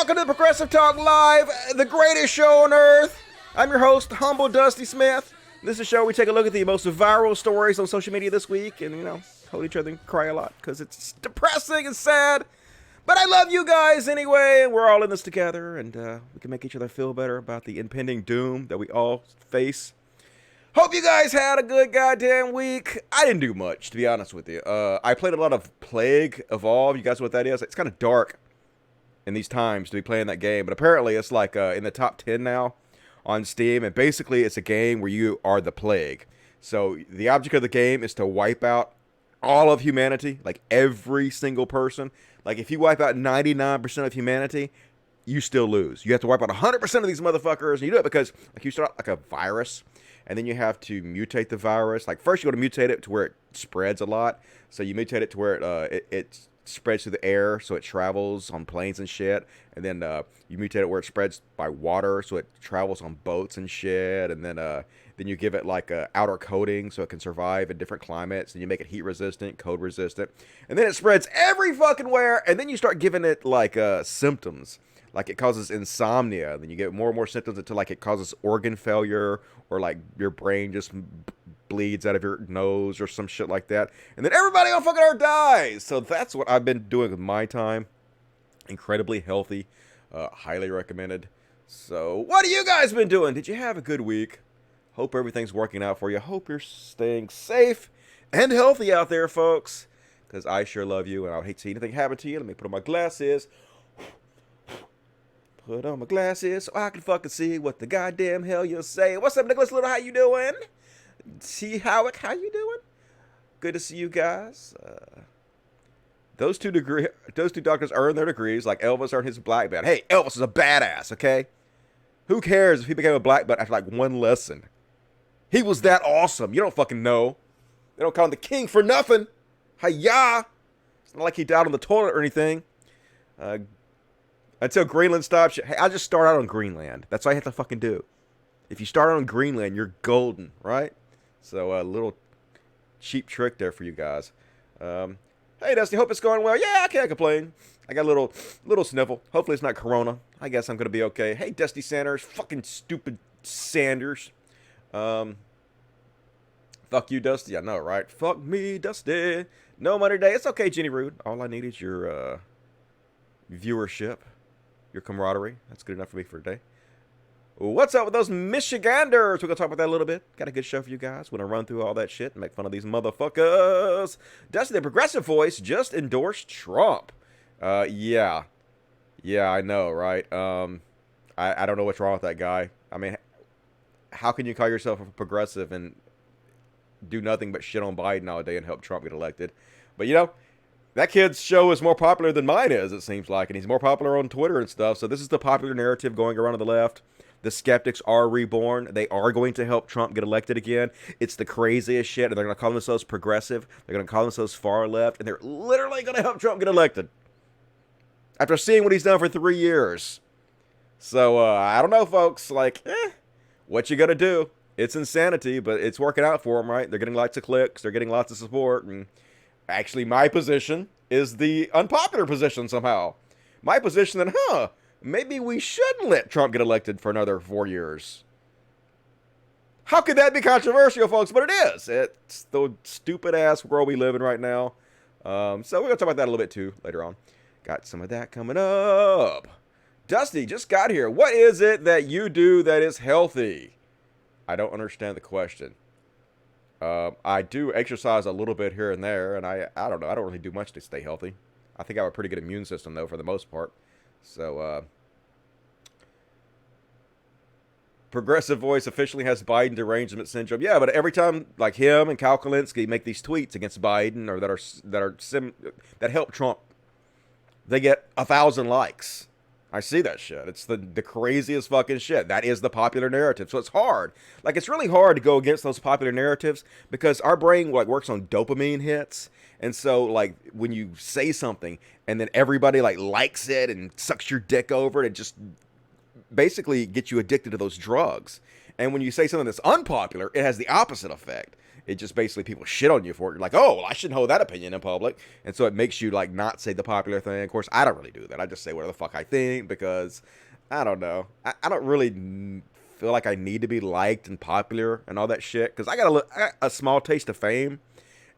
welcome to Progressive Talk Live, the greatest show on earth. I'm your host, Humble Dusty Smith. This is a show where we take a look at the most viral stories on social media this week and, hold each other and cry a lot because it's depressing and sad. But I love you guys anyway, and we're all in this together, and we can make each other feel better about the impending doom that we all face. Hope you guys had a good goddamn week. I didn't do much, to be honest with you. I played a lot of Plague Evolve. You guys know what that is? It's kind of dark in these times to be playing that game, but apparently it's like in the top 10 now on Steam, and basically it's a game where you are the plague. So the object of the game is to wipe out all of humanity, like every single person. Like if you wipe out 99% of humanity, you still lose. You have to wipe out 100% of these motherfuckers, and you do it because like you start out like a virus, and then you have to mutate the virus. Like first you got to mutate it to where it spreads a lot. So you mutate it to where it spreads through the air, so it travels on planes and shit. And then you mutate it where it spreads by water, so it travels on boats and shit. And then you give it like a outer coating so it can survive in different climates. And you make it heat resistant, cold resistant. And then it spreads every fucking where. And then you start giving it like symptoms. Like it causes insomnia. Then you get more and more symptoms until like it causes organ failure, or like your brain just bleeds out of your nose or some shit like that. And then everybody on fucking earth dies. So that's what I've been doing with my time. Incredibly healthy. Highly recommended. So what have you guys been doing? Did you have a good week? Hope everything's working out for you. Hope you're staying safe and healthy out there, folks. Because I sure love you, and I would hate to see anything happen to you. Let me put on my glasses. Put on my glasses so I can fucking see what the goddamn hell you're saying. What's up, Nicholas Little? How you doing? T. Howick, how you doing? Good to see you guys. Those two doctors earned their degrees like Elvis earned his black belt. Hey, Elvis is a badass, okay? Who cares if he became a black belt after like one lesson? He was that awesome. You don't fucking know. They don't call him the king for nothing. Hi-ya. It's not like he died on the toilet or anything. Until Greenland stops. Hey, I'll just start out on Greenland. That's all you have to fucking do. If you start on Greenland, you're golden, right? So a little cheap trick there for you guys. Hey, Dusty, hope it's going well. Yeah, I can't complain. I got a little sniffle. Hopefully it's not Corona. I guess I'm going to be okay. Hey, Dusty Sanders. Fucking stupid Sanders. Fuck you, Dusty. I know, right? Fuck me, Dusty. No money today. It's okay, Jenny Rude. All I need is your viewership, your camaraderie. That's good enough for me for today. What's up with those Michiganders? We're going to talk about that a little bit. Got a good show for you guys. We're going to run through all that shit and make fun of these motherfuckers. Dusty, the progressive voice, just endorsed Trump. Yeah, I know, right? I don't know what's wrong with that guy. I mean, how can you call yourself a progressive and do nothing but shit on Biden all day and help Trump get elected? But, that kid's show is more popular than mine is, it seems like. And he's more popular on Twitter and stuff. So this is the popular narrative going around on the left. The skeptics are reborn. They are going to help Trump get elected again. It's the craziest shit. And they're going to call themselves progressive. They're going to call themselves far left. And they're literally going to help Trump get elected. After seeing what he's done for 3 years. So, I don't know, folks. Like, what you going to do? It's insanity, but it's working out for them, right? They're getting lots of clicks. They're getting lots of support. And actually, my position is the unpopular position somehow. My position that, maybe we shouldn't let Trump get elected for another 4 years. How could that be controversial, folks? But it is. It's the stupid-ass world we live in right now. So we're going to talk about that a little bit, too, later on. Got some of that coming up. Dusty, just got here. What is it that you do that is healthy? I don't understand the question. I do exercise a little bit here and there, and I don't know. I don't really do much to stay healthy. I think I have a pretty good immune system, though, for the most part. So, progressive voice officially has Biden derangement syndrome. Yeah, but every time, like him and Kyle Kalinske make these tweets against Biden or that help Trump, they get 1,000 likes. I see that shit. It's the craziest fucking shit. That is the popular narrative. So it's hard. Like, it's really hard to go against those popular narratives because our brain, like, works on dopamine hits. And so, like, when you say something and then everybody, like, likes it and sucks your dick over it, it just basically gets you addicted to those drugs. And when you say something that's unpopular, it has the opposite effect. It just basically people shit on you for it. You're like, oh, well, I shouldn't hold that opinion in public. And so it makes you like not say the popular thing. Of course, I don't really do that. I just say whatever the fuck I think because I don't know. I don't really feel like I need to be liked and popular and all that shit because I got a small taste of fame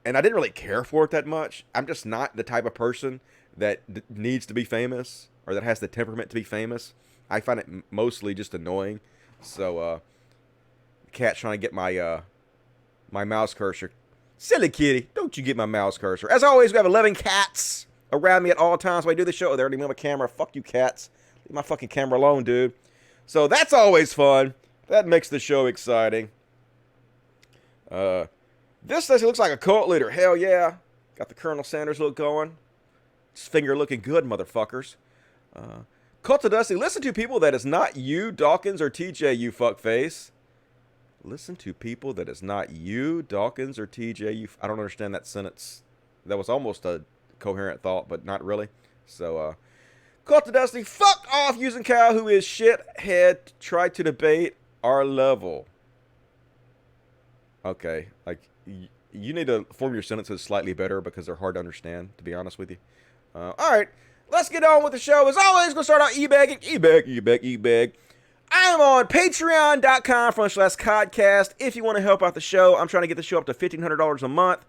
and I didn't really care for it that much. I'm just not the type of person that needs to be famous or that has the temperament to be famous. I find it mostly just annoying. So, cat's trying to get my my mouse cursor. Silly kitty, don't you get my mouse cursor. As always, we have 11 cats around me at all times when I do the show. Oh, they already moved my camera. Fuck you, cats. Leave my fucking camera alone, dude. So that's always fun. That makes the show exciting. This says he looks like a cult leader. Hell yeah. Got the Colonel Sanders look going. His finger looking good, motherfuckers. Cult of Dusty. Listen to people that is not you, Dawkins, or TJ, you fuckface. Listen to people that is not you, Dawkins, or TJ, you... I don't understand that sentence. That was almost a coherent thought, but not really. So, Cult of Dusty, fuck off using Kyle, who is shithead, try to debate our level. Okay, like, you need to form your sentences slightly better because they're hard to understand, to be honest with you. Alright, let's get on with the show. As always, we'll start out e-bagging. E-bag. I'm on patreon.com/codcast. If you want to help out the show, I'm trying to get the show up to $1,500 a month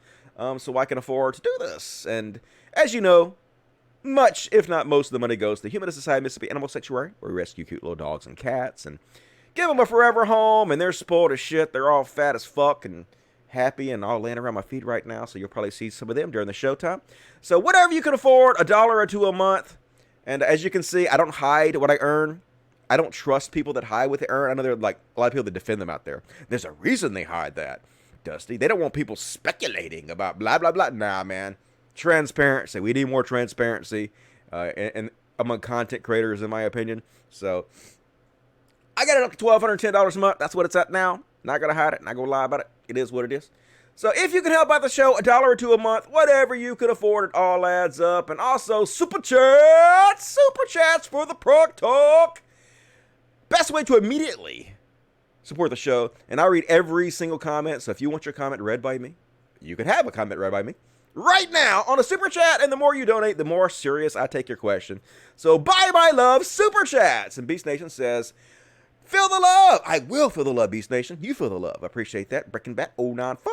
so I can afford to do this. And as you know, much, if not most of the money goes to the Humanist Society Mississippi Animal Sanctuary, where we rescue cute little dogs and cats and give them a forever home. And they're spoiled as shit. They're all fat as fuck and happy and all laying around my feet right now. So you'll probably see some of them during the showtime. So whatever you can afford, $1 or $2 a month. And as you can see, I don't hide what I earn. I don't trust people that hide what they earn. I know there are like a lot of people that defend them out there. There's a reason they hide that, Dusty. They don't want people speculating about blah, blah, blah. Nah, man. Transparency. We need more transparency and among content creators, in my opinion. So I got it up to $1,210 a month. That's what it's at now. Not going to hide it. Not going to lie about it. It is what it is. So if you can help out the show, $1 or $2 a month, whatever you could afford, it all adds up. And also, Super Chats for the Prog Talk. Best way to immediately support the show, and I read every single comment, so if you want your comment read by me, you can have a comment read by me right now on a Super Chat, and the more you donate, the more serious I take your question. So bye-bye love, Super Chats. And Beast Nation says, feel the love. I will feel the love, Beast Nation. You feel the love. I appreciate that. Breaking back 094.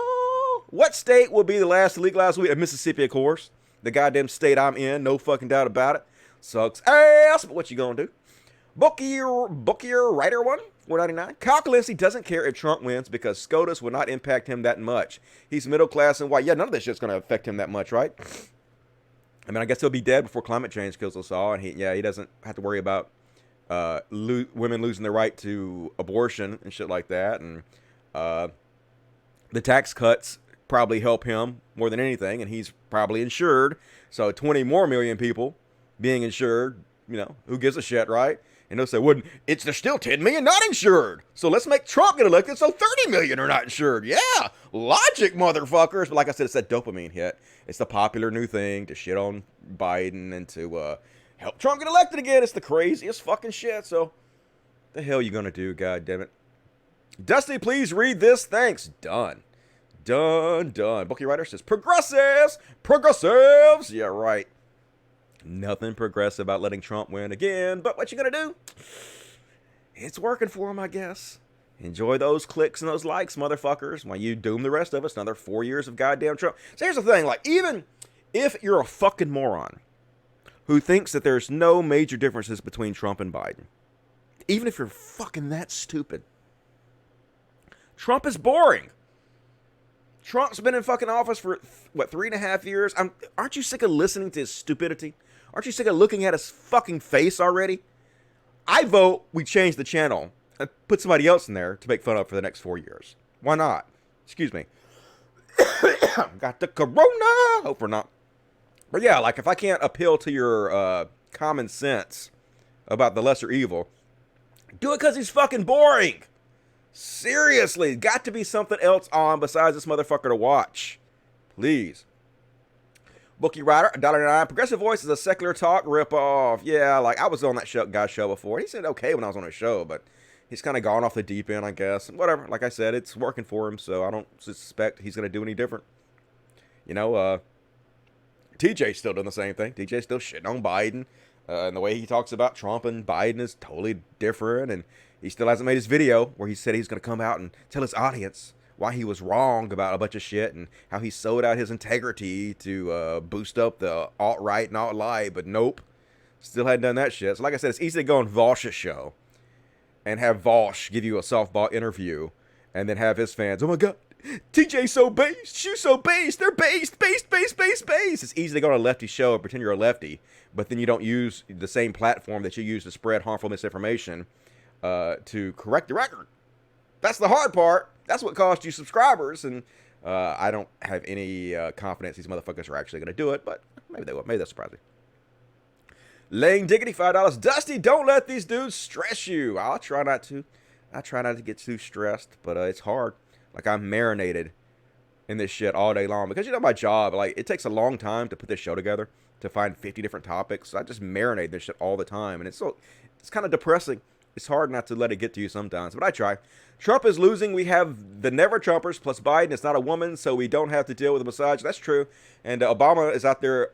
What state will be the last to legalize weed? Mississippi, of course. The goddamn state I'm in. No fucking doubt about it. Sucks ass, but what you gonna do? Bookier Writer 1, $4.99. Kyle Kalinske doesn't care if Trump wins because SCOTUS will not impact him that much. He's middle class and white. Yeah, none of this shit's gonna affect him that much, right? I mean, I guess he'll be dead before climate change kills us all, and he doesn't have to worry about women losing their right to abortion and shit like that. And the tax cuts probably help him more than anything, and he's probably insured. So 20 more million people being insured, you know, who gives a shit, right? And they'll say, well, there's still 10 million not insured. So let's make Trump get elected so 30 million are not insured. Yeah, logic, motherfuckers. But like I said, it's that dopamine hit. It's the popular new thing to shit on Biden and to help Trump get elected again. It's the craziest fucking shit. So the hell you gonna do, God damn it? Dusty, please read this. Thanks. Done. Bookie Writer says, progressives. Yeah, right. Nothing progressive about letting Trump win again, but what you gonna do? It's working for him, I guess. Enjoy those clicks and those likes, motherfuckers, while you doom the rest of us another 4 years of goddamn Trump. So here's the thing, like, even if you're a fucking moron who thinks that there's no major differences between Trump and Biden, even if you're fucking that stupid, Trump is boring. Trump's been in fucking office for, what, 3.5 years? Aren't you sick of listening to his stupidity? Aren't you sick of looking at his fucking face already? I vote we change the channel and put somebody else in there to make fun of for the next 4 years. Why not? Excuse me. Got the corona. Hope we're not. But yeah, like if I can't appeal to your common sense about the lesser evil, do it because he's fucking boring. Seriously, got to be something else on besides this motherfucker to watch. Please. Bookie Rider, $1.09. Progressive Voice is a secular talk ripoff. Yeah, like I was on that guy's show before. He said okay when I was on his show, but he's kind of gone off the deep end, I guess. Whatever. Like I said, it's working for him, so I don't suspect he's going to do any different. You know, TJ's still doing the same thing. TJ's still shitting on Biden. And the way he talks about Trump and Biden is totally different. And he still hasn't made his video where he said he's going to come out and tell his audience why he was wrong about a bunch of shit and how he sold out his integrity to boost up the alt-right and alt-light. But nope. Still hadn't done that shit. So like I said, it's easy to go on Vosh's show and have Vosh give you a softball interview and then have his fans, oh my God, TJ's so based, she's so based, they're based. It's easy to go on a lefty show and pretend you're a lefty, but then you don't use the same platform that you use to spread harmful misinformation to correct the record. That's the hard part. That's what cost you subscribers, and I don't have any confidence these motherfuckers are actually going to do it, but maybe they will. Maybe they'll surprise me. Laying Diggity, $5. Dusty, don't let these dudes stress you. I'll try not to. I try not to get too stressed, but it's hard. Like, I'm marinated in this shit all day long. Because, you know, my job, like, it takes a long time to put this show together, to find 50 different topics. So I just marinate in this shit all the time. And it's kind of depressing. It's hard not to let it get to you sometimes, but I try. Trump is losing. We have the never Trumpers plus Biden. It's not a woman, so we don't have to deal with a massage. That's true. And Obama is out there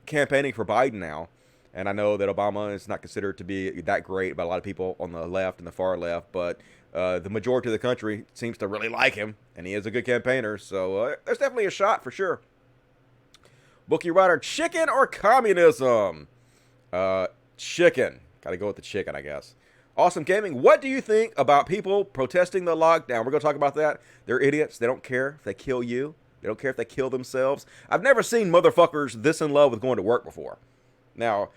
campaigning for Biden now. And I know that Obama is not considered to be that great by a lot of people on the left and the far left, but the majority of the country seems to really like him, and he is a good campaigner, so there's definitely a shot for sure. Bookie Rider, chicken or communism? Chicken. Gotta go with the chicken, I guess. Awesome Gaming, what do you think about people protesting the lockdown? We're going to talk about that. They're idiots. They don't care if they kill you. They don't care if they kill themselves. I've never seen motherfuckers this in love with going to work before. Now,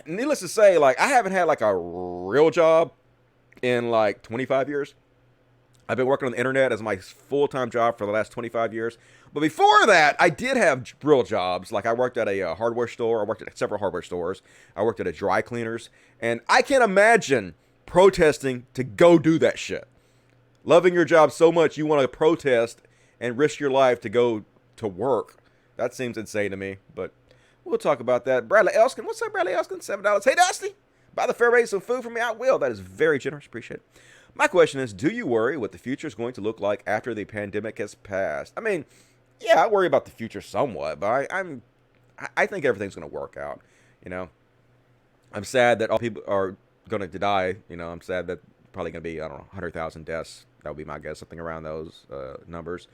needless to say, like, I haven't had, like, a real job in, like, 25 years. I've been working on the internet as my full-time job for the last 25 years. But before that, I did have real jobs. Like, I worked at a hardware store. I worked at several hardware stores. I worked at a dry cleaners. And I can't imagine protesting to go do that shit. Loving your job so much you want to protest and risk your life to go to work. That seems insane to me, but we'll talk about that. Bradley Elskin. What's up, Bradley Elskin? $7. Hey, Dusty. Buy the fair rate some food for me. I will. That is very generous. Appreciate it. My question is, do you worry what the future is going to look like after the pandemic has passed? I mean, yeah, I worry about the future somewhat, but I think everything's going to work out. You know, I'm sad that all people are going to die. You know, I'm sad that probably going to be, I don't know, 100,000 deaths. That would be my guess, something around those numbers.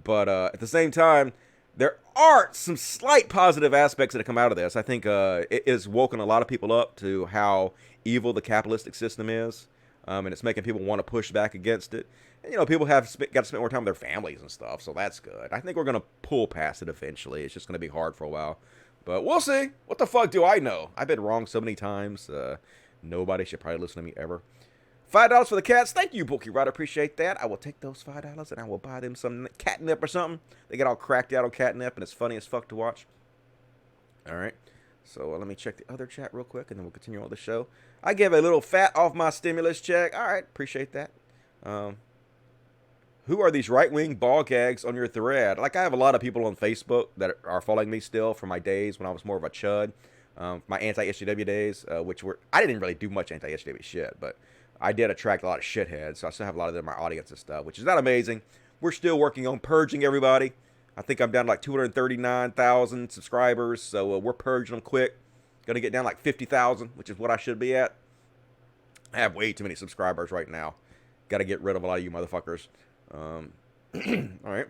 But at the same time, there are some slight positive aspects that have come out of this. I think it has woken a lot of people up to how evil the capitalistic system is, and it's making people want to push back against it. And, you know, people have got to spend more time with their families and stuff, so that's good. I think we're going to pull past it eventually. It's just going to be hard for a while. But we'll see. What the fuck do I know? I've been wrong so many times. Nobody should probably listen to me ever. $5 for the cats. Thank you, Bookie Rod. Appreciate that. I will take those $5 and I will buy them some catnip or something. They get all cracked out on catnip and it's funny as fuck to watch. All right. So let me check the other chat real quick and then we'll continue on the show. I gave a little fat off my stimulus check. All right. Appreciate that. Who are these right-wing ball gags on your thread? Like, I have a lot of people on Facebook that are following me still from my days when I was more of a chud. My anti-SJW days, which were, I didn't really do much anti-SJW shit, but I did attract a lot of shitheads, so I still have a lot of them in my audience and stuff, which is not amazing. We're still working on purging everybody. I think I'm down to like 239,000 subscribers, so we're purging them quick. Gonna get down like 50,000, which is what I should be at. I have way too many subscribers right now. Got to get rid of a lot of you motherfuckers. All right.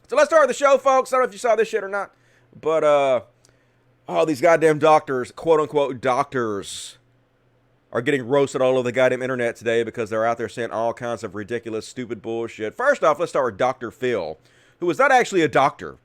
So let's start the show, folks. I don't know if you saw this shit or not, but all these goddamn doctors, quote-unquote doctors, are getting roasted all over the goddamn internet today because they're out there saying all kinds of ridiculous, stupid bullshit. First off, let's start with Dr. Phil, who is not actually a doctor.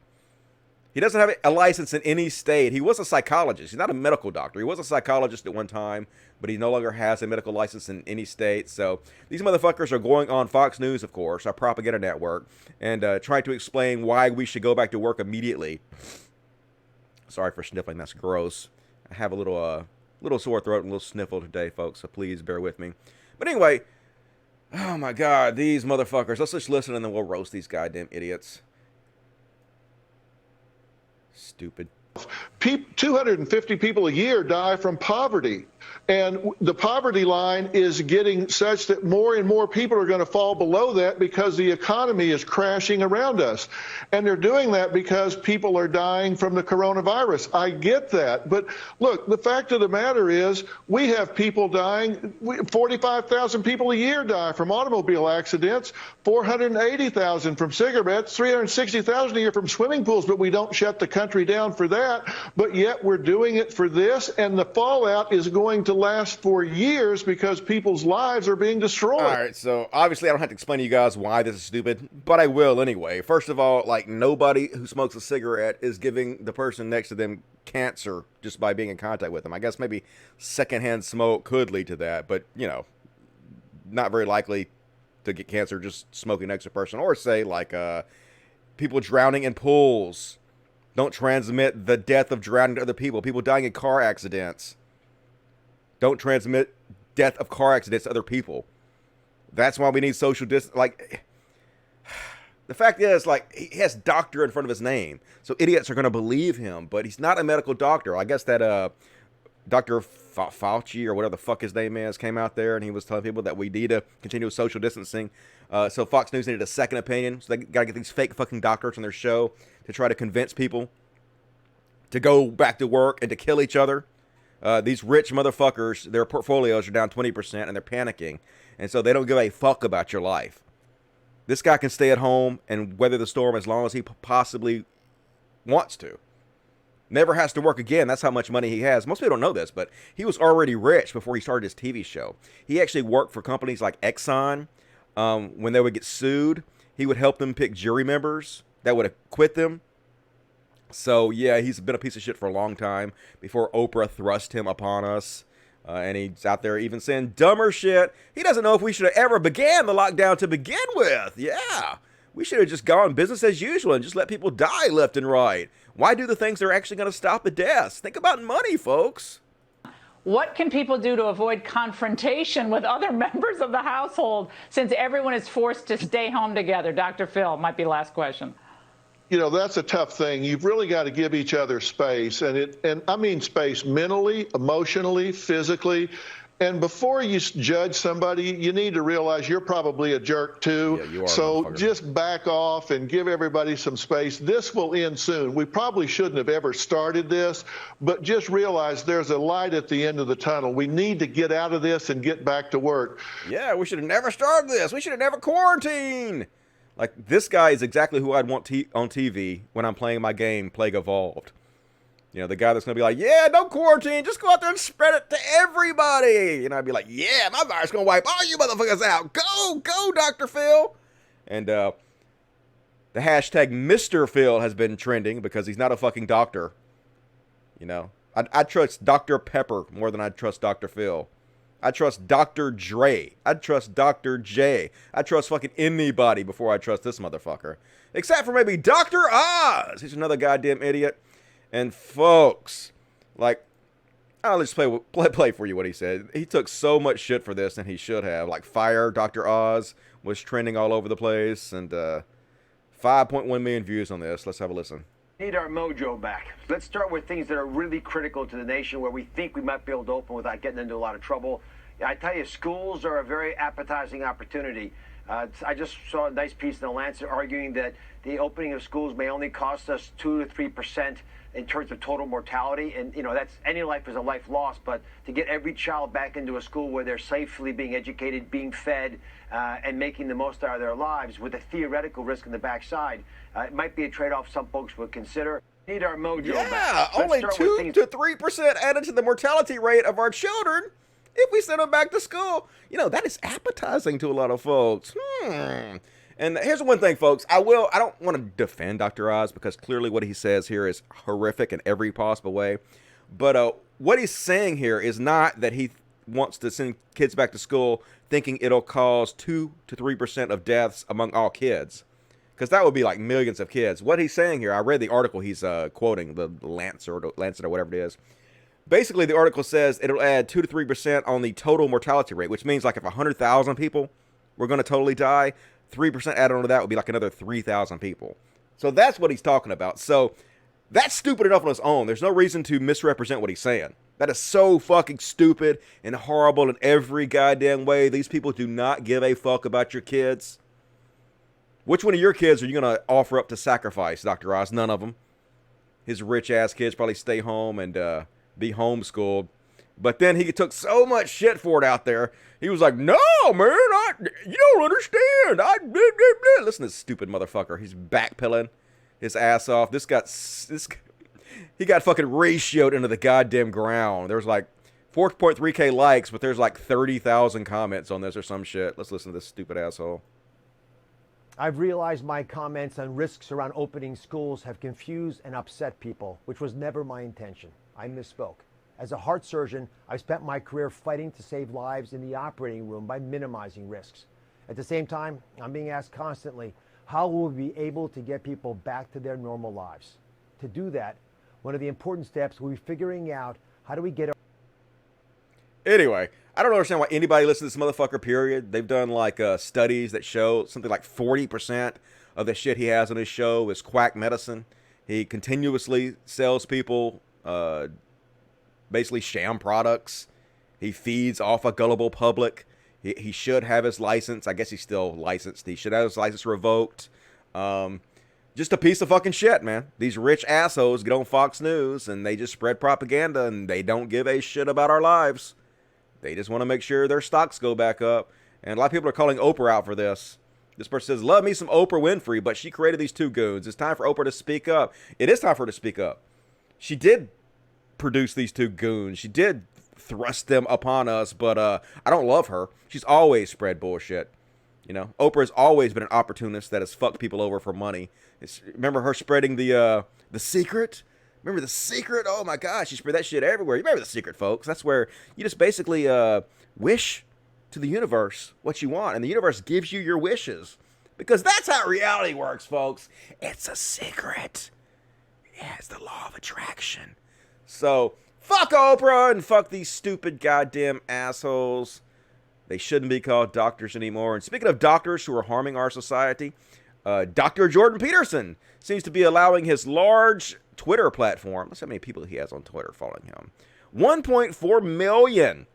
He doesn't have a license in any state. He was a psychologist. He's not a medical doctor. He was a psychologist at one time, but he no longer has a medical license in any state. So these motherfuckers are going on Fox News, of course, our propaganda network, and trying to explain why we should go back to work immediately. Sorry for sniffling. That's gross. I have a little sore throat and a little sniffle today, folks, so please bear with me. But anyway, oh my God, these motherfuckers. Let's just listen and then we'll roast these goddamn idiots. Stupid. 250 people a year die from poverty. And the poverty line is getting such that more and more people are going to fall below that because the economy is crashing around us. And they're doing that because people are dying from the coronavirus. I get that. But look, the fact of the matter is we have people dying. 45,000 people a year die from automobile accidents, 480,000 from cigarettes, 360,000 a year from swimming pools. But we don't shut the country down for that. But yet we're doing it for this. And the fallout is going to last for years because people's lives are being destroyed. All right, so obviously I don't have to explain to you guys why this is stupid, but I will anyway. First of all, like, nobody who smokes a cigarette is giving the person next to them cancer just by being in contact with them. I guess maybe secondhand smoke could lead to that, but, you know, not very likely to get cancer just smoking next to a person. Or say, like, people drowning in pools don't transmit the death of drowning to other people. People dying in car accidents don't transmit death of car accidents to other people. That's why we need social distance. Like, the fact is, like, he has doctor in front of his name, so idiots are going to believe him, but he's not a medical doctor. I guess that Dr. Fauci, or whatever the fuck his name is, came out there and he was telling people that we need to continue social distancing. So Fox News needed a second opinion, so they got to get these fake fucking doctors on their show to try to convince people to go back to work and to kill each other. These rich motherfuckers, their portfolios are down 20% and they're panicking. And so they don't give a fuck about your life. This guy can stay at home and weather the storm as long as he possibly wants to. Never has to work again. That's how much money he has. Most people don't know this, but he was already rich before he started his TV show. He actually worked for companies like Exxon. When they would get sued, he would help them pick jury members that would acquit them. So, yeah, he's been a piece of shit for a long time before Oprah thrust him upon us. And he's out there even saying dumber shit. He doesn't know if we should have ever began the lockdown to begin with. Yeah, we should have just gone business as usual and just let people die left and right. Why do the things that are actually going to stop the deaths? Think about money, folks. What can people do to avoid confrontation with other members of the household since everyone is forced to stay home together? Dr. Phil, might be last question. You know, that's a tough thing. You've really got to give each other space, and I mean space mentally, emotionally, physically. And before you judge somebody, you need to realize you're probably a jerk too. Yeah, you are. So just back off and give everybody some space. This will end soon. We probably shouldn't have ever started this, but just realize there's a light at the end of the tunnel. We need to get out of this and get back to work. Yeah, we should have never started this. We should have never quarantined. Like, this guy is exactly who I'd want on TV when I'm playing my game, Plague Evolved. You know, the guy that's going to be like, yeah, don't quarantine. Just go out there and spread it to everybody. And I'd be like, yeah, my virus is going to wipe all you motherfuckers out. Go, Dr. Phil. And the hashtag Mr. Phil has been trending because he's not a fucking doctor. You know, I'd trust Dr. Pepper more than I'd trust Dr. Phil. I trust Dr. Dre. I'd trust Dr. J. I trust fucking anybody before I trust this motherfucker. Except for maybe Dr. Oz. He's another goddamn idiot. And folks, like, I'll just play for you what he said. He took so much shit for this than he should have. Like, Fire Dr. Oz was trending all over the place. And 5.1 million views on this. Let's have a listen. Need our mojo back. Let's start with things that are really critical to the nation where we think we might be able to open without getting into a lot of trouble. I tell you, schools are a very appetizing opportunity. I just saw a nice piece in the Lancet arguing that the opening of schools may only cost us 2 to 3% in terms of total mortality. And, you know, that's any life is a life lost. But to get every child back into a school where they're safely being educated, being fed, and making the most out of their lives with a theoretical risk in the backside, it might be a trade-off some folks would consider. Need our mojo back. Yeah, only 2 to 3% added to the mortality rate of our children if we send them back to school. You know, that is appetizing to a lot of folks. And here's the one thing, folks. I don't want to defend Dr. Oz because clearly what he says here is horrific in every possible way. But what he's saying here is not that he wants to send kids back to school thinking it'll cause 2 to 3% of deaths among all kids. Because that would be like millions of kids. What he's saying here, I read the article he's quoting, the Lancet or whatever it is. Basically, the article says it'll add 2 to 3% on the total mortality rate, which means like if 100,000 people were going to totally die, 3% added onto that would be like another 3,000 people. So that's what he's talking about. So that's stupid enough on its own. There's no reason to misrepresent what he's saying. That is so fucking stupid and horrible in every goddamn way. These people do not give a fuck about your kids. Which one of your kids are you going to offer up to sacrifice, Dr. Oz? None of them. His rich-ass kids probably stay home and be homeschooled. But then he took so much shit for it out there. He was like, no, man, you don't understand. Listen to this stupid motherfucker. He's backpedaling his ass off. He got fucking ratioed into the goddamn ground. There's like 4.3k likes, but there's like 30,000 comments on this or some shit. Let's listen to this stupid asshole. I've realized my comments on risks around opening schools have confused and upset people, which was never my intention. I misspoke. As a heart surgeon, I've spent my career fighting to save lives in the operating room by minimizing risks. At the same time, I'm being asked constantly, how will we be able to get people back to their normal lives? To do that, one of the important steps will be figuring out how do we get... Anyway, I don't understand why anybody listens to this motherfucker, period. They've done like studies that show something like 40% of the shit he has on his show is quack medicine. He continuously sells people basically sham products. He feeds off a gullible public. He should have his license. I guess he's still licensed. He should have his license revoked. Just a piece of fucking shit, man. These rich assholes get on Fox News and they just spread propaganda and they don't give a shit about our lives. They just want to make sure their stocks go back up. And a lot of people are calling Oprah out for this. This person says, love me some Oprah Winfrey, but she created these two goons. It's time for Oprah to speak up. It is time for her to speak up. She did produce these two goons. She did thrust them upon us, but I don't love her. She's always spread bullshit. You know, Oprah has always been an opportunist that has fucked people over for money. Remember her spreading the Secret? Remember The Secret? Oh my gosh, she spread that shit everywhere. You remember The Secret, folks? That's where you just basically wish to the universe what you want, and the universe gives you your wishes. Because that's how reality works, folks. It's a secret. Yeah, it's the law of attraction. So, fuck Oprah and fuck these stupid goddamn assholes. They shouldn't be called doctors anymore. And speaking of doctors who are harming our society, Dr. Jordan Peterson seems to be allowing his large Twitter platform. Let's see how many people he has on Twitter following him. 1.4 million.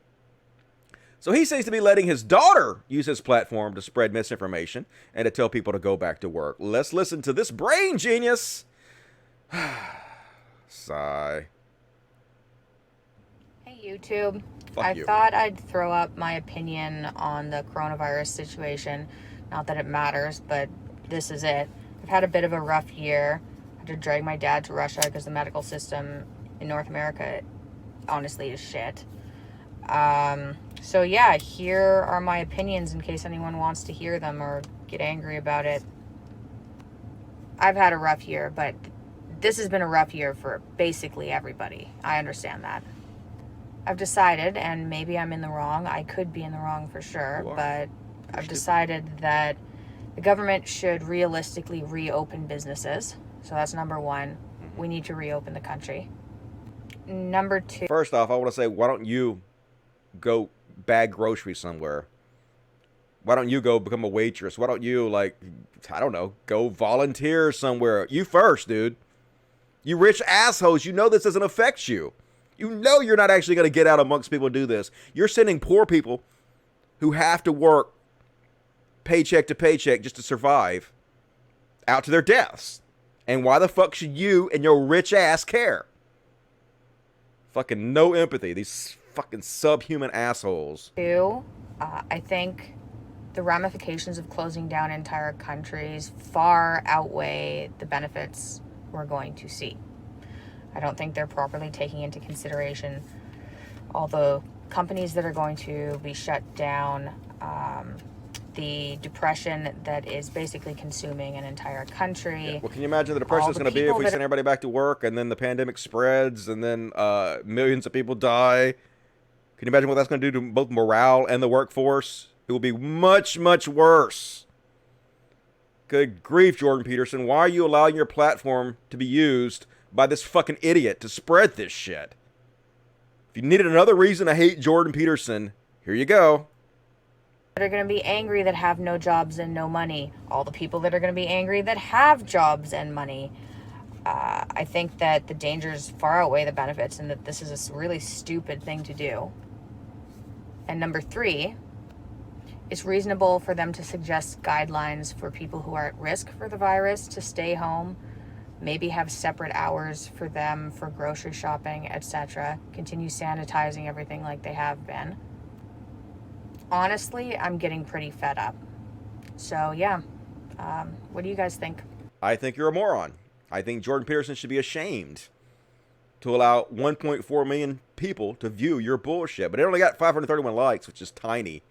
So he seems to be letting his daughter use his platform to spread misinformation and to tell people to go back to work. Let's listen to this brain genius. Sigh. Hey YouTube. Fuck I you. thought I'd throw up my opinion on the coronavirus situation. Not that it matters, but this is it. I've had a bit of a rough year. I had to drag my dad to Russia because the medical system in North America honestly is shit. So yeah, here are my opinions in case anyone wants to hear them or get angry about it. I've had a rough year, but this has been a rough year for basically everybody. I understand that. I've decided, and maybe I'm in the wrong, I could be in the wrong for sure, but I've decided that the government should realistically reopen businesses. So that's number one. We need to reopen the country. Number two. First off, I want to say, why don't you go bag groceries somewhere? Why don't you go become a waitress? Why don't you, like, I don't know, go volunteer somewhere? You first, dude. You rich assholes, you know this doesn't affect you. You know you're not actually going to get out amongst people and do this. You're sending poor people who have to work paycheck to paycheck just to survive out to their deaths. And why the fuck should you and your rich ass care? Fucking no empathy. These fucking subhuman assholes. Two, I think the ramifications of closing down entire countries far outweigh the benefits we're going to see. I don't think they're properly taking into consideration all the companies that are going to be shut down, the depression that is basically consuming an entire country. Yeah. Well, can you imagine the depression is going to be if we send everybody back to work and then the pandemic spreads and then millions of people die? Can you imagine what that's going to do to both morale and the workforce? It will be much, much worse. Good grief, Jordan Peterson. Why are you allowing your platform to be used by this fucking idiot to spread this shit? If you needed another reason to hate Jordan Peterson, here you go. That are going to be angry that have no jobs and no money. All the people that are going to be angry that have jobs and money. I think that the dangers far outweigh the benefits and that this is a really stupid thing to do. And number 3, it's reasonable for them to suggest guidelines for people who are at risk for the virus to stay home, maybe have separate hours for them for grocery shopping, etc. Continue sanitizing everything like they have been. Honestly, I'm getting pretty fed up. So yeah, what do you guys think? I think you're a moron. I think Jordan Peterson should be ashamed to allow 1.4 million people to view your bullshit. But it only got 531 likes, which is tiny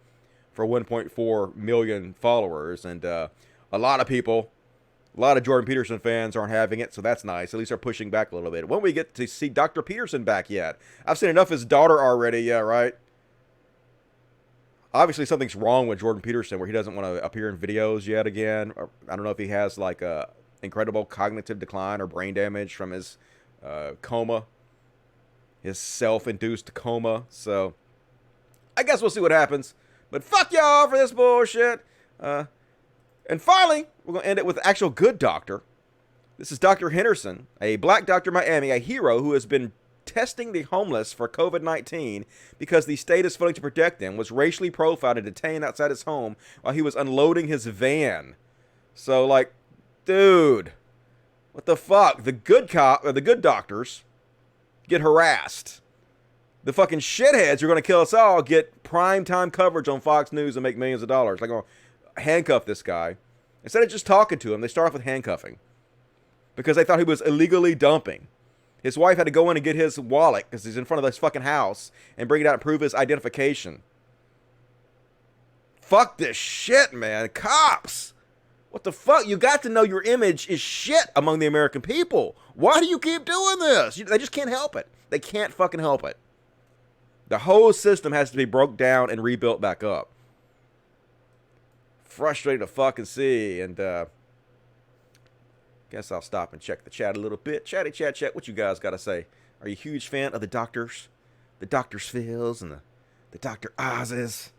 for 1.4 million followers. And a lot of people, a lot of Jordan Peterson fans aren't having it, so that's nice. At least they're pushing back a little bit. When we get to see Dr. Peterson back yet? I've seen enough of his daughter already, yeah, right? Obviously, something's wrong with Jordan Peterson where he doesn't want to appear in videos yet again. Or, I don't know if he has like a incredible cognitive decline or brain damage from his coma, his self-induced coma. So I guess we'll see what happens. But fuck y'all for this bullshit. And finally, we're going to end it with an actual good doctor. This is Dr. Henderson, a black doctor in Miami, a hero who has been testing the homeless for COVID-19 because the state is failing to protect them, was racially profiled and detained outside his home while he was unloading his van. So, like, dude, what the fuck? The good cop, or the good doctors get harassed. The fucking shitheads who are going to kill us all get primetime coverage on Fox News and make millions of dollars. Like, oh, handcuff this guy. Instead of just talking to him, they start off with handcuffing because they thought he was illegally dumping. His wife had to go in and get his wallet because he's in front of this fucking house and bring it out and prove his identification. Fuck this shit, man. Cops. What the fuck? You got to know your image is shit among the American people. Why do you keep doing this? They just can't help it. They can't fucking help it. The whole system has to be broke down and rebuilt back up. Frustrating to fucking see. And guess I'll stop and check the chat a little bit. Chatty chat chat, what you guys got to say? Are you a huge fan of the doctors? The Dr. Phils and the Dr. Oz's?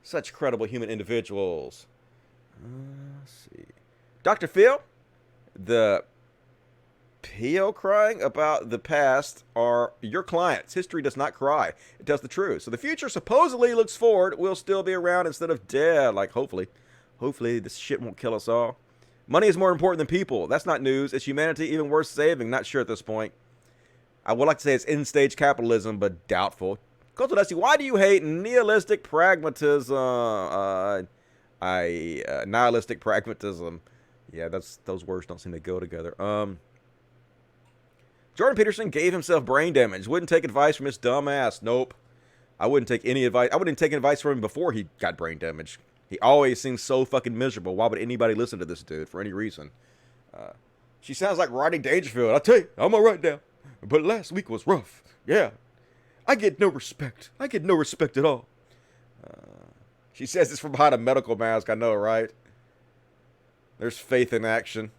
Such credible human individuals. Let's see. Dr. Phil, the PO crying about the past are your clients. History does not cry. It tells the truth. So the future supposedly looks forward. We'll still be around instead of dead. Like, hopefully. Hopefully this shit won't kill us all. Money is more important than people. That's not news. Is humanity even worth saving? Not sure at this point. I would like to say it's end-stage capitalism, but doubtful. Cultural Dusty, why do you hate nihilistic pragmatism? Nihilistic pragmatism. Yeah, those words don't seem to go together. Jordan Peterson gave himself brain damage. Wouldn't take advice from his dumb ass. Nope. I wouldn't take any advice. I wouldn't take advice from him before he got brain damage. He always seems so fucking miserable. Why would anybody listen to this dude for any reason? She sounds like Rodney Dangerfield. I tell you, I'm all right now. But last week was rough. Yeah. I get no respect. I get no respect at all. She says this from behind a medical mask. I know, right? There's faith in action.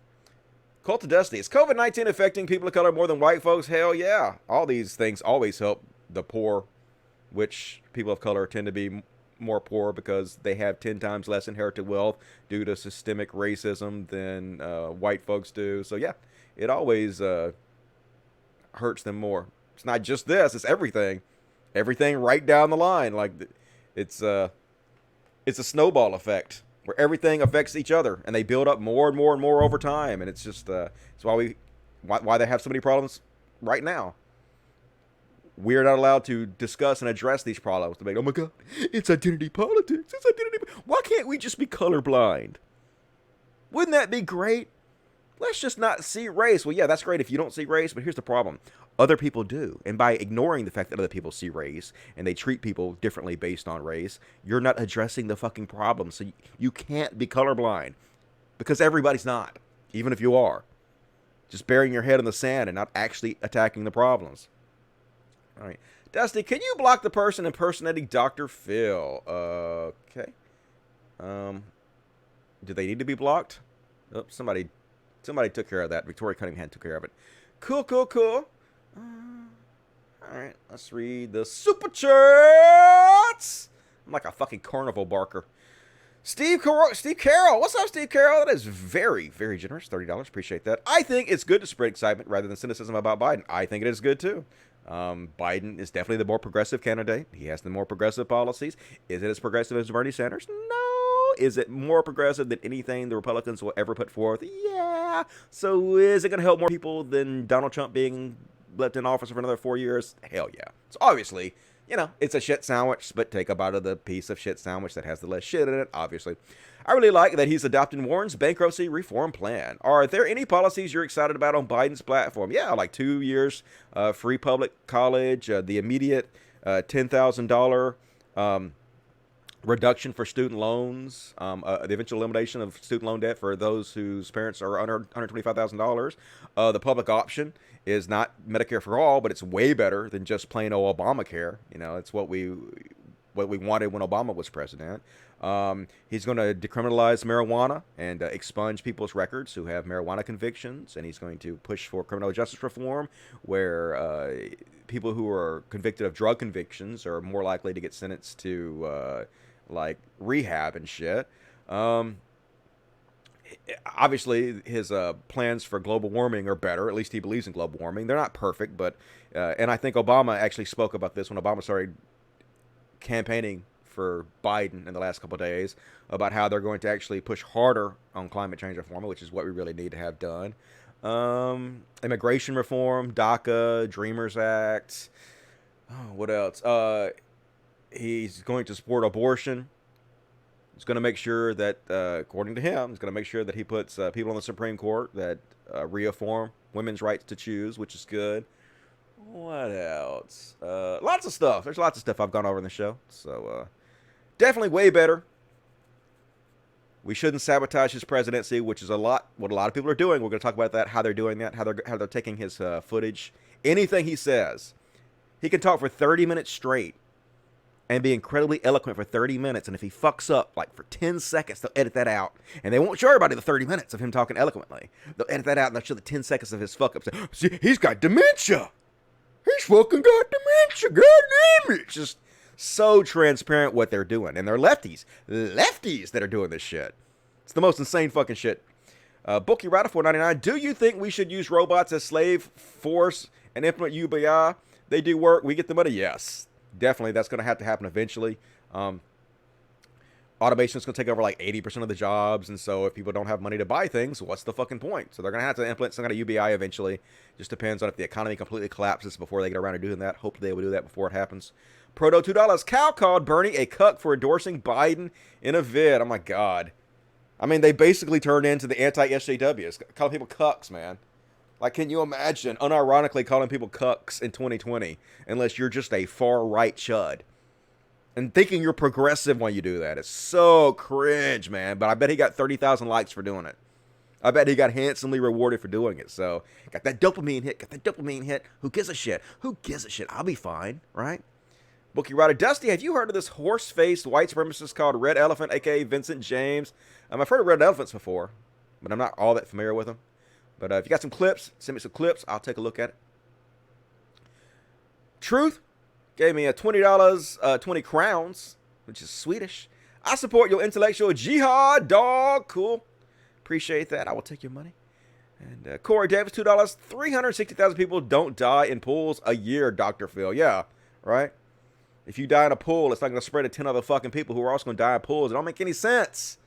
Cult of Destiny. Is COVID-19 affecting people of color more than white folks? Hell yeah. All these things always help the poor, which people of color tend to be more poor because they have 10 times less inherited wealth due to systemic racism than white folks do. So yeah, it always hurts them more. It's not just this, it's everything. Everything right down the line. Like, it's a snowball effect where everything affects each other and they build up more and more and more over time. And it's just, it's why they have so many problems right now. We're not allowed to discuss and address these problems. To make, oh my God, it's identity politics. It's identity. Why can't we just be colorblind? Wouldn't that be great? Let's just not see race. Well, yeah, that's great if you don't see race, but here's the problem. Other people do. And by ignoring the fact that other people see race and they treat people differently based on race, you're not addressing the fucking problem. So you can't be colorblind because everybody's not, even if you are. Just burying your head in the sand and not actually attacking the problems. All right. Dusty, can you block the person impersonating Dr. Phil? Okay. Do they need to be blocked? Oh, somebody took care of that. Victoria Cunningham took care of it. Cool. All right. Let's read the super chats. I'm like a fucking carnival barker. Steve Carroll. What's up, Steve Carroll? That is very, very generous. $30. Appreciate that. I think it's good to spread excitement rather than cynicism about Biden. I think it is good, too. Biden is definitely the more progressive candidate. He has the more progressive policies. Is it as progressive as Bernie Sanders? No. Is it more progressive than anything the Republicans will ever put forth? Yeah. So is it going to help more people than Donald Trump being left in office for another 4 years? Hell yeah. So obviously, you know, it's a shit sandwich, but take a bite of the piece of shit sandwich that has the less shit in it, obviously. I really like that he's adopting Warren's bankruptcy reform plan. Are there any policies you're excited about on Biden's platform? Yeah, like 2 years, free public college, the immediate $10,000 reduction for student loans, the eventual elimination of student loan debt for those whose parents are under $125,000. The public option is not Medicare for all, but it's way better than just plain old Obamacare. You know, it's what we wanted when Obama was president. He's going to decriminalize marijuana and expunge people's records who have marijuana convictions, and he's going to push for criminal justice reform where people who are convicted of drug convictions are more likely to get sentenced to like rehab and shit. Obviously, his plans for global warming are better. At least he believes in global warming. They're not perfect, but and I think Obama actually spoke about this when Obama started campaigning for Biden in the last couple of days about how they're going to actually push harder on climate change reform, which is what we really need to have done. Immigration reform, DACA, Dreamers Act. Oh, what else? He's going to support abortion. He's going to make sure that, according to him, he's going to make sure that he puts people on the Supreme Court that reaffirm women's rights to choose, which is good. What else? Lots of stuff. There's lots of stuff I've gone over in the show. So, definitely way better. We shouldn't sabotage his presidency, which is what a lot of people are doing. We're going to talk about that, how they're doing that, how they're taking his footage. Anything he says. He can talk for 30 minutes straight and be incredibly eloquent for 30 minutes. And if he fucks up, like for 10 seconds, they'll edit that out. And they won't show everybody the 30 minutes of him talking eloquently. They'll edit that out and they'll show the 10 seconds of his fuck ups. See, he's got dementia. He's fucking got dementia. God damn it. It's just so transparent what they're doing. And they're lefties that are doing this shit. It's the most insane fucking shit. Bookie Rider 499. Do you think we should use robots as slave force and implement UBI? They do work. We get the money. Yes. Definitely, that's going to have to happen eventually. Automation is going to take over like 80% of the jobs, and so if people don't have money to buy things, what's the fucking point? So they're going to have to implement some kind of UBI eventually. Just depends on if the economy completely collapses before they get around to doing that. Hopefully they will do that before it happens. Proto $2. Cal called Bernie a cuck for endorsing Biden in a vid. Oh my God. I mean, they basically turned into the anti-SJWs. Calling people cucks, man. Like, can you imagine unironically calling people cucks in 2020 unless you're just a far-right chud? And thinking you're progressive when you do that. It's so cringe, man. But I bet he got 30,000 likes for doing it. I bet he got handsomely rewarded for doing it. So, got that dopamine hit. Who gives a shit? I'll be fine, right? Bookie Rider. Dusty, have you heard of this horse-faced white supremacist called Red Elephant, a.k.a. Vincent James? I've heard of Red Elephants before, but I'm not all that familiar with them. But if you got some clips, send me some clips. I'll take a look at it. Truth gave me a $20, 20 crowns, which is Swedish. I support your intellectual jihad, dog. Cool. Appreciate that. I will take your money. And Corey Davis, $2. 360,000 people don't die in pools a year, Dr. Phil. Yeah, right? If you die in a pool, it's not going to spread to 10 other fucking people who are also going to die in pools. It don't make any sense.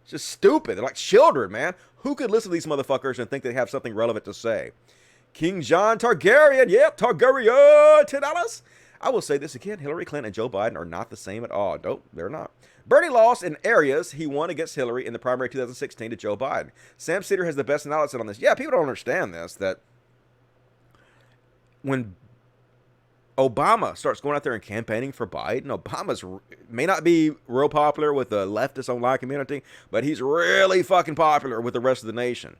It's just stupid. They're like children, man. Who could listen to these motherfuckers and think they have something relevant to say? King John Targaryen. Yep, Targaryen. $10. I will say this again. Hillary Clinton and Joe Biden are not the same at all. Nope, they're not. Bernie lost in areas he won against Hillary in the primary 2016 to Joe Biden. Sam Cedar has the best analysis on this. Yeah, people don't understand this, that when Obama starts going out there and campaigning for Biden, Obama's may not be real popular with the leftist online community, but he's really fucking popular with the rest of the nation.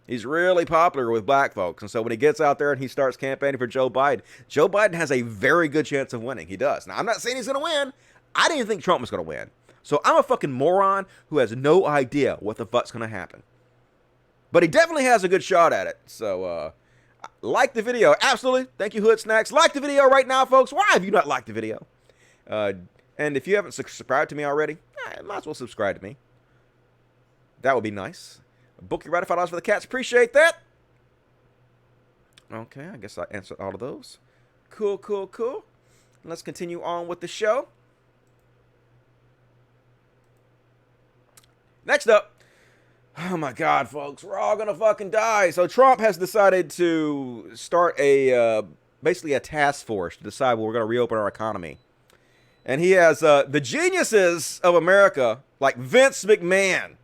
He's really popular with black folks. And so when he gets out there and he starts campaigning for Joe Biden has a very good chance of winning. He does. Now, I'm not saying he's going to win. I didn't think Trump was going to win. So I'm a fucking moron who has no idea what the fuck's going to happen. But he definitely has a good shot at it. So, like the video. Absolutely. Thank you, Hood Snacks. Like the video right now, folks. Why have you not liked the video? And if you haven't subscribed to me already, might as well subscribe to me. That would be nice. Book your ratified odds for the cats. Appreciate that. Okay, I guess I answered all of those. Cool, cool, cool. Let's continue on with the show. Next up. Oh my God, folks, we're all gonna fucking die. So Trump has decided to start basically a task force to decide when we're gonna reopen our economy. And he has the geniuses of America, like Vince McMahon.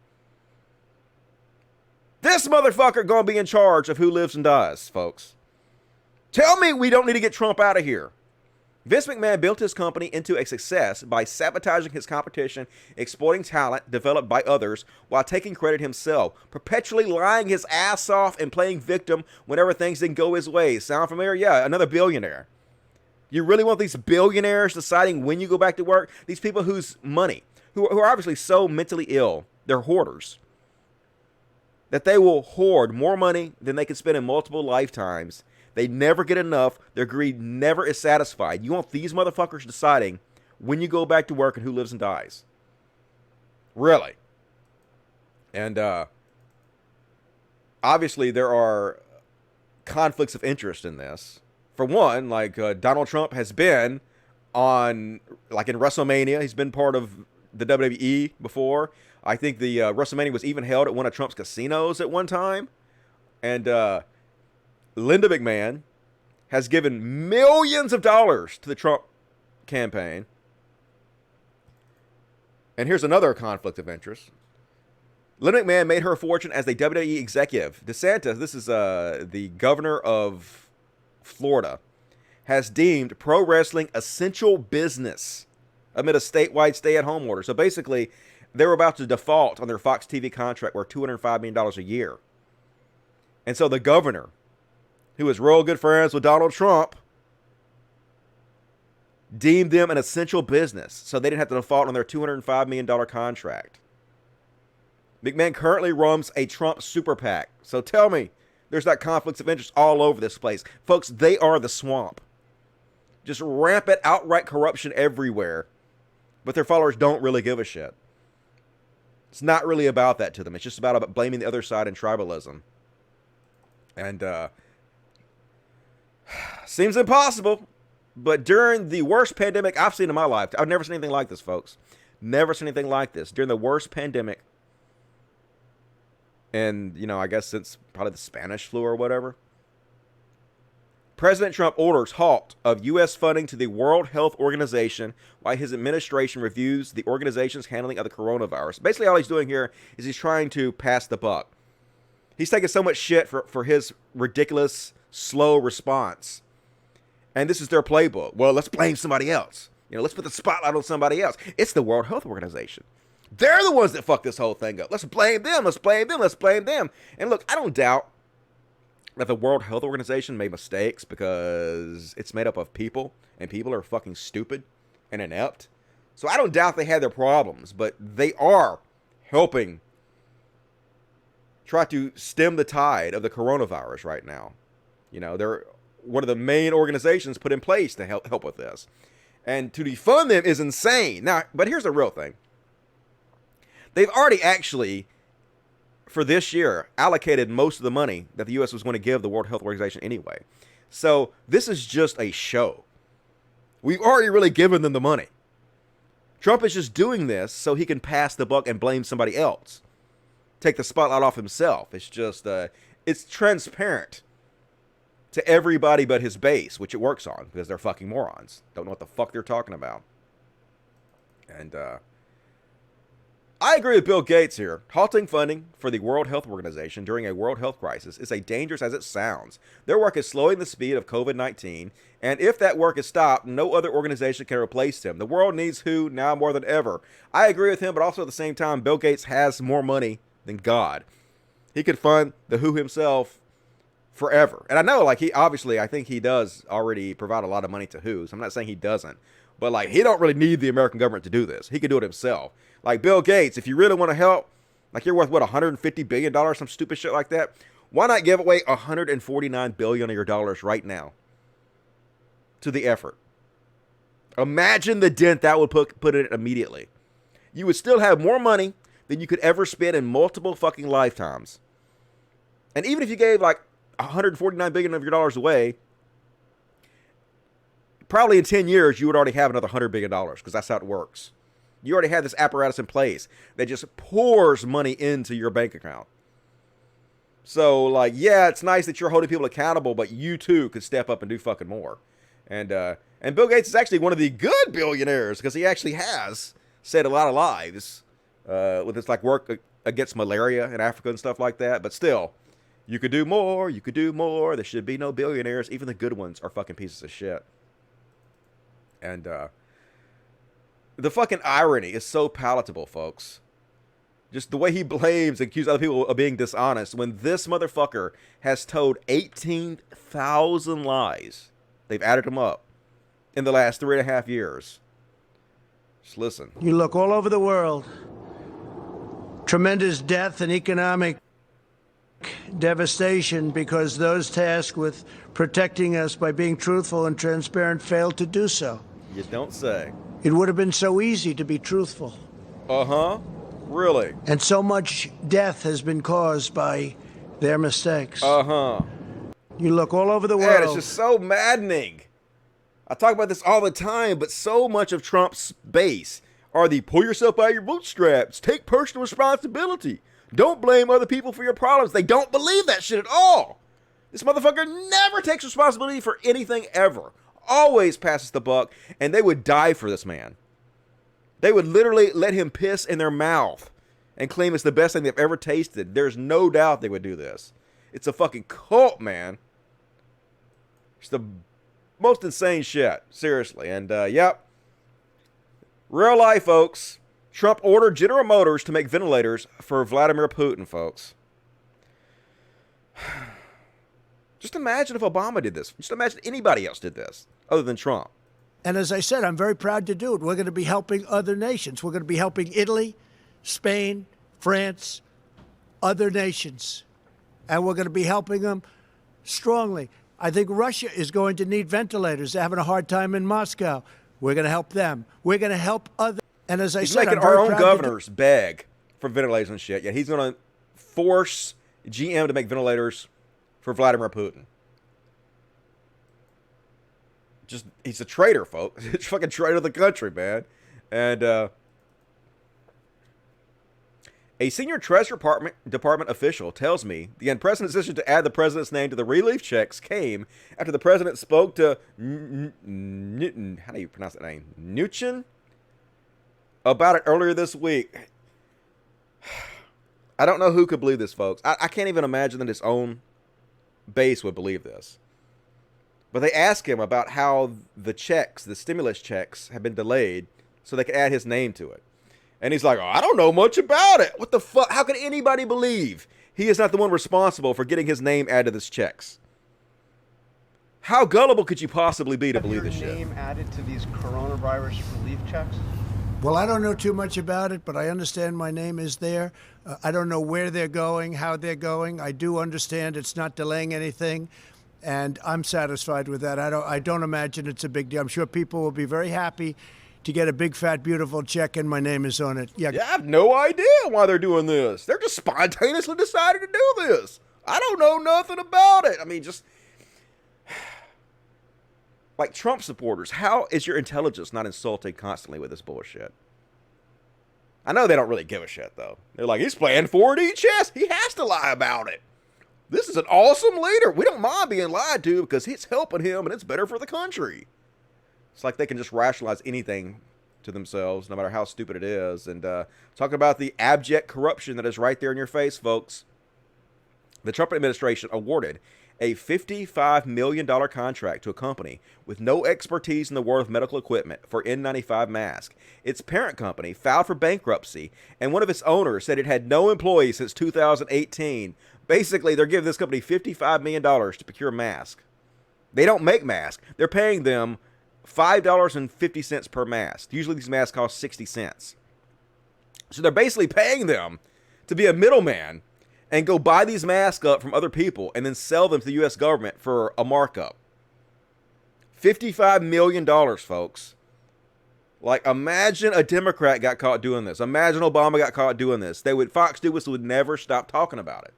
This motherfucker gonna be in charge of who lives and dies, folks. Tell me we don't need to get Trump out of here. Vince McMahon built his company into a success by sabotaging his competition, exploiting talent developed by others, while taking credit himself, perpetually lying his ass off and playing victim whenever things didn't go his way. Sound familiar? Yeah, another billionaire. You really want these billionaires deciding when you go back to work? These people whose money, who are obviously so mentally ill, they're hoarders, that they will hoard more money than they can spend in multiple lifetimes. They never get enough. Their greed never is satisfied. You want these motherfuckers deciding when you go back to work and who lives and dies. Really. And obviously there are conflicts of interest in this. For one, like Donald Trump has been on, like in WrestleMania, he's been part of the WWE before. I think the WrestleMania was even held at one of Trump's casinos at one time. And Linda McMahon has given millions of dollars to the Trump campaign. And here's another conflict of interest. Linda McMahon made her fortune as a WWE executive. DeSantis, this is the governor of Florida, has deemed pro wrestling essential business amid a statewide stay-at-home order. So basically, they were about to default on their Fox TV contract worth $205 million a year. And so the governor, who is real good friends with Donald Trump, deemed them an essential business so they didn't have to default on their $205 million contract. McMahon currently runs a Trump super PAC. So tell me, there's not conflicts of interest all over this place. Folks, they are the swamp. Just rampant, outright corruption everywhere. But their followers don't really give a shit. It's not really about that to them. It's just about blaming the other side and tribalism. And, seems impossible, but during the worst pandemic I've seen in my life, I've never seen anything like this, folks. Never seen anything like this. During the worst pandemic, and, you know, I guess since probably the Spanish flu or whatever, President Trump orders halt of U.S. funding to the World Health Organization while his administration reviews the organization's handling of the coronavirus. Basically, all he's doing here is he's trying to pass the buck. He's taking so much shit for his ridiculous, slow response. And this is their playbook. Well, let's blame somebody else. You know, let's put the spotlight on somebody else. It's the World Health Organization. They're the ones that fucked this whole thing up. Let's blame them. Let's blame them. Let's blame them. And look, I don't doubt that the World Health Organization made mistakes because it's made up of people, and people are fucking stupid and inept. So I don't doubt they had their problems, but they are helping try to stem the tide of the coronavirus right now. You know, they're one of the main organizations put in place to help with this. And to defund them is insane. Now, but here's the real thing. They've already actually, for this year, allocated most of the money that the U.S. was going to give the World Health Organization anyway. So this is just a show. We've already really given them the money. Trump is just doing this so he can pass the buck and blame somebody else. Take the spotlight off himself. It's just, it's transparent to everybody but his base, which it works on because they're fucking morons. Don't know what the fuck they're talking about. And, I agree with Bill Gates here. Halting funding for the World Health Organization during a world health crisis is as dangerous as it sounds. Their work is slowing the speed of COVID-19, and if that work is stopped, no other organization can replace them. The world needs WHO now more than ever. I agree with him, but also at the same time, Bill Gates has more money than God. He could fund the WHO himself forever. And I know, like, I think he does already provide a lot of money to WHO, so I'm not saying he doesn't. But, like, he don't really need the American government to do this. He could do it himself. Like, Bill Gates, if you really want to help, like, you're worth, what, $150 billion, some stupid shit like that? Why not give away $149 billion of your dollars right now to the effort? Imagine the dent that would put in it immediately. You would still have more money than you could ever spend in multiple fucking lifetimes. And even if you gave like $149 billion of your dollars away, probably in 10 years, you would already have another $100 billion because that's how it works. You already have this apparatus in place that just pours money into your bank account. So, like, yeah, it's nice that you're holding people accountable, but you too could step up and do fucking more. And Bill Gates is actually one of the good billionaires because he actually has saved a lot of lives with his like work against malaria in Africa and stuff like that. But still, you could do more. You could do more. There should be no billionaires. Even the good ones are fucking pieces of shit. And the fucking irony is so palatable, folks. Just the way he blames and accuses other people of being dishonest when this motherfucker has told 18,000 lies. They've added them up in the last 3.5 years. Just listen. You look all over the world. Tremendous death and economic devastation because those tasked with protecting us by being truthful and transparent failed to do so. You don't say. It would have been so easy to be truthful. Uh-huh. Really? And so much death has been caused by their mistakes. Uh-huh. You look all over the world. Man, it's just so maddening. I talk about this all the time, but so much of Trump's base are the pull yourself out of your bootstraps, take personal responsibility, don't blame other people for your problems. They don't believe that shit at all. This motherfucker never takes responsibility for anything ever. Always passes the buck, and they would die for this man. They would literally let him piss in their mouth and claim it's the best thing they've ever tasted. There's no doubt they would do this. It's a fucking cult, man. It's the most insane shit. Seriously. And, yep. Real life, folks. Trump ordered General Motors to make ventilators for Vladimir Putin, folks. Just imagine if Obama did this. Just imagine anybody else did this other than Trump. And as I said, I'm very proud to do it. We're going to be helping other nations. We're going to be helping Italy, Spain, France, other nations. And we're going to be helping them strongly. I think Russia is going to need ventilators. They're having a hard time in Moscow. We're going to help them. We're going to help other. And as I said, making our own governors beg for ventilators and shit. Yeah, he's going to force GM to make ventilators for Vladimir Putin. Just, he's a traitor, folks. He's a fucking traitor of the country, man. And a senior Treasury Department official tells me the unprecedented decision to add the president's name to the relief checks came after the president spoke to Newton. How do you pronounce that name? Mnuchin? About it earlier this week. I don't know who could believe this, folks. I can't even imagine that his own base would believe this. But they asked him about how the checks, the stimulus checks, have been delayed so they could add his name to it. And he's like, oh, I don't know much about it. What the fuck? How could anybody believe he is not the one responsible for getting his name added to this checks? How gullible could you possibly be to believe this shit? Your name added to these coronavirus relief checks? Well, I don't know too much about it, but I understand my name is there. I don't know where they're going, how they're going. I do understand it's not delaying anything, and I'm satisfied with that. I don't imagine it's a big deal. I'm sure people will be very happy to get a big, fat, beautiful check, and my name is on it. Yeah, I have no idea why they're doing this. They're just spontaneously decided to do this. I don't know nothing about it. I mean, just like Trump supporters, how is your intelligence not insulted constantly with this bullshit? I know they don't really give a shit, though. They're like, he's playing 4D chess. He has to lie about it. This is an awesome leader. We don't mind being lied to because it's helping him and it's better for the country. It's like they can just rationalize anything to themselves, no matter how stupid it is. And talking about the abject corruption that is right there in your face, folks. The Trump administration awarded a $55 million contract to a company with no expertise in the world of medical equipment for N95 masks. Its parent company filed for bankruptcy, and one of its owners said it had no employees since 2018. Basically, they're giving this company $55 million to procure masks. They don't make masks. They're paying them $5.50 per mask. Usually these masks cost 60 cents. So they're basically paying them to be a middleman and go buy these masks up from other people and then sell them to the U.S. government for a markup. $55 million, folks. Like, imagine a Democrat got caught doing this. Imagine Obama got caught doing this. Fox News would never stop talking about it.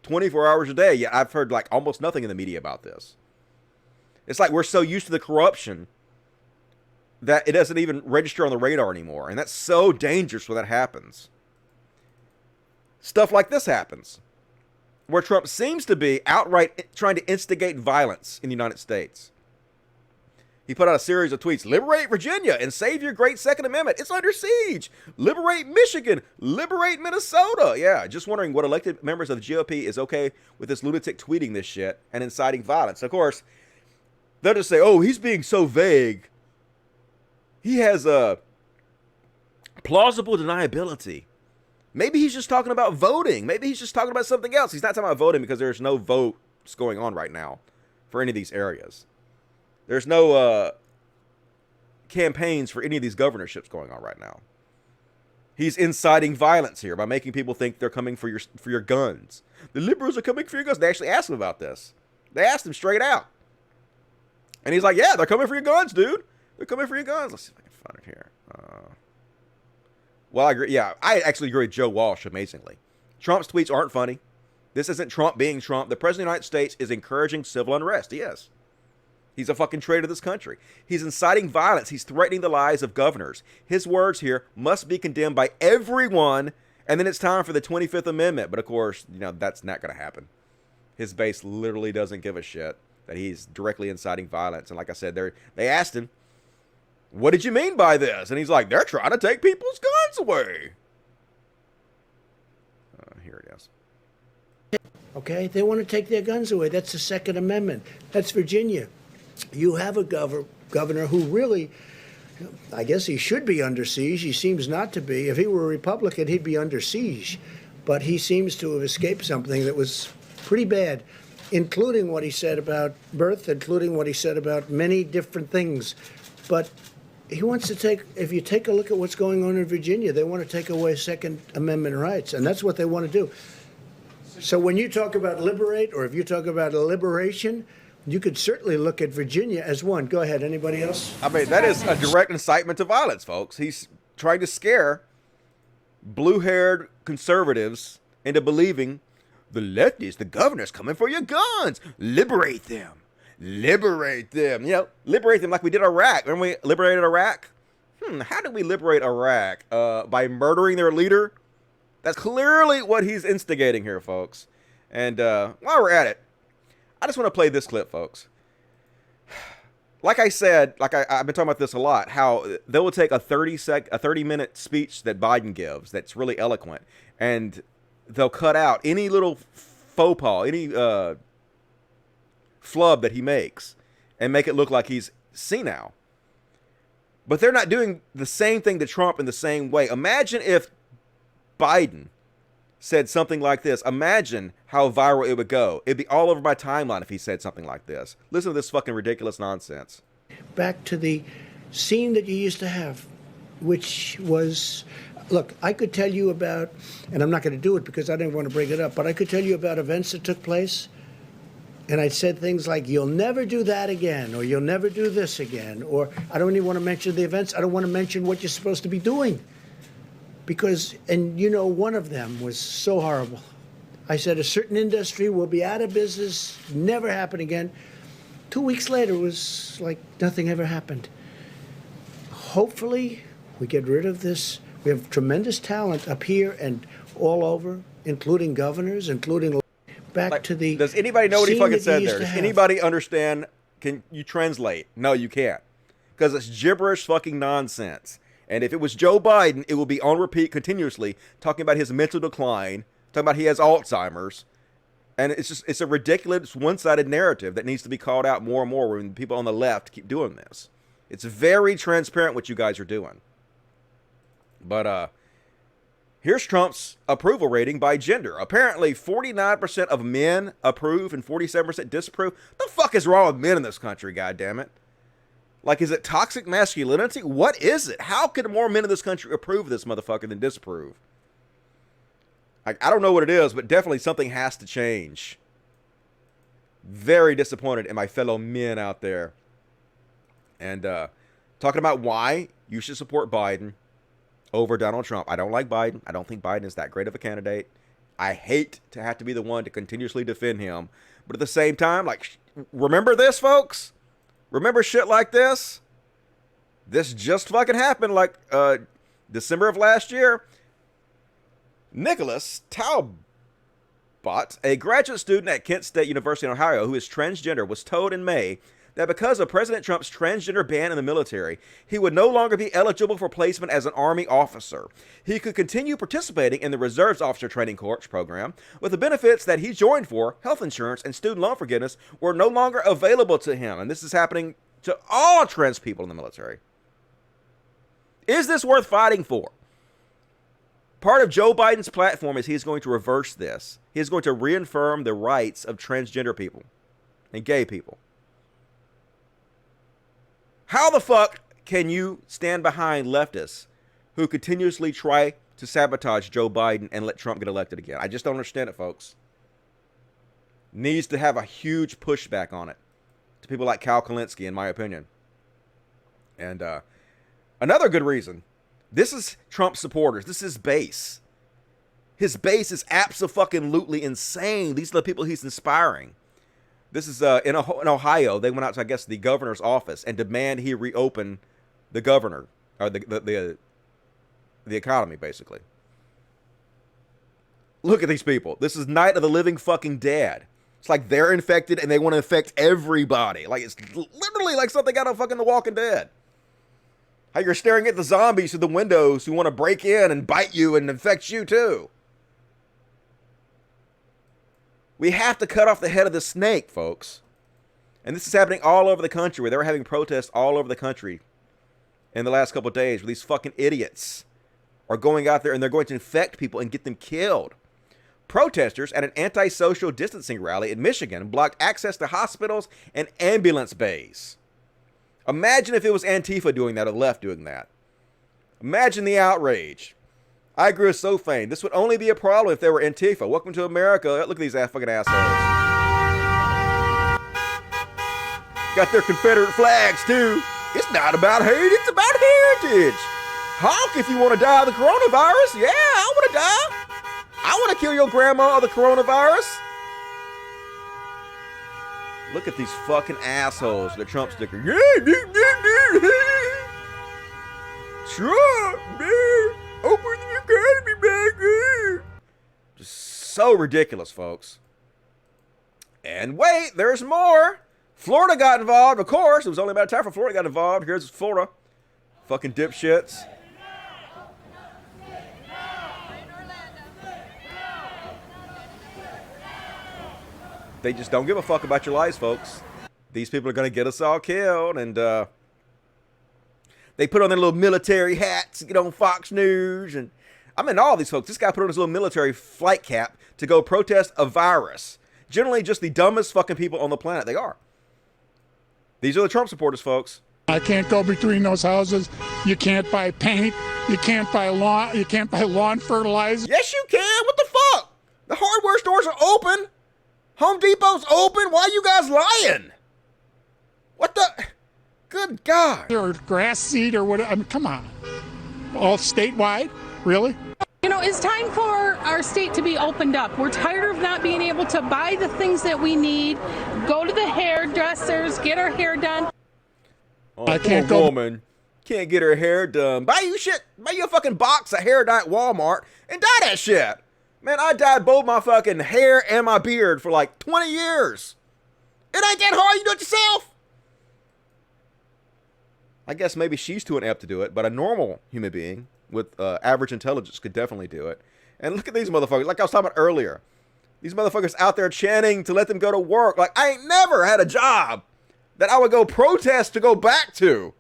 24 hours a day. Yeah, I've heard like almost nothing in the media about this. It's like we're so used to the corruption that it doesn't even register on the radar anymore. And that's so dangerous when that happens. Stuff like this happens, where Trump seems to be outright trying to instigate violence in the United States. He put out a series of tweets: liberate Virginia and save your great Second Amendment. It's under siege. Liberate Michigan. Liberate Minnesota. Yeah, just wondering what elected members of the GOP is okay with this lunatic tweeting this shit and inciting violence. Of course, they'll just say, oh, he's being so vague. He has a plausible deniability. Maybe he's just talking about voting. Maybe he's just talking about something else. He's not talking about voting because there's no votes going on right now for any of these areas. There's no campaigns for any of these governorships going on right now. He's inciting violence here by making people think they're coming for your guns. The liberals are coming for your guns. They actually asked him about this. They asked him straight out. And he's like, yeah, they're coming for your guns, dude. They're coming for your guns. Let's see if I can find it here. Well, I agree. Yeah, I actually agree with Joe Walsh amazingly. Trump's tweets aren't funny. This isn't Trump being Trump. The President of the United States is encouraging civil unrest. He is. He's a fucking traitor to this country. He's inciting violence. He's threatening the lives of governors. His words here must be condemned by everyone, and then it's time for the 25th Amendment. But, of course, that's not going to happen. His base literally doesn't give a shit that he's directly inciting violence. And like I said, they asked him, what did you mean by this? And he's like, they're trying to take people's guns away. Here it is. Okay? They want to take their guns away. That's the Second Amendment. That's Virginia. You have a governor who really, I guess he should be under siege. He seems not to be. If he were a Republican, he'd be under siege. But he seems to have escaped something that was pretty bad, including what he said about birth, including what he said about many different things. But he wants to if you take a look at what's going on in Virginia, they want to take away Second Amendment rights, and that's what they want to do. So when you talk about liberate, or if you talk about a liberation, you could certainly look at Virginia as one. Go ahead. Anybody else? I mean, that is a direct incitement to violence, folks. He's trying to scare blue-haired conservatives into believing the leftists, the governor's coming for your guns. Liberate them. Liberate them. Liberate them like we did Iraq. Remember we liberated Iraq? How did we liberate Iraq? By murdering their leader? That's clearly what he's instigating here, folks. And while we're at it, I just want to play this clip, folks. Like I said, I've been talking about this a lot, how they will take a 30-minute speech that Biden gives that's really eloquent, and they'll cut out any little faux pas, any flub that he makes, and make it look like he's senile. But they're not doing the same thing to Trump in the same way. Imagine if Biden said something like this. Imagine how viral it would go. It'd be all over my timeline if he said something like this. Listen to this fucking ridiculous nonsense. Back to the scene that you used to have, which was, look, I could tell you about, and I'm not going to do it because I didn't want to bring it up, but I could tell you about events that took place, and I said things like, you'll never do that again, or you'll never do this again, or I don't even want to mention the events. I don't want to mention what you're supposed to be doing. Because, and one of them was so horrible. I said a certain industry will be out of business, never happen again. 2 weeks later, it was like nothing ever happened. Hopefully, we get rid of this. We have tremendous talent up here and all over, including governors, including back to the. Does anybody know what he fucking said there? Does anybody understand? Can you translate? No, you can't. Because it's gibberish fucking nonsense. And if it was Joe Biden, it would be on repeat continuously, talking about his mental decline, talking about he has Alzheimer's. And it's a ridiculous one-sided narrative that needs to be called out more and more when people on the left keep doing this. It's very transparent what you guys are doing. But here's Trump's approval rating by gender. Apparently 49% of men approve and 47% disapprove. The fuck is wrong with men in this country, goddammit? Like, is it toxic masculinity? What is it? How could more men in this country approve of this motherfucker than disapprove? I don't know what it is, but definitely something has to change. Very disappointed in my fellow men out there. And talking about why you should support Biden over Donald Trump. I don't like Biden. I don't think Biden is that great of a candidate. I hate to have to be the one to continuously defend him. But at the same time, like, remember this, folks? Remember shit like this? This just fucking happened, like, December of last year. Nicholas Talbot, a graduate student at Kent State University in Ohio who is transgender, was told in May that because of President Trump's transgender ban in the military, he would no longer be eligible for placement as an Army officer. He could continue participating in the Reserves Officer Training Corps program, with the benefits that he joined for, health insurance and student loan forgiveness, were no longer available to him. And this is happening to all trans people in the military. Is this worth fighting for? Part of Joe Biden's platform is he's going to reverse this. He's going to reaffirm the rights of transgender people and gay people. How the fuck can you stand behind leftists who continuously try to sabotage Joe Biden and let Trump get elected again? I just don't understand it, folks. Needs to have a huge pushback on it to people like Cal Kalinske, in my opinion. And another good reason. This is Trump's supporters. This is his base. His base is abso-fucking-lutely insane. These are the people he's inspiring. This is in Ohio. They went out to, I guess, the governor's office and demand he reopen the governor, or the economy, basically. Look at these people. This is Night of the Living fucking Dead. It's like they're infected and they want to infect everybody. Like, it's literally like something out of fucking The Walking Dead. How you're staring at the zombies through the windows who want to break in and bite you and infect you too. We have to cut off the head of the snake, folks. And this is happening all over the country, where they were having protests all over the country in the last couple of days, where these fucking idiots are going out there and they're going to infect people and get them killed. Protesters at an anti-social distancing rally in Michigan blocked access to hospitals and ambulance bays. Imagine if it was Antifa doing that or the left doing that. Imagine the outrage. I agree with Sophane. This would only be a problem if they were Antifa. Welcome to America. Look at these fucking assholes. Got their Confederate flags, too. It's not about hate, it's about heritage. Honk if you want to die of the coronavirus. Yeah, I want to die. I want to kill your grandma of the coronavirus. Look at these fucking assholes. The Trump sticker. Trump, man. Open the economy back. Just so ridiculous, folks. And wait, there's more. Florida got involved, of course. It was only a matter of time for Florida got involved. Here's Florida. Fucking dipshits. They just don't give a fuck about your lives, folks. These people are going to get us all killed. And they put on their little military hats, get on Fox News. And I mean, all these folks. This guy put on his little military flight cap to go protest a virus. Generally just the dumbest fucking people on the planet. They are. These are the Trump supporters, folks. I can't go between those houses. You can't buy paint. You can't buy lawn. You can't buy lawn fertilizer. Yes, you can. What the fuck? The hardware stores are open. Home Depot's open. Why are you guys lying? What the? Good God. Or grass seed or what? I mean, come on. All statewide? Really? You know, it's time for our state to be opened up. We're tired of not being able to buy the things that we need, go to the hairdressers, get our hair done. Oh, I can't go. Woman can't get her hair done. Buy you shit. Buy you a fucking box of hair dye at Walmart and dye that shit. Man, I dyed both my fucking hair and my beard for like 20 years. It ain't that hard. You do it yourself. I guess maybe she's too inept to do it, but a normal human being with average intelligence could definitely do it. And look at these motherfuckers. Like I was talking about earlier. These motherfuckers out there chanting to let them go to work. Like, I ain't never had a job that I would go protest to go back to.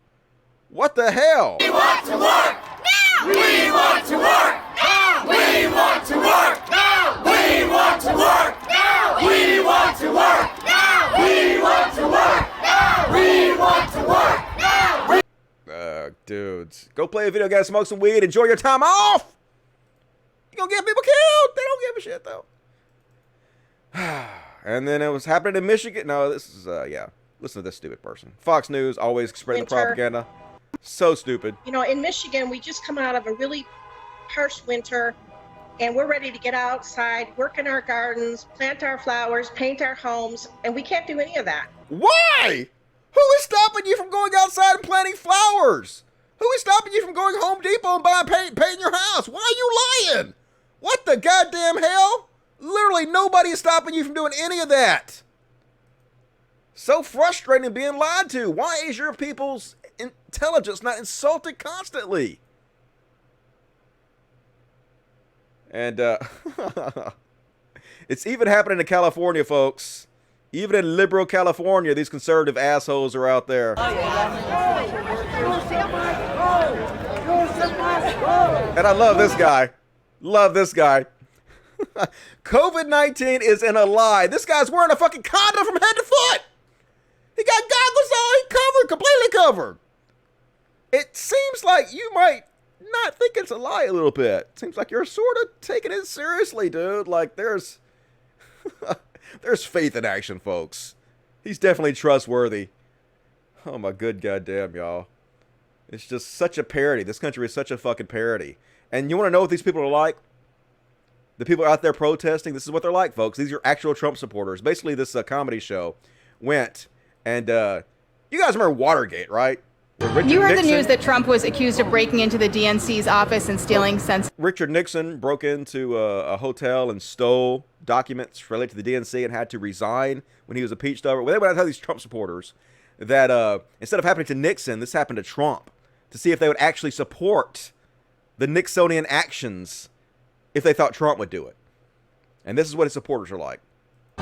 What the hell? We want to work now! We want to work now! We want to work now! We want to work now! We want to work now! We want to work now! We want to work now! Dudes, go play a video game, smoke some weed, enjoy your time off. You gonna get people killed? They don't give a shit though. And then it was happening in Michigan. No, this is yeah. Listen to this stupid person. Fox News always spreading the propaganda. So stupid. You know, in Michigan, we just come out of a really harsh winter, and we're ready to get outside, work in our gardens, plant our flowers, paint our homes, and we can't do any of that. Why? Who is stopping you from going outside and planting flowers? Who is stopping you from going to Home Depot and buying painting your house? Why are you lying? What the goddamn hell? Literally nobody is stopping you from doing any of that. So frustrating being lied to. Why is your people's intelligence not insulted constantly? And it's even happening in California, folks. Even in liberal California, these conservative assholes are out there. And I love this guy. Love this guy. COVID-19 isn't a lie. This guy's wearing a fucking condom from head to foot. He got goggles on, covered, completely covered. It seems like you might not think it's a lie a little bit. Seems like you're sort of taking it seriously, dude. Like there's there's faith in action, folks. He's definitely trustworthy. Oh my good goddamn, y'all. It's just such a parody. This country is such a fucking parody. And you want to know what these people are like? The people out there protesting, this is what they're like, folks. These are actual Trump supporters. Basically, this comedy show went and you guys remember Watergate, right? You heard the news that Trump was accused of breaking into the DNC's office and stealing Richard Nixon broke into a hotel and stole documents related to the DNC and had to resign when he was impeached over. Well, they went out to tell these Trump supporters that instead of happening to Nixon, this happened to Trump, to see if they would actually support the Nixonian actions if they thought Trump would do it. And this is what his supporters are like.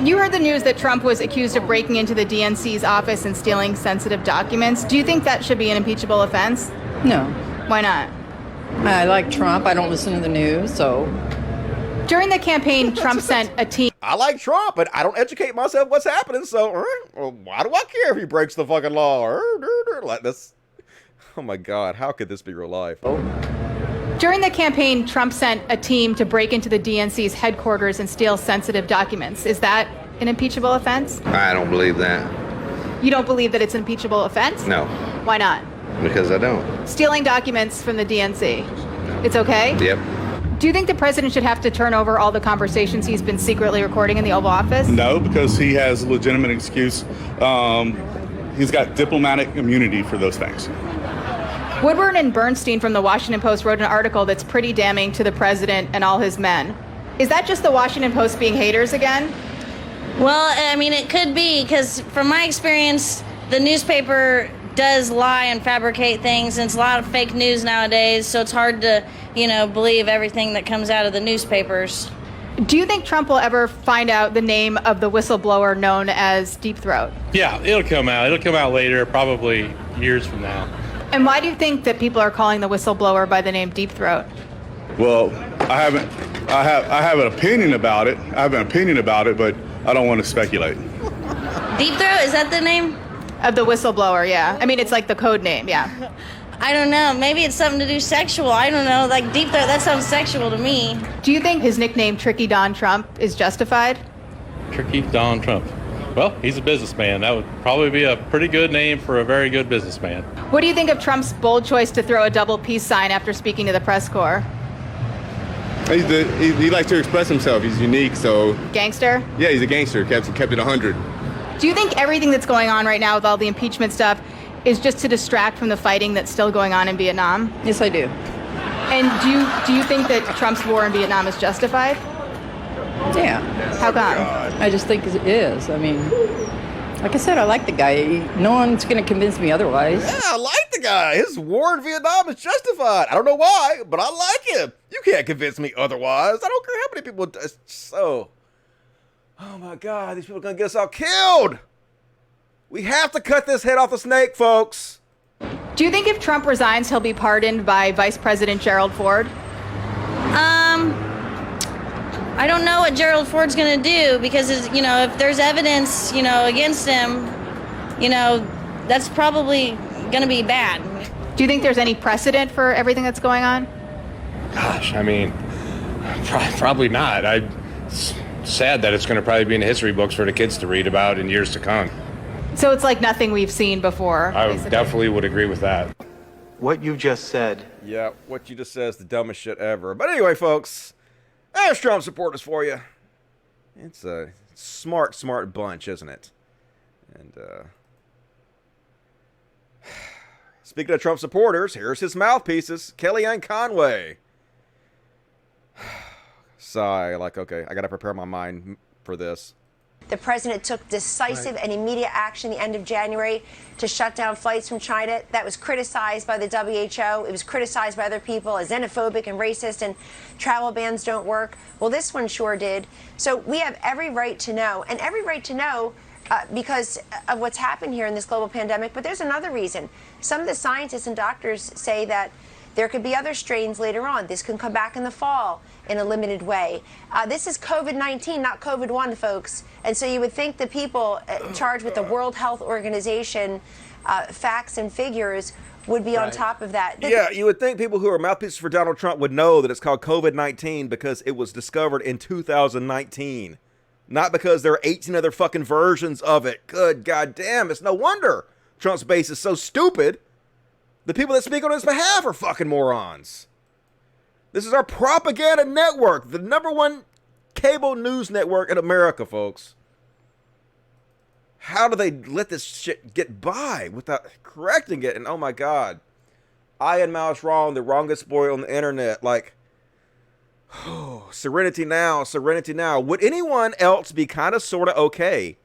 You heard the news that Trump was accused of breaking into the DNC's office and stealing sensitive documents. Do you think that should be an impeachable offense? No. Why not? I like Trump. I don't listen to the news, so. During the campaign, Trump sent a team. I like Trump, but I don't educate myself what's happening, so well, why do I care if he breaks the fucking law? Like this. Oh my God, how could this be real life? During the campaign, Trump sent a team to break into the DNC's headquarters and steal sensitive documents. Is that an impeachable offense? I don't believe that. You don't believe that it's an impeachable offense? No. Why not? Because I don't. Stealing documents from the DNC. It's okay? Yep. Do you think the president should have to turn over all the conversations he's been secretly recording in the Oval Office? No, because he has a legitimate excuse. He's got diplomatic immunity for those things. Woodward and Bernstein from the Washington Post wrote an article that's pretty damning to the president and all his men. Is that just the Washington Post being haters again? Well, I mean, it could be, because from my experience, the newspaper does lie and fabricate things, and it's a lot of fake news nowadays, so it's hard to, believe everything that comes out of the newspapers. Do you think Trump will ever find out the name of the whistleblower known as Deep Throat? Yeah, it'll come out. It'll come out later, probably years from now. And why do you think that people are calling the whistleblower by the name Deep Throat? Well, I have an opinion about it. I have an opinion about it, but I don't want to speculate. Deep Throat, is that the name? Of the whistleblower, yeah. I mean, it's like the code name, yeah. I don't know. Maybe it's something to do sexual. I don't know. Like Deep Throat, that sounds sexual to me. Do you think his nickname, Tricky Don Trump, is justified? Tricky Don Trump. Well, he's a businessman. That would probably be a pretty good name for a very good businessman. What do you think of Trump's bold choice to throw a double peace sign after speaking to the press corps? He likes to express himself. He's unique, so. Gangster? Yeah, he's a gangster. Kept it 100. Do you think everything that's going on right now with all the impeachment stuff is just to distract from the fighting that's still going on in Vietnam? Yes, I do. And do you think that Trump's war in Vietnam is justified? Yeah. How come? I just think it is. I mean, like I said, I like the guy. No one's going to convince me otherwise. Yeah, I like the guy. His war in Vietnam is justified. I don't know why, but I like him. You can't convince me otherwise. I don't care how many people. So, oh my God, these people are going to get us all killed. We have to cut this head off the snake, folks. Do you think if Trump resigns, he'll be pardoned by Vice President Gerald Ford? I don't know what Gerald Ford's going to do, because, if there's evidence, against him, that's probably going to be bad. Do you think there's any precedent for everything that's going on? Gosh, I mean, probably not. It's sad that it's going to probably be in the history books for the kids to read about in years to come. So it's like nothing we've seen before. I definitely would agree with that. What you just said. Yeah, what you just said is the dumbest shit ever. But anyway, folks, there's Trump supporters for you. It's a smart bunch, isn't it? And, speaking of Trump supporters, here's his mouthpieces, Kellyanne Conway. Sigh, like, okay, I gotta prepare my mind for this. The president took decisive and immediate action the end of January to shut down flights from China. That was criticized by the WHO. It was criticized by other people as xenophobic and racist, and travel bans don't work. Well, this one sure did. So we have every right to know, and every right to know because of what's happened here in this global pandemic. But there's another reason. Some of the scientists and doctors say that there could be other strains later on. This can come back in the fall in a limited way. This is COVID-19, not COVID-1, folks. And so you would think the people charged with the World Health Organization facts and figures would be on top of that. Yeah, you would think people who are mouthpieces for Donald Trump would know that it's called COVID-19 because it was discovered in 2019. Not because there are 18 other fucking versions of it. Good goddamn, it's no wonder Trump's base is so stupid. The people that speak on his behalf are fucking morons. This is our propaganda network, the #1 cable news network in America, folks. How do they let this shit get by without correcting it? And oh my God, I and Mouse wrong, the wrongest boy on the internet. Like, oh, serenity now, serenity now. Would anyone else be kind of sort of okay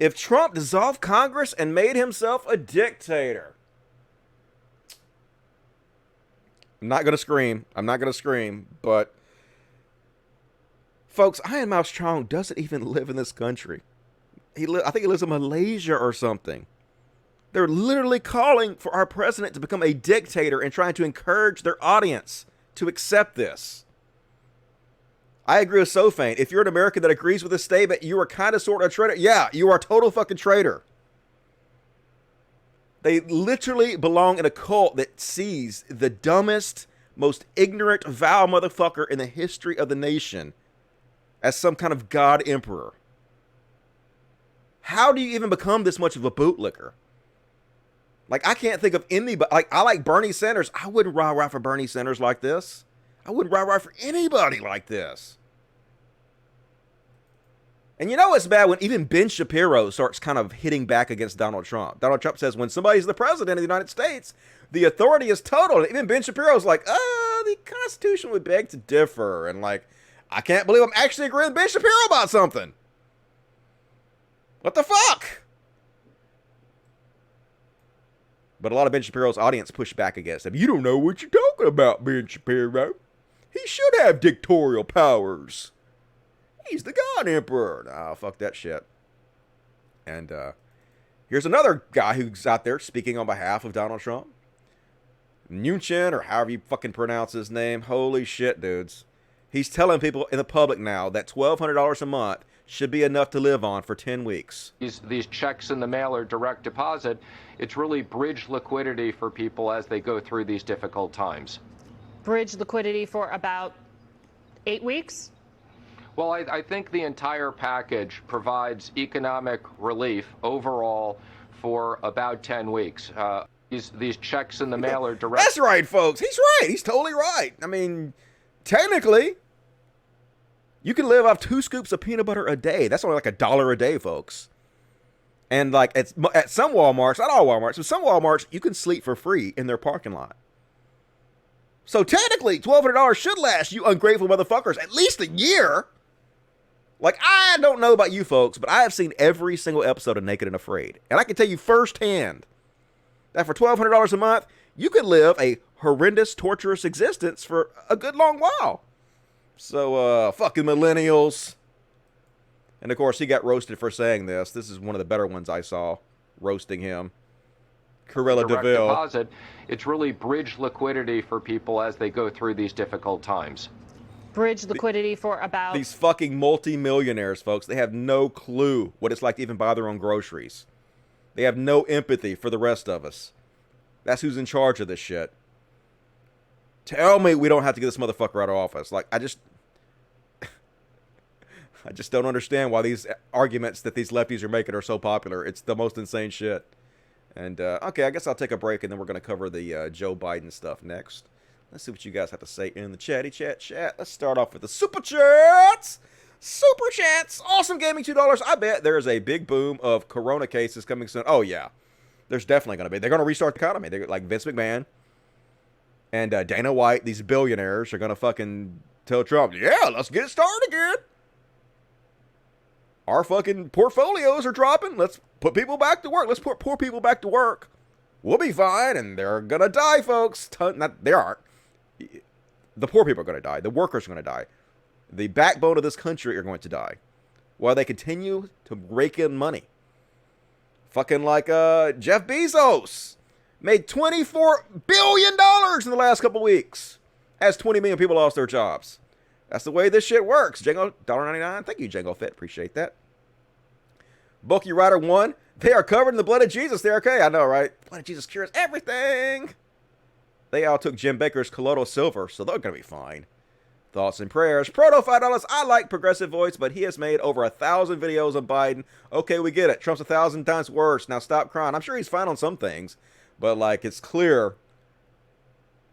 if Trump dissolved Congress and made himself a dictator? I'm not going to scream. I'm not going to scream. But, folks, Iron Mouse Chong doesn't even live in this country. I think he lives in Malaysia or something. They're literally calling for our president to become a dictator and trying to encourage their audience to accept this. I agree with Sofane. If you're an American that agrees with this statement, you are kind of sort of a traitor. Yeah, you are a total fucking traitor. They literally belong in a cult that sees the dumbest, most ignorant, vile motherfucker in the history of the nation as some kind of god emperor. How do you even become this much of a bootlicker? Like, I can't think of anybody. Like, I like Bernie Sanders. I wouldn't rah-rah for Bernie Sanders like this. I wouldn't rah-rah for anybody like this. And you know it's bad when even Ben Shapiro starts kind of hitting back against Donald Trump. Donald Trump says when somebody's the president of the United States, the authority is total. And even Ben Shapiro's like, the Constitution would beg to differ. And like, I can't believe I'm actually agreeing with Ben Shapiro about something. What the fuck? But a lot of Ben Shapiro's audience pushed back against him. You don't know what you're talking about, Ben Shapiro. He should have dictatorial powers. He's the God Emperor. Nah, fuck that shit. And here's another guy who's out there speaking on behalf of Donald Trump. Mnuchin, or however you fucking pronounce his name. Holy shit, dudes. He's telling people in the public now that $1,200 a month should be enough to live on for 10 weeks. These checks in the mail or direct deposit, it's really bridge liquidity for people as they go through these difficult times. Bridge liquidity for about 8 weeks? Well, I think the entire package provides economic relief overall for about 10 weeks. These checks in the mail are direct. That's right, folks. He's right. He's totally right. I mean, technically, you can live off 2 scoops of peanut butter a day. That's only like $1 a day, folks. And like at some Walmarts, not all Walmarts, but some Walmarts, you can sleep for free in their parking lot. So technically, $1,200 should last you ungrateful motherfuckers at least a year. Like, I don't know about you folks, but I have seen every single episode of Naked and Afraid. And I can tell you firsthand that for $1,200 a month, you could live a horrendous, torturous existence for a good long while. So, fucking millennials. And of course, he got roasted for saying this. This is one of the better ones I saw, roasting him. Corella direct DeVille. Deposit, it's really bridge liquidity for people as they go through these difficult times. Bridge liquidity for about... These fucking multi-millionaires, folks, they have no clue what it's like to even buy their own groceries. They have no empathy for the rest of us. That's who's in charge of this shit. Tell me we don't have to get this motherfucker out of office. Like, I just don't understand why these arguments that these lefties are making are so popular. It's the most insane shit. And, okay, I guess I'll take a break, and then we're going to cover the Joe Biden stuff next. Let's see what you guys have to say in the chat. Let's start off with the Super Chats. Super Chats. Awesome Gaming, $2. I bet there's a big boom of corona cases coming soon. Oh, yeah. There's definitely going to be. They're going to restart the economy. They're like Vince McMahon and Dana White, these billionaires, are going to fucking tell Trump, yeah, let's get it started again. Our fucking portfolios are dropping. Let's put people back to work. Let's put poor people back to work. We'll be fine, and they're going to die, folks. They aren't. The poor people are going to die. The workers are going to die. The backbone of this country are going to die while they continue to rake in money. Fucking like Jeff Bezos made $24 billion in the last couple weeks. Has 20 million people lost their jobs. That's the way this shit works. Django, $1.99. Thank you, Django Fit. Appreciate that. Bulky Rider 1. They are covered in the blood of Jesus. They're okay. I know, right? Blood of Jesus cures everything. They all took Jim Bakker's colloidal silver, so they're going to be fine. Thoughts and prayers. Proto $5. I like Progressive Voice, but he has made over 1,000 videos on Biden. Okay, we get it. Trump's 1,000 times worse. Now stop crying. I'm sure he's fine on some things, but like it's clear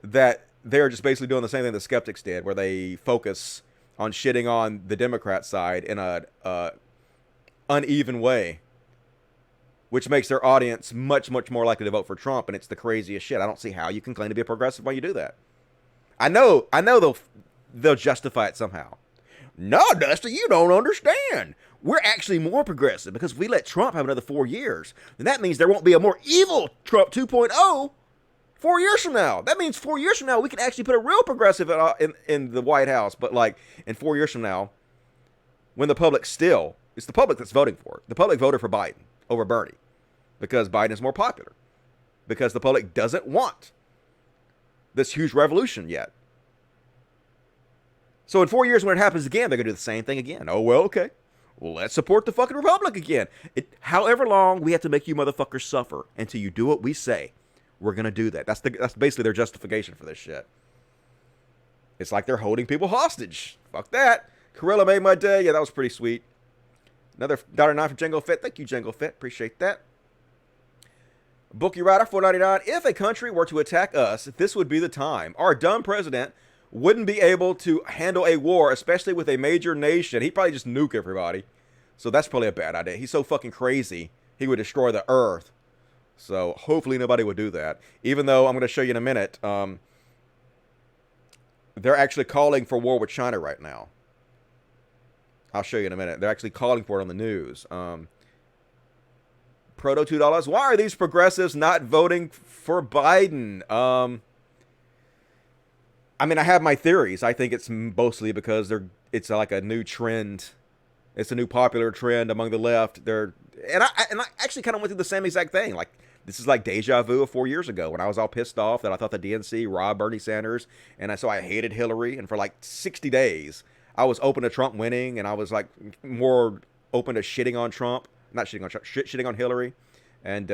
that they're just basically doing the same thing the skeptics did, where they focus on shitting on the Democrat side in a uneven way, which makes their audience much, much more likely to vote for Trump, and it's the craziest shit. I don't see how you can claim to be a progressive while you do that. I know they'll justify it somehow. No, Dusty, you don't understand. We're actually more progressive because if we let Trump have another 4 years, then that means there won't be a more evil Trump 2.0 4 years from now. That means 4 years from now, we can actually put a real progressive in the White House. But like in 4 years from now, when the public still, it's the public that's voting for it. The public voted for Biden over Bernie because Biden is more popular. Because the public doesn't want this huge revolution yet. So in 4 years, when it happens again, they're going to do the same thing again. Oh, well, okay. Well, let's support the fucking Republic again. However long we have to make you motherfuckers suffer until you do what we say, we're going to do that. That's basically their justification for this shit. It's like they're holding people hostage. Fuck that. Corella made my day. Yeah, that was pretty sweet. Another $1.09 from Django Fit. Thank you, Django Fit. Appreciate that. Bookie Rider, $4.99. If a country were to attack us, this would be the time. Our dumb president wouldn't be able to handle a war, especially with a major nation. He'd probably just nuke everybody. So that's probably a bad idea. He's so fucking crazy, he would destroy the earth. So hopefully nobody would do that. Even though I'm going to show you in a minute, they're actually calling for war with China right now. I'll show you in a minute. They're actually calling for it on the news. Proto $2. Why are these progressives not voting for Biden? I mean, I have my theories. I think it's mostly because it's like a new trend. It's a new popular trend among the left. And I actually kind of went through the same exact thing. Like, this is like deja vu of 4 years ago when I was all pissed off that I thought the DNC robbed Bernie Sanders. And so I hated Hillary. And for like 60 days, I was open to Trump winning. And I was like more open to shitting on Trump. Not shitting on Trump, shitting on Hillary. And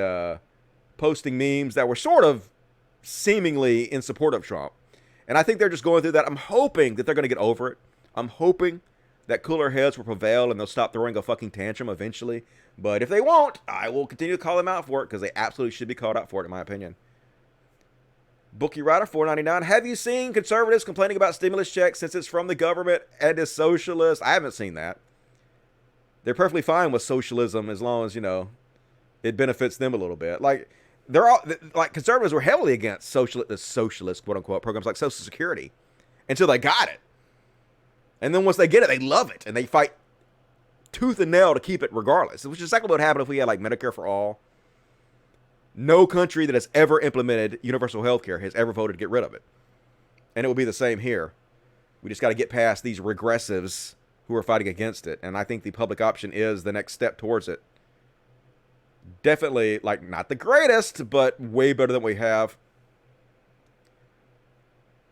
posting memes that were sort of seemingly in support of Trump. And I think they're just going through that. I'm hoping that they're going to get over it. I'm hoping that cooler heads will prevail and they'll stop throwing a fucking tantrum eventually. But if they won't, I will continue to call them out for it because they absolutely should be called out for it, in my opinion. Bookie Rider, $4.99. Have you seen conservatives complaining about stimulus checks since it's from the government and is socialist? I haven't seen that. They're perfectly fine with socialism as long as, you know, it benefits them a little bit. Like, they're all like conservatives were heavily against socialist quote unquote programs like Social Security until they got it, and then once they get it, they love it and they fight tooth and nail to keep it regardless. Which is exactly what would happen if we had like Medicare for all. No country that has ever implemented universal health care has ever voted to get rid of it, and it will be the same here. We just got to get past these regressives who are fighting against it, and I think the public option is the next step towards it. Definitely, like, not the greatest, but way better than we have.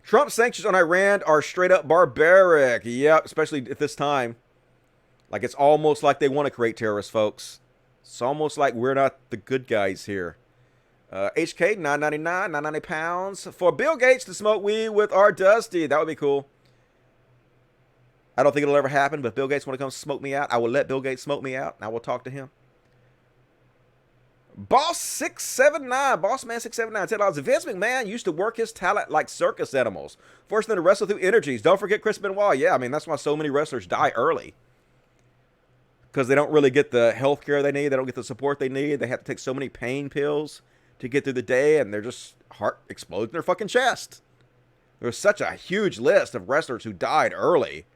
Trump's sanctions on Iran are straight up barbaric. Yep, especially at this time. Like, it's almost like they want to create terrorists, folks. It's almost like we're not the good guys here. HK, $9.99, 990 pounds. For Bill Gates to smoke weed with our Dusty. That would be cool. I don't think it'll ever happen, but if Bill Gates want to come smoke me out, I will let Bill Gates smoke me out, and I will talk to him. Bossman679, $10. Vince McMahon used to work his talent like circus animals, forcing them to wrestle through energies. Don't forget Chris Benoit. Yeah, I mean, that's why so many wrestlers die early. Because they don't really get the health care they need. They don't get the support they need. They have to take so many pain pills to get through the day, and they're just heart explodes in their fucking chest. There's such a huge list of wrestlers who died early.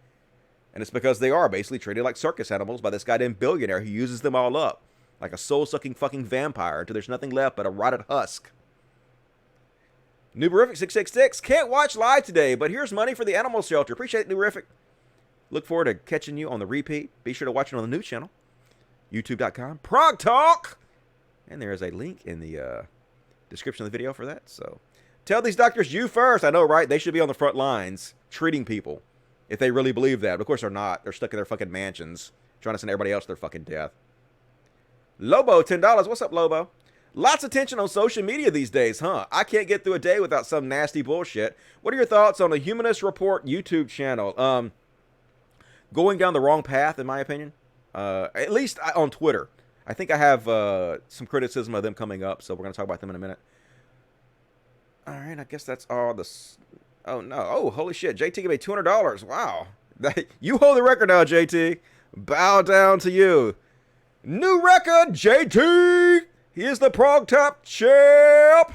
And it's because they are basically treated like circus animals by this goddamn billionaire who uses them all up. Like a soul-sucking fucking vampire until there's nothing left but a rotted husk. Newberific666. Can't watch live today, but here's money for the animal shelter. Appreciate it, Newberific. Look forward to catching you on the repeat. Be sure to watch it on the new channel. YouTube.com. Prog Talk. And there is a link in the description of the video for that. So tell these doctors you first. I know, right? They should be on the front lines treating people if they really believe that. But of course they're not. They're stuck in their fucking mansions trying to send everybody else to their fucking death. Lobo, $10. What's up, Lobo? Lots of tension on social media these days, huh? I can't get through a day without some nasty bullshit. What are your thoughts on the Humanist Report YouTube channel? Going down the wrong path, in my opinion. At least on Twitter. I think I have some criticism of them coming up, so we're going to talk about them in a minute. All right, I guess that's all this. Oh, no. Oh, holy shit. JT gave me $200. Wow. You hold the record now, JT. Bow down to you. New record, JT. He is the Prog Top champ.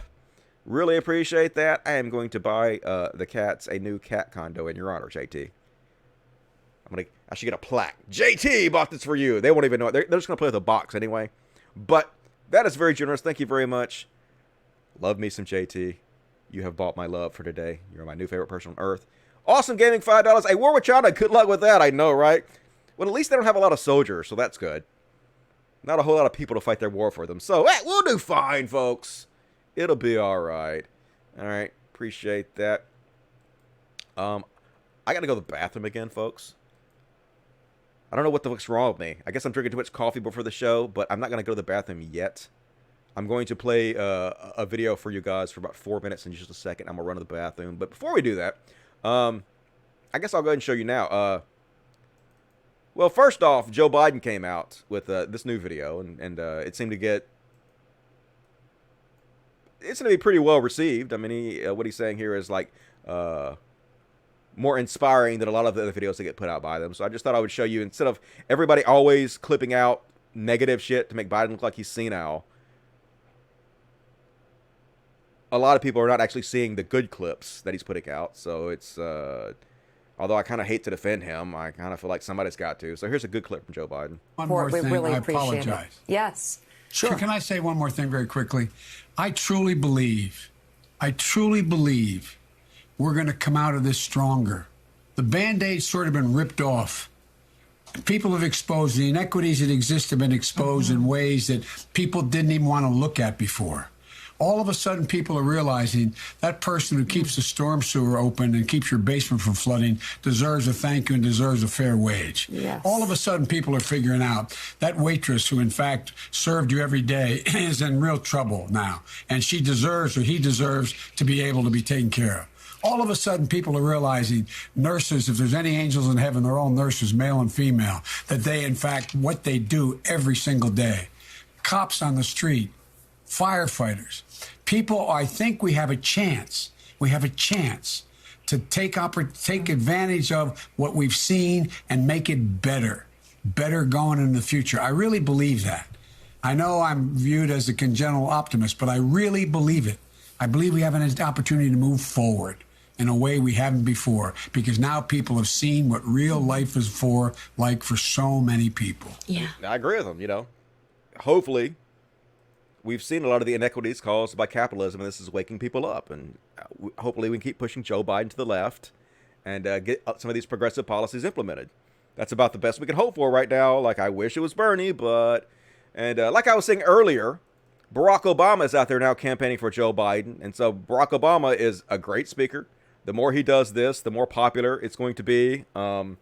Really appreciate that. I am going to buy the cats a new cat condo in your honor, JT. I should get a plaque. JT bought this for you. They won't even know it. They're just going to play with a box anyway. But that is very generous. Thank you very much. Love me some JT. You have bought my love for today. You're my new favorite person on earth. Awesome Gaming, $5. A war with China. Good luck with that. I know, right? Well, at least they don't have a lot of soldiers, so that's good. Not a whole lot of people to fight their war for them. So, we'll do fine, folks. It'll be all right. All right. Appreciate that. I got to go to the bathroom again, folks. I don't know what the fuck's wrong with me. I guess I'm drinking too much coffee before the show, but I'm not going to go to the bathroom yet. I'm going to play a video for you guys for about 4 minutes in just a second. I'm going to run to the bathroom. But before we do that, I guess I'll go ahead and show you now. Well, first off, Joe Biden came out with this new video, and it seemed to get... It's going to be pretty well received. I mean, what he's saying here is like more inspiring than a lot of the other videos that get put out by them. So I just thought I would show you, instead of everybody always clipping out negative shit to make Biden look like he's senile, a lot of people are not actually seeing the good clips that he's putting out. So it's... although I kind of hate to defend him, I kind of feel like somebody's got to. So here's a good clip from Joe Biden. One more thing, really I apologize. It. Yes. Sure. Can I say one more thing very quickly? I truly believe we're going to come out of this stronger. The Band-Aid's sort of been ripped off. People have exposed the inequities that exist, have been exposed in ways that people didn't even want to look at before. All of a sudden, people are realizing that person who keeps the storm sewer open and keeps your basement from flooding deserves a thank you and deserves a fair wage. Yes. All of a sudden, people are figuring out that waitress who, in fact, served you every day is in real trouble now. And she deserves, or he deserves, to be able to be taken care of. All of a sudden, people are realizing nurses, if there's any angels in heaven, they're all nurses, male and female, that they, in fact, what they do every single day. Cops on the street, firefighters, people, I think we have a chance. We have a chance to take advantage of what we've seen and make it better going in the future. I really believe that. I know I'm viewed as a congenital optimist, but I really believe it. I believe we have an opportunity to move forward in a way we haven't before, because now people have seen what real life is for, like for so many people. Yeah. I agree with them, you know. Hopefully, we've seen a lot of the inequities caused by capitalism, and this is waking people up. And hopefully we can keep pushing Joe Biden to the left and get some of these progressive policies implemented. That's about the best we can hope for right now. Like, I wish it was Bernie, but... And like I was saying earlier, Barack Obama is out there now campaigning for Joe Biden. And so Barack Obama is a great speaker. The more he does this, the more popular it's going to be. And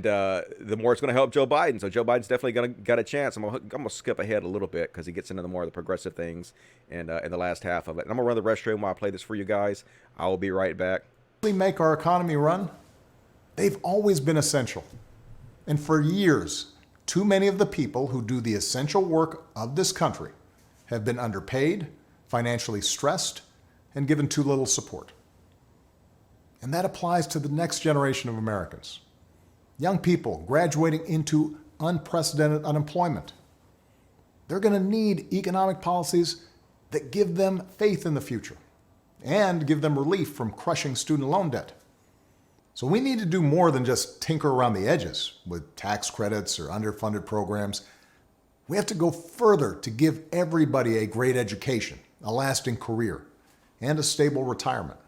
the more it's going to help Joe Biden. So Joe Biden's definitely got a chance. I'm going to skip ahead a little bit because he gets into the more of the progressive things in the last half of it. And I'm going to run the restroom while I play this for you guys. I will be right back. Make our economy run, they've always been essential. And for years, too many of the people who do the essential work of this country have been underpaid, financially stressed, and given too little support. And that applies to the next generation of Americans. Young people graduating into unprecedented unemployment. They're going to need economic policies that give them faith in the future and give them relief from crushing student loan debt. So we need to do more than just tinker around the edges with tax credits or underfunded programs. We have to go further to give everybody a great education, a lasting career, and a stable retirement.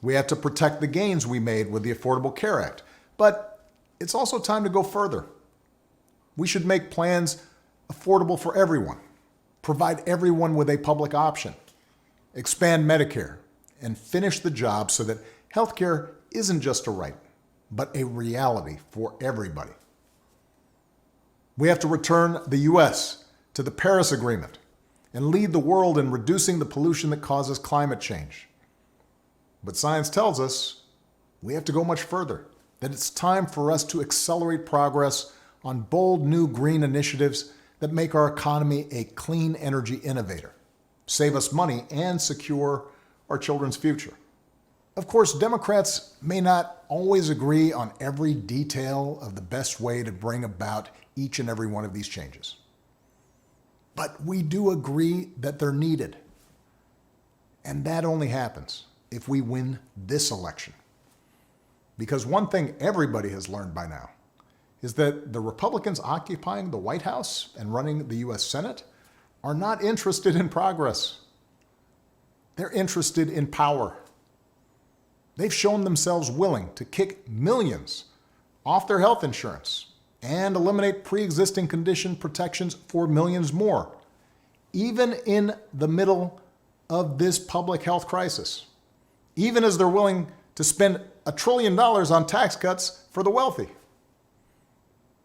We have to protect the gains we made with the Affordable Care Act, but it's also time to go further. We should make plans affordable for everyone, provide everyone with a public option, expand Medicare, and finish the job so that healthcare isn't just a right, but a reality for everybody. We have to return the U.S. to the Paris Agreement and lead the world in reducing the pollution that causes climate change. But science tells us we have to go much further, that it's time for us to accelerate progress on bold new green initiatives that make our economy a clean energy innovator, save us money, and secure our children's future. Of course, Democrats may not always agree on every detail of the best way to bring about each and every one of these changes. But we do agree that they're needed. And that only happens if we win this election. Because one thing everybody has learned by now is that the Republicans occupying the White House and running the U.S. Senate are not interested in progress. They're interested in power. They've shown themselves willing to kick millions off their health insurance and eliminate pre-existing condition protections for millions more, even in the middle of this public health crisis, even as they're willing to spend $1 trillion on tax cuts for the wealthy.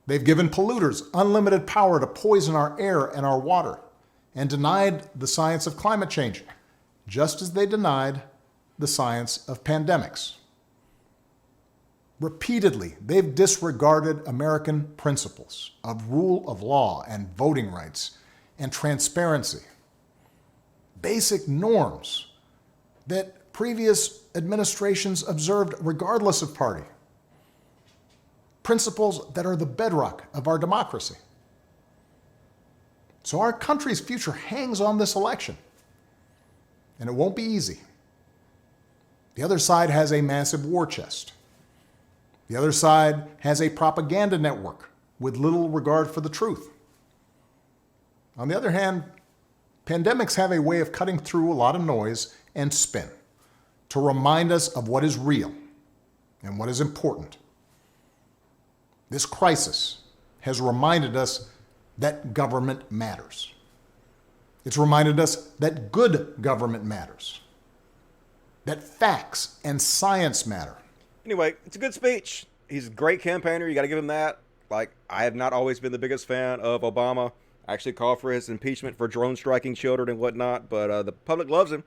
They've given polluters unlimited power to poison our air and our water and denied the science of climate change, just as they denied the science of pandemics. Repeatedly, they've disregarded American principles of rule of law and voting rights and transparency, basic norms that previous administrations observed regardless of party, principles that are the bedrock of our democracy. So our country's future hangs on this election, and it won't be easy. The other side has a massive war chest. The other side has a propaganda network with little regard for the truth. On the other hand, pandemics have a way of cutting through a lot of noise and spin to remind us of what is real and what is important. This crisis has reminded us that government matters. It's reminded us that good government matters, that facts and science matter. Anyway, it's a good speech. He's a great campaigner. You got to give him that. Like, I have not always been the biggest fan of Obama. I actually called for his impeachment for drone striking children and whatnot, but the public loves him,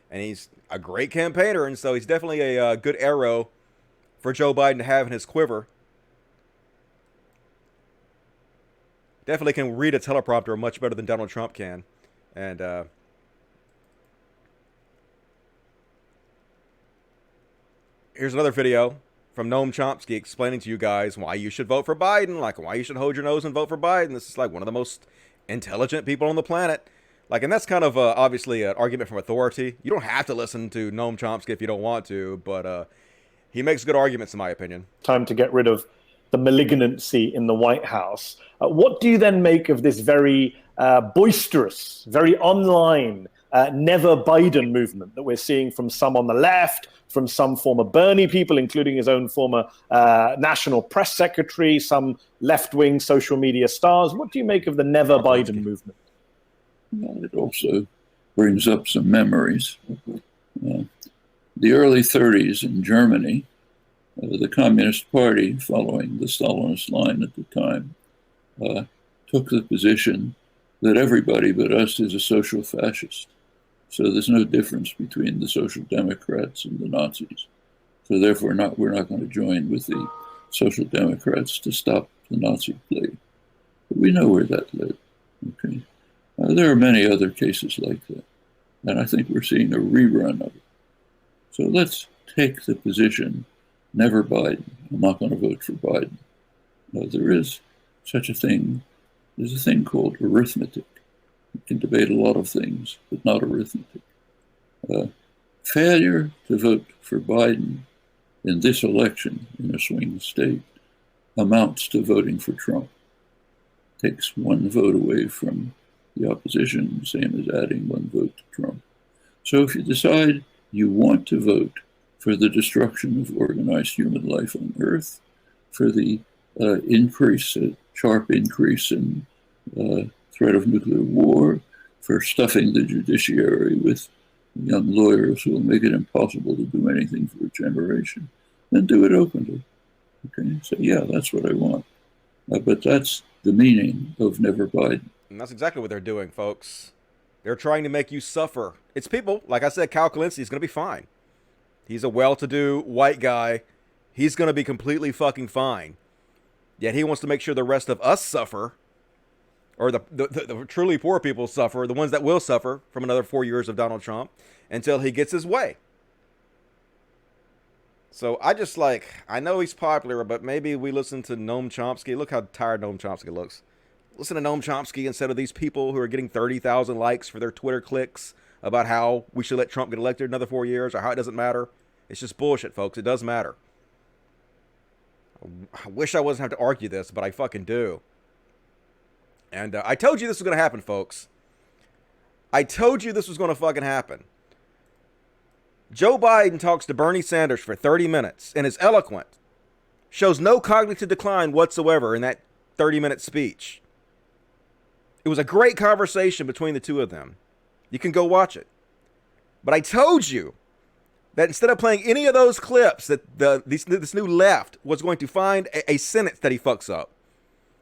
and he's a great campaigner, and so he's definitely a good arrow for Joe Biden to have in his quiver. Definitely can read a teleprompter much better than Donald Trump can. And here's another video from Noam Chomsky explaining to you guys why you should vote for Biden, like why you should hold your nose and vote for Biden. This is like one of the most intelligent people on the planet. Like, and that's kind of obviously an argument from authority. You don't have to listen to Noam Chomsky if you don't want to, but he makes good arguments in my opinion. Time to get rid of the malignancy in the White House. What do you then make of this very boisterous, very online, never Biden movement that we're seeing from some on the left, from some former Bernie people, including his own former national press secretary, some left-wing social media stars? What do you make of the never Biden movement? Well, it also brings up some memories. The early 30s in Germany, the Communist Party, following the Stalinist line at the time, took the position that everybody but us is a social fascist. So there's no difference between the Social Democrats and the Nazis. So therefore, we're not going to join with the Social Democrats to stop the Nazi plague. But we know where that led. Okay. There are many other cases like that, and I think we're seeing a rerun of it. So let's take the position, never Biden. I'm not going to vote for Biden. There is such a thing. There's a thing called arithmetic. You can debate a lot of things, but not arithmetic. Failure to vote for Biden in this election in a swing state amounts to voting for Trump. Takes one vote away from the opposition, same as adding one vote to Trump. So if you decide you want to vote for the destruction of organized human life on Earth, for the sharp increase in threat of nuclear war, for stuffing the judiciary with young lawyers who will make it impossible to do anything for a generation, then do it openly. Okay, so yeah, that's what I want. But that's the meaning of never Biden. And that's exactly what they're doing, folks. They're trying to make you suffer. It's people, like I said, Kyle Kalinske is going to be fine. He's a well-to-do white guy. He's going to be completely fucking fine. Yet he wants to make sure the rest of us suffer, or the truly poor people suffer, the ones that will suffer from another 4 years of Donald Trump until he gets his way. So I know he's popular, but maybe we listen to Noam Chomsky. Look how tired Noam Chomsky looks. Listen to Noam Chomsky instead of these people who are getting 30,000 likes for their Twitter clicks about how we should let Trump get elected another 4 years or how it doesn't matter. It's just bullshit, folks. It does matter. I wish I wasn't have to argue this, but I fucking do. And I told you this was going to happen, folks. I told you this was going to fucking happen. Joe Biden talks to Bernie Sanders for 30 minutes and is eloquent. Shows no cognitive decline whatsoever in that 30-minute speech. It was a great conversation between the two of them. You can go watch it. But I told you that instead of playing any of those clips, that this new left was going to find a sentence that he fucks up,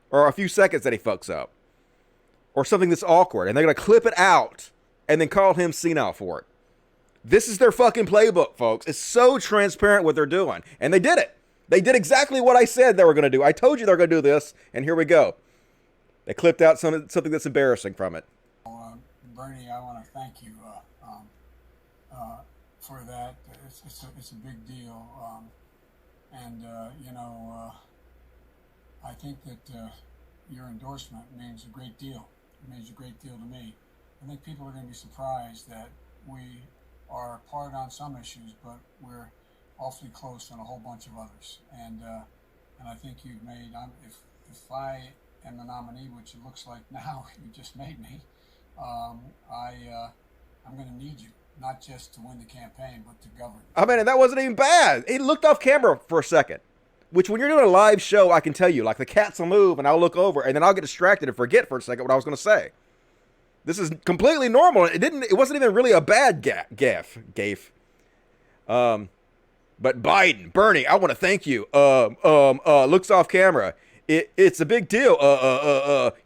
or a few seconds that he fucks up, or something that's awkward, and they're going to clip it out and then call him senile for it. This is their fucking playbook, folks. It's so transparent what they're doing. And they did it. They did exactly what I said they were going to do. I told you they were going to do this, and here we go. They clipped out something that's embarrassing from it. Bernie, I want to thank you for that. It's a big deal. I think that your endorsement means a great deal. It means a great deal to me. I think people are going to be surprised that we are apart on some issues, but we're awfully close on a whole bunch of others. And I think you've made, if I am the nominee, which it looks like now you just made me, I'm going to need you, not just to win the campaign, but to govern. I mean, and that wasn't even bad. He looked off camera for a second, which when you're doing a live show, I can tell you, like the cats will move and I'll look over and then I'll get distracted and forget for a second what I was going to say. This is completely normal. It wasn't even really a bad gaffe. But Biden, Bernie, I want to thank you. Looks off camera. It's a big deal.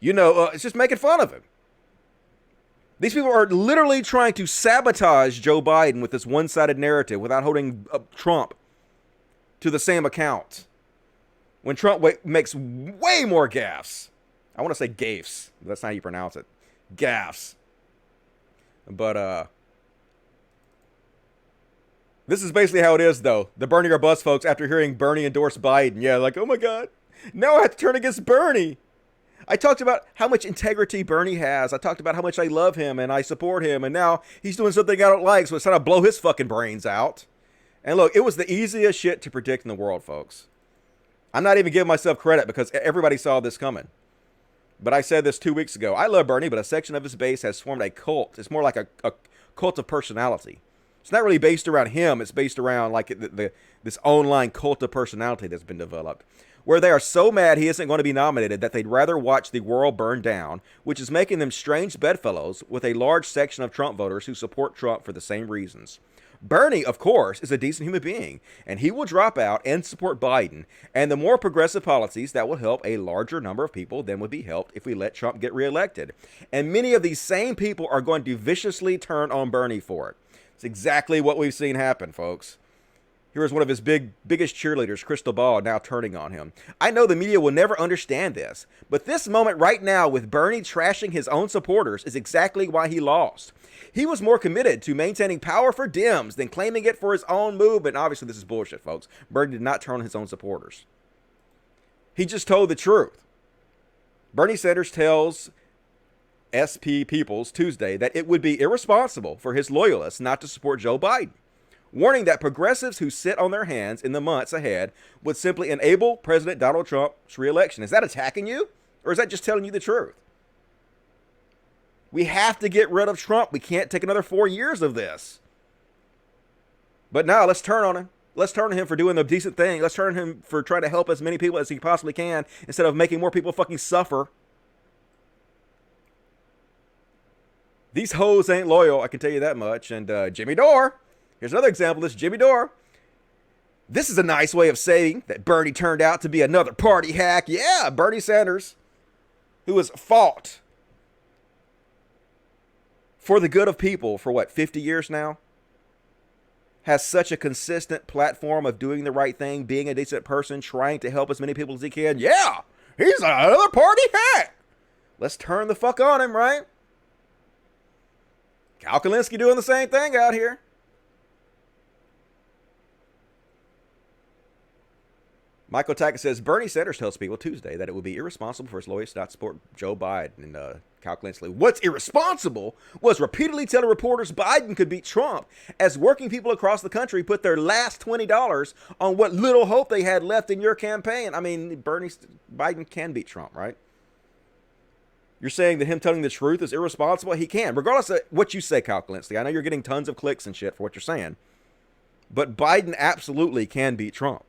It's just making fun of him. These people are literally trying to sabotage Joe Biden with this one-sided narrative without holding Trump to the same account. When Trump makes way more gaffes. I want to say gaffes. That's not how you pronounce it. Gaffes. But, this is basically how it is, though. The Bernie or bust folks, after hearing Bernie endorse Biden, yeah, like, oh my God, now I have to turn against Bernie. I talked about how much integrity Bernie has. I talked about how much I love him and I support him. And now he's doing something I don't like, so it's trying to blow his fucking brains out. And look, it was the easiest shit to predict in the world, folks. I'm not even giving myself credit because everybody saw this coming. But I said this 2 weeks ago. I love Bernie, but a section of his base has formed a cult. It's more like a cult of personality. It's not really based around him. It's based around like this online cult of personality that's been developed, where they are so mad he isn't going to be nominated that they'd rather watch the world burn down, which is making them strange bedfellows with a large section of Trump voters who support Trump for the same reasons. Bernie, of course, is a decent human being, and he will drop out and support Biden, and the more progressive policies that will help a larger number of people than would be helped if we let Trump get reelected. And many of these same people are going to viciously turn on Bernie for it. It's exactly what we've seen happen, folks. Here is one of his biggest cheerleaders, Crystal Ball, now turning on him. I know the media will never understand this, but this moment right now with Bernie trashing his own supporters is exactly why he lost. He was more committed to maintaining power for Dems than claiming it for his own movement. Obviously, this is bullshit, folks. Bernie did not turn on his own supporters. He just told the truth. Bernie Sanders tells SP Peoples Tuesday that it would be irresponsible for his loyalists not to support Joe Biden, warning that progressives who sit on their hands in the months ahead would simply enable President Donald Trump's reelection. Is that attacking you? Or is that just telling you the truth? We have to get rid of Trump. We can't take another 4 years of this. But now let's turn on him. Let's turn on him for doing the decent thing. Let's turn on him for trying to help as many people as he possibly can instead of making more people fucking suffer. These hoes ain't loyal, I can tell you that much. And Jimmy Dore. Here's another example of this, Jimmy Dore. This is a nice way of saying that Bernie turned out to be another party hack. Yeah, Bernie Sanders, who has fought for the good of people for what, 50 years now? Has such a consistent platform of doing the right thing, being a decent person, trying to help as many people as he can. Yeah, he's another party hack. Let's turn the fuck on him, right? Cal Kalinske doing the same thing out here. Michael Tackett says, Bernie Sanders tells people Tuesday that it would be irresponsible for his loyalists not to support Joe Biden. And Cal Kalinske, what's irresponsible was repeatedly telling reporters Biden could beat Trump as working people across the country put their last $20 on what little hope they had left in your campaign. I mean, Biden can beat Trump, right? You're saying that him telling the truth is irresponsible? He can, regardless of what you say, Cal Kalinske. I know you're getting tons of clicks and shit for what you're saying. But Biden absolutely can beat Trump.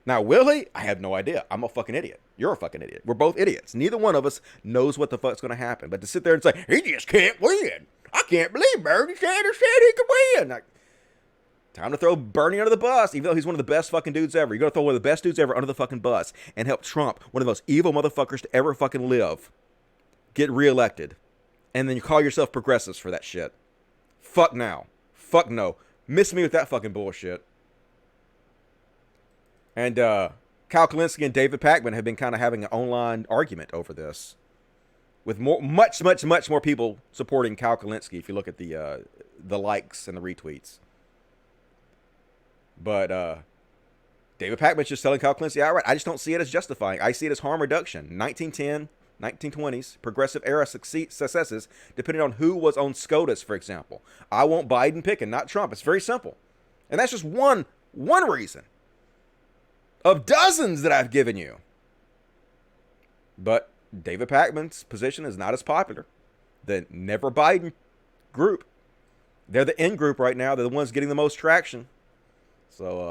Now, will he? I have no idea. I'm a fucking idiot. You're a fucking idiot. We're both idiots. Neither one of us knows what the fuck's going to happen. But to sit there and say, he just can't win. I can't believe Bernie Sanders said he could win. Like, time to throw Bernie under the bus, even though he's one of the best fucking dudes ever. You're going to throw one of the best dudes ever under the fucking bus and help Trump, one of the most evil motherfuckers to ever fucking live, get reelected. And then you call yourself progressives for that shit. Fuck now. Fuck no. Miss me with that fucking bullshit. And Cal Kalinske and David Pakman have been kind of having an online argument over this, with much more people supporting Cal Kalinske if you look at the likes and the retweets. But David Pakman's just telling Cal Kalinske outright, I just don't see it as justifying. I see it as harm reduction. 1910, 1920s, progressive era successes, depending on who was on SCOTUS, for example. I want Biden picking, not Trump. It's very simple. And that's just one reason of dozens that I've given you. But David Pakman's position is not as popular. The Never Biden group, they're the in group right now. They're the ones getting the most traction. So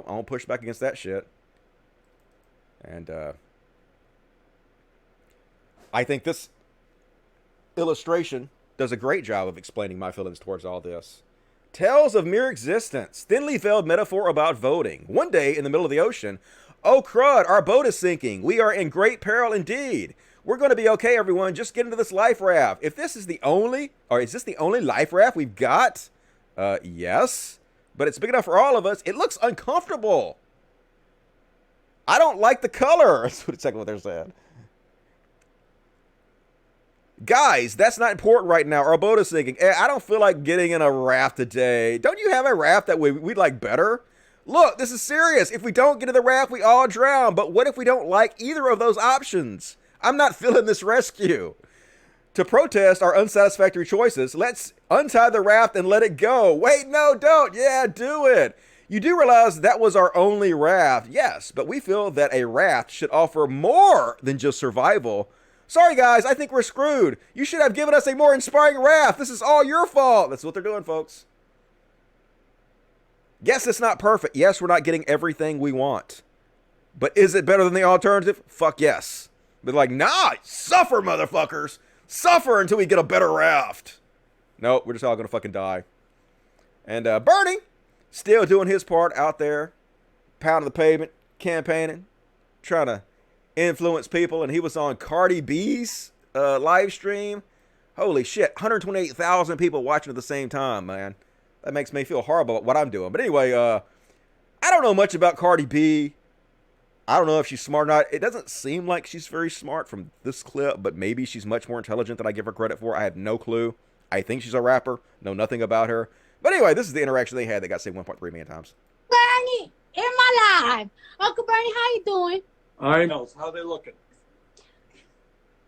I won't push back against that shit. And I think this illustration does a great job of explaining my feelings towards all this. Tales of mere existence, thinly veiled metaphor about voting. One day in the middle of the ocean, oh crud, our boat is sinking. We are in great peril indeed. We're going to be okay, everyone. Just get into this life raft. If this is the only, or is this the only life raft we've got? Yes, but it's big enough for all of us. It looks uncomfortable. I don't like the color. That's exactly what they're saying. Guys, that's not important right now. Our boat is sinking. I don't feel like getting in a raft today. Don't you have a raft that we'd like better? Look, this is serious. If we don't get in the raft, we all drown. But what if we don't like either of those options? I'm not feeling this rescue. To protest our unsatisfactory choices, let's untie the raft and let it go. Wait, no, don't. Yeah, do it. You do realize that was our only raft. Yes, but we feel that a raft should offer more than just survival. Sorry, guys, I think we're screwed. You should have given us a more inspiring raft. This is all your fault. That's what they're doing, folks. Yes, it's not perfect. Yes, we're not getting everything we want. But is it better than the alternative? Fuck yes. But like, nah, suffer, motherfuckers. Suffer until we get a better raft. No, we're just all going to fucking die. And Bernie, still doing his part out there, pounding the pavement, campaigning, trying to influence people. And he was on Cardi B's live stream. Holy shit, 128,000 people watching at the same time, man. That makes me feel horrible about what I'm doing. But anyway, I don't know much about Cardi B. I don't know if she's smart or not. It doesn't seem like she's very smart from this clip, but maybe she's much more intelligent than I give her credit for. I have no clue. I think she's a rapper. Know nothing about her. But anyway, this is the interaction they had that got saved 1.3 million times. Bernie, in my life. Uncle Bernie, how you doing? I know. How they looking?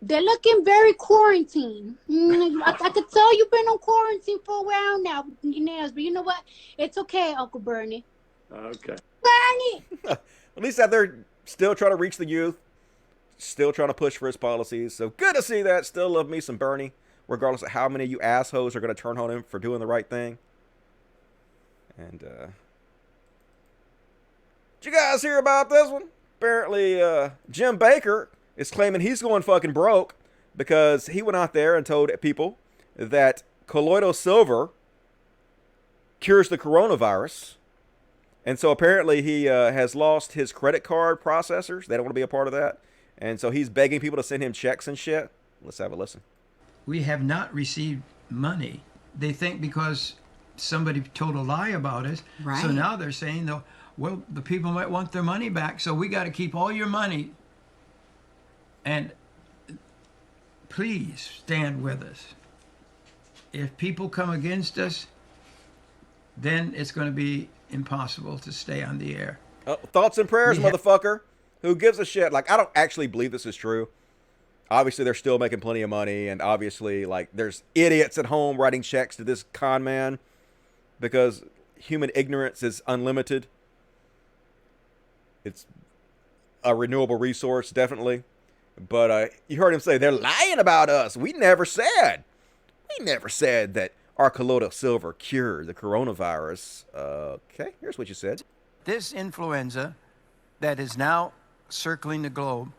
They're looking very quarantined. I could tell you've been on quarantine for a while now with your nails, but you know what? It's okay, Uncle Bernie. Okay. Bernie! At least out there still trying to reach the youth. Still trying to push for his policies. So good to see that. Still love me some Bernie. Regardless of how many of you assholes are going to turn on him for doing the right thing. And, did you guys hear about this one? Apparently, Jim Bakker is claiming he's going fucking broke because he went out there and told people that colloidal silver cures the coronavirus. And so apparently he has lost his credit card processors. They don't want to be a part of that. And so he's begging people to send him checks and shit. Let's have a listen. We have not received money. They think because somebody told a lie about us. Right. So now they're saying, though, well, the people might want their money back, so we got to keep all your money. And please stand with us. If people come against us, then it's going to be impossible to stay on the air. Thoughts and prayers, motherfucker. Who gives a shit? Like, I don't actually believe this is true. Obviously, they're still making plenty of money, and obviously, like, there's idiots at home writing checks to this con man because human ignorance is unlimited. It's a renewable resource, definitely. But you heard him say, they're lying about us. We never said that our colloidal silver cured the coronavirus. Okay, here's what you said. This influenza that is now circling the globe,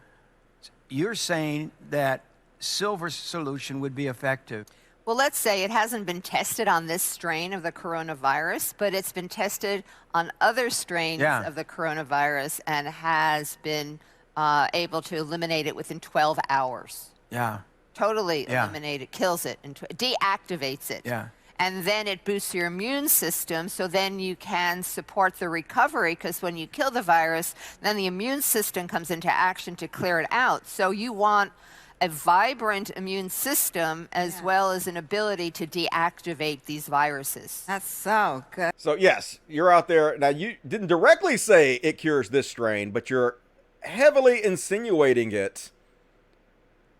you're saying that silver solution would be effective. Well, let's say it hasn't been tested on this strain of the coronavirus, but it's been tested on other strains of the coronavirus and has been able to eliminate it within 12 hours. Yeah. Totally eliminate it, kills it, and deactivates it. Yeah. And then it boosts your immune system, so then you can support the recovery, because when you kill the virus, then the immune system comes into action to clear it out. So you want a vibrant immune system as well as an ability to deactivate these viruses. That's so good. So, yes, you're out there. Now, you didn't directly say it cures this strain, but you're heavily insinuating it.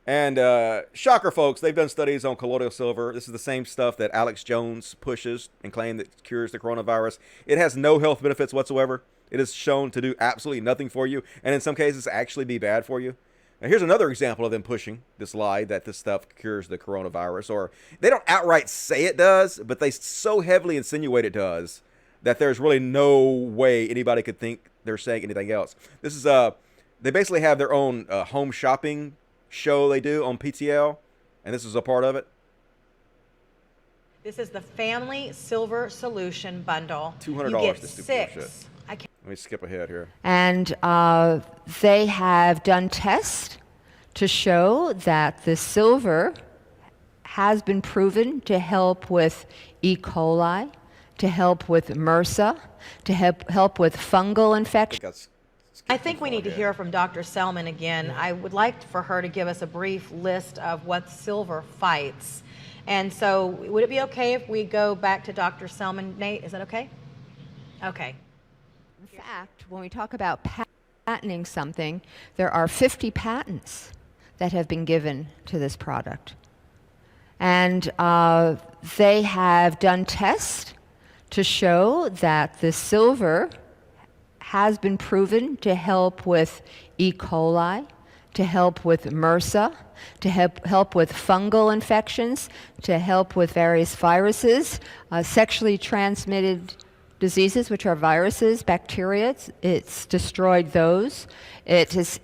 And shocker, folks, they've done studies on colloidal silver. This is the same stuff that Alex Jones pushes and claims that cures the coronavirus. It has no health benefits whatsoever. It is shown to do absolutely nothing for you, and in some cases actually be bad for you. Now, here's another example of them pushing this lie that this stuff cures the coronavirus. Or they don't outright say it does, but they so heavily insinuate it does that there's really no way anybody could think they're saying anything else. This is they basically have their own home shopping show they do on PTL, and this is a part of it. This is the Family Silver Solution Bundle. $200 to stupid shit. I can't. Let me skip ahead here. And they have done tests to show that the silver has been proven to help with E. coli, to help with MRSA, to help with fungal infections. I think we need to hear from Dr. Selman again. I would like for her to give us a brief list of what silver fights. And so would it be okay if we go back to Dr. Selman? Nate, is that okay? Okay. In fact, when we talk about patenting something, there are 50 patents that have been given to this product. And they have done tests to show that the silver has been proven to help with E. coli, to help with MRSA, to help with fungal infections, to help with various viruses, sexually transmitted diseases, which are viruses, bacteria. It's destroyed those. It has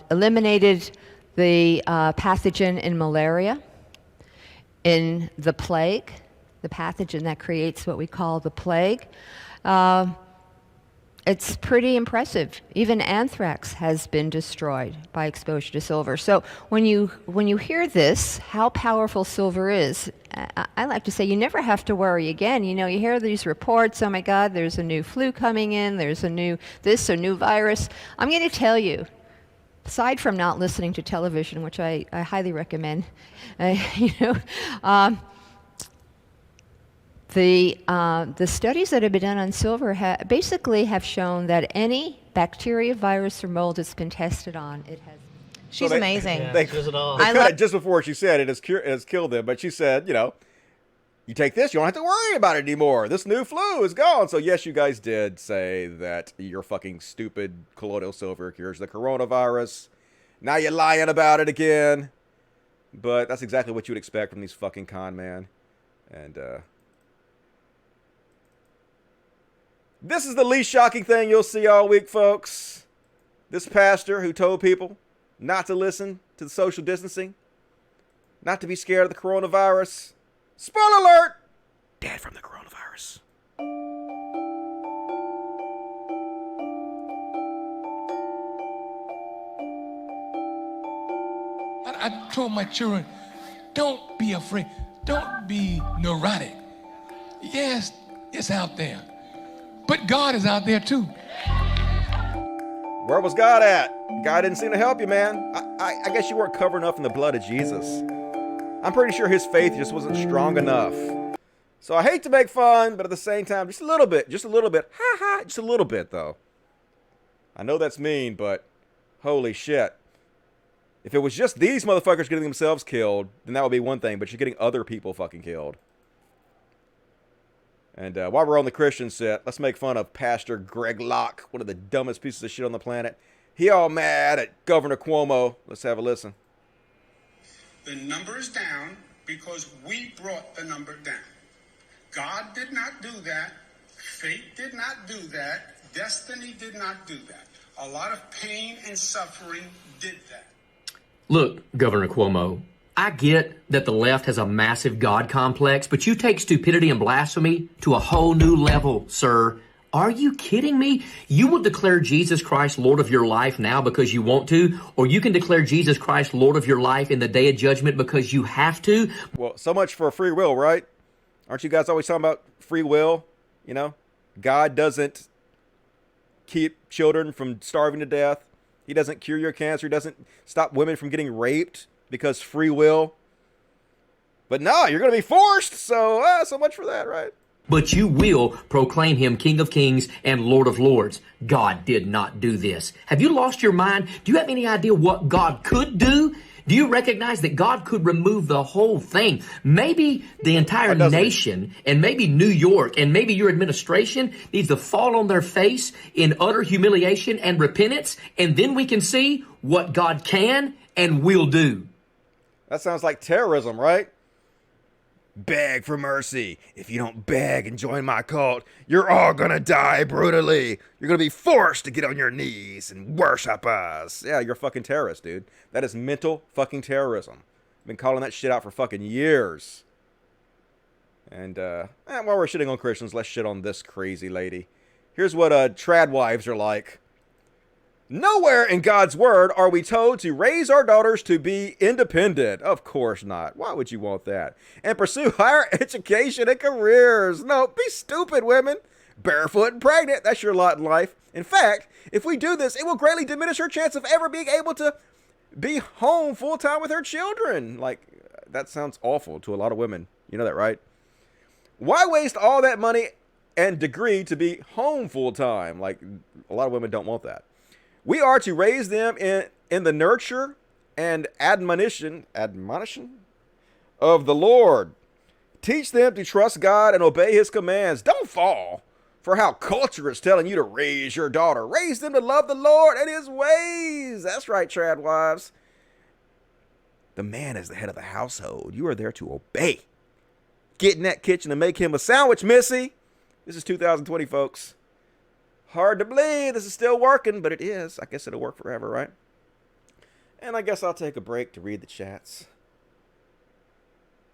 eliminated the pathogen in malaria, in the plague, the pathogen that creates what we call the plague. it's pretty impressive. Even anthrax has been destroyed by exposure to silver. So when you hear this, how powerful silver is, I like to say you never have to worry again. You know, you hear these reports, oh my God, there's a new flu coming in, there's a new this, a new virus. I'm going to tell you, aside from not listening to television, which I highly recommend, the studies that have been done on silver basically have shown that any bacteria, virus, or mold that's been tested on, it has. She's amazing. They cut it just before she said it has killed them, but she said, you know, you take this, you don't have to worry about it anymore. This new flu is gone. So yes, you guys did say that your fucking stupid colloidal silver cures the coronavirus. Now you're lying about it again. But that's exactly what you would expect from these fucking con men. And this is the least shocking thing you'll see all week, folks. This pastor who told people not to listen to the social distancing, not to be scared of the coronavirus. Spoiler alert! Dead from the coronavirus. I told my children, don't be afraid. Don't be neurotic. Yes, it's out there. But God is out there too. Where was God at? God didn't seem to help you, man. I guess you weren't covered enough in the blood of Jesus. I'm pretty sure his faith just wasn't strong enough. So I hate to make fun, but at the same time, just a little bit. Ha ha, just a little bit, though. I know that's mean, but holy shit. If it was just these motherfuckers getting themselves killed, then that would be one thing, but you're getting other people fucking killed. And while we're on the Christian set, let's make fun of Pastor Greg Locke, one of the dumbest pieces of shit on the planet. He all mad at Governor Cuomo. Let's have a listen. The number is down because we brought the number down. God did not do that. Fate did not do that. Destiny did not do that. A lot of pain and suffering did that. Look, Governor Cuomo, I get that the left has a massive God complex, but you take stupidity and blasphemy to a whole new level, sir. Are you kidding me? You will declare Jesus Christ Lord of your life now because you want to, or you can declare Jesus Christ Lord of your life in the day of judgment because you have to. Well, so much for free will, right? Aren't you guys always talking about free will? You know, God doesn't keep children from starving to death. He doesn't cure your cancer. He doesn't stop women from getting raped because free will. But no, you're going to be forced. So much for that, right? But you will proclaim him King of Kings and Lord of Lords. God did not do this. Have you lost your mind? Do you have any idea what God could do? Do you recognize that God could remove the whole thing? Maybe the entire nation and maybe New York and maybe your administration needs to fall on their face in utter humiliation and repentance, and then we can see what God can and will do. That sounds like terrorism, right? Beg for mercy. If you don't beg and join my cult, you're all gonna die brutally. You're gonna be forced to get on your knees and worship us. Yeah, you're a fucking terrorist, dude. That is mental fucking terrorism. I've been calling that shit out for fucking years. And while we're shitting on Christians, let's shit on this crazy lady. Here's what trad wives are like. Nowhere in God's word are we told to raise our daughters to be independent. Of course not. Why would you want that? And pursue higher education and careers. No, be stupid, women. Barefoot and pregnant. That's your lot in life. In fact, if we do this, it will greatly diminish her chance of ever being able to be home full time with her children. Like, that sounds awful to a lot of women. You know that, right? Why waste all that money and degree to be home full time? Like, a lot of women don't want that. We are to raise them in the nurture and admonition of the Lord. Teach them to trust God and obey his commands. Don't fall for how culture is telling you to raise your daughter. Raise them to love the Lord and his ways. That's right, trad wives. The man is the head of the household. You are there to obey. Get in that kitchen and make him a sandwich, missy. This is 2020, folks. Hard to believe this is still working, but it is. I guess it'll work forever, right? And I guess I'll take a break to read the chats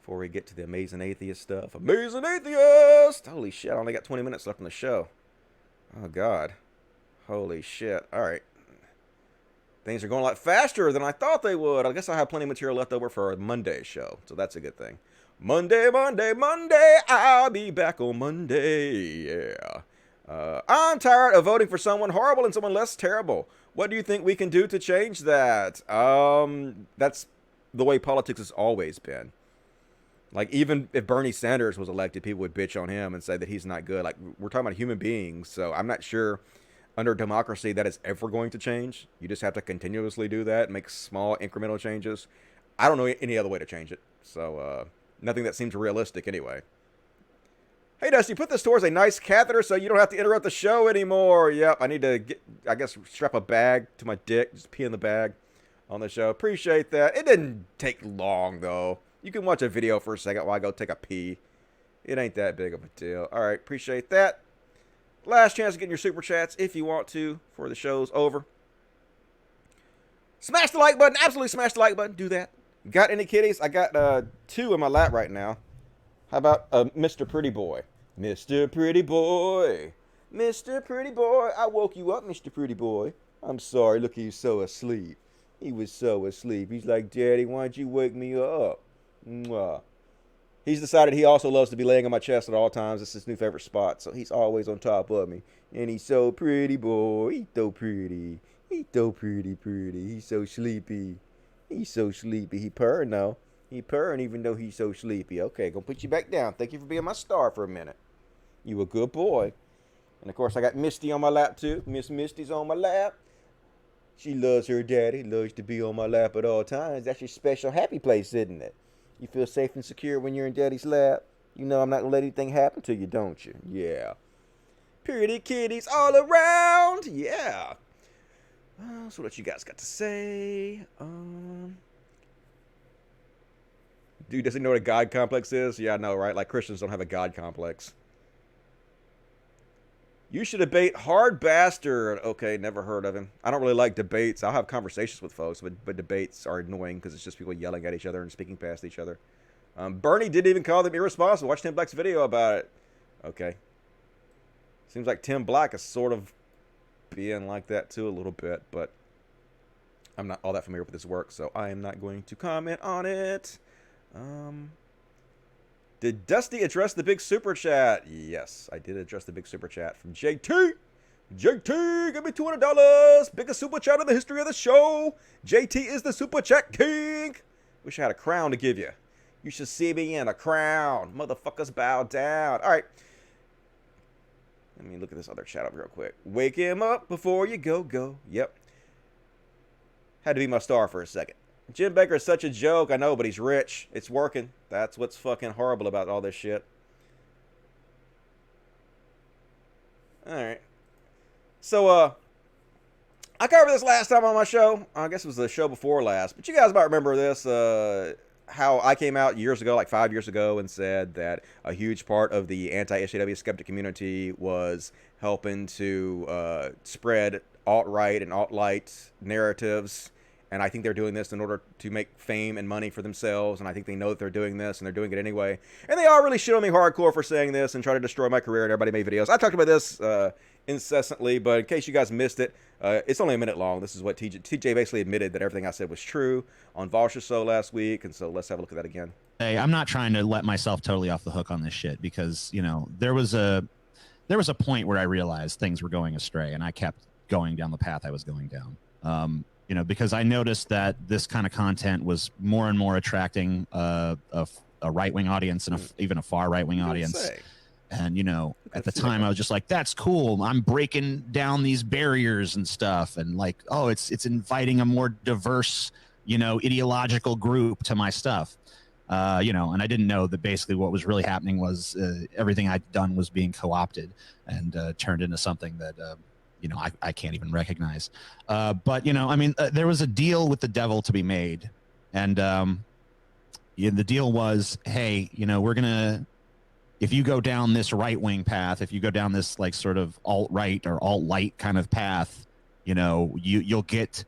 before we get to the Amazing Atheist stuff. Amazing Atheist! Holy shit, I only got 20 minutes left in the show. Oh, God. Holy shit. All right. Things are going a lot faster than I thought they would. I guess I have plenty of material left over for a Monday show, so that's a good thing. Monday, I'll be back on Monday, yeah. I'm tired of voting for someone horrible and someone less terrible. What do you think we can do to change that? That's the way politics has always been. Like, even if Bernie Sanders was elected, people would bitch on him and say that he's not good. Like, we're talking about human beings, so I'm not sure under democracy that is ever going to change. You just have to continuously do that, make small incremental changes. I don't know any other way to change it, so nothing that seems realistic anyway. Hey, Dusty, put this towards a nice catheter so you don't have to interrupt the show anymore. Yep, I need to strap a bag to my dick, just pee in the bag on the show. Appreciate that. It didn't take long, though. You can watch a video for a second while I go take a pee. It ain't that big of a deal. All right, appreciate that. Last chance to get in your super chats if you want to before the show's over. Smash the like button. Absolutely smash the like button. Do that. Got any kitties? I got 2 in my lap right now. How about Mr. Pretty Boy? Mr. Pretty Boy. Mr. Pretty Boy. I woke you up, Mr. Pretty Boy. I'm sorry. Look, he's so asleep. He was so asleep. He's like, Daddy, why'd you wake me up? Mwah. He's decided he also loves to be laying on my chest at all times. It's his new favorite spot, so he's always on top of me. And he's so pretty, boy. He's so pretty. He's so pretty. He's so sleepy. He's so sleepy. He purring, though. He purring even though he's so sleepy. Okay, gonna put you back down. Thank you for being my star for a minute. You a good boy. And, of course, I got Misty on my lap, too. Miss Misty's on my lap. She loves her daddy. Loves to be on my lap at all times. That's your special happy place, isn't it? You feel safe and secure when you're in daddy's lap. You know I'm not gonna let anything happen to you, don't you? Yeah. Pretty kitties all around. Yeah. So what you guys got to say? Dude, doesn't know what a God complex is? Yeah, I know, right? Like, Christians don't have a God complex. You should debate Hard Bastard. Okay, never heard of him. I don't really like debates. I'll have conversations with folks, but debates are annoying because it's just people yelling at each other and speaking past each other. Bernie didn't even call them irresponsible. Watch Tim Black's video about it. Okay. Seems like Tim Black is sort of being like that too a little bit, but I'm not all that familiar with his work, so I am not going to comment on it. Did Dusty address the big super chat? Yes, I did address the big super chat from JT. JT, give me $200. Biggest super chat in the history of the show. JT is the super chat king. Wish I had a crown to give you. You should see me in a crown. Motherfuckers bow down. All right. Let me look at this other chat up real quick. Wake him up before you go. Yep. Had to be my star for a second. Jim Bakker is such a joke. I know, but he's rich. It's working. That's what's fucking horrible about all this shit. Alright. So, I covered this last time on my show. I guess it was the show before last. But you guys might remember this. How I came out years ago, like 5 years ago, and said that a huge part of the anti-SJW skeptic community was helping to spread alt-right and alt-light narratives. And I think they're doing this in order to make fame and money for themselves. And I think they know that they're doing this, and they're doing it anyway. And they all really shit on me hardcore for saying this and try to destroy my career. And everybody made videos. I talked about this incessantly, but in case you guys missed it, it's only a minute long. This is what TJ basically admitted that everything I said was true on Valsh's show last week. And so let's have a look at that again. Hey, I'm not trying to let myself totally off the hook on this shit because, you know, there was a point where I realized things were going astray, and I kept going down the path I was going down. You know, because I noticed that this kind of content was more and more attracting a right-wing audience and even a far right-wing audience. And, you know, at the time I was just like, that's cool. I'm breaking down these barriers and stuff. And like, oh, it's inviting a more diverse, you know, ideological group to my stuff. You know, and I didn't know that basically what was really happening was everything I'd done was being co-opted and turned into something that, you know, I can't even recognize. But, you know, I mean, there was a deal with the devil to be made. And the deal was, hey, you know, we're going to, if you go down this right-wing path, if you go down this like sort of alt-right or alt-light kind of path, you know, you'll get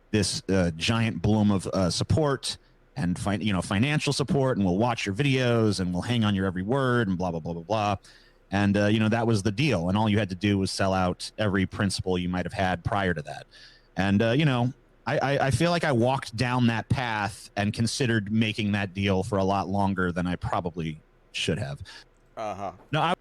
this giant bloom of support and financial support, and we'll watch your videos and we'll hang on your every word and blah, blah, blah, blah, blah. And, that was the deal. And all you had to do was sell out every principle you might have had prior to that. And, I feel like I walked down that path and considered making that deal for a lot longer than I probably should have. No,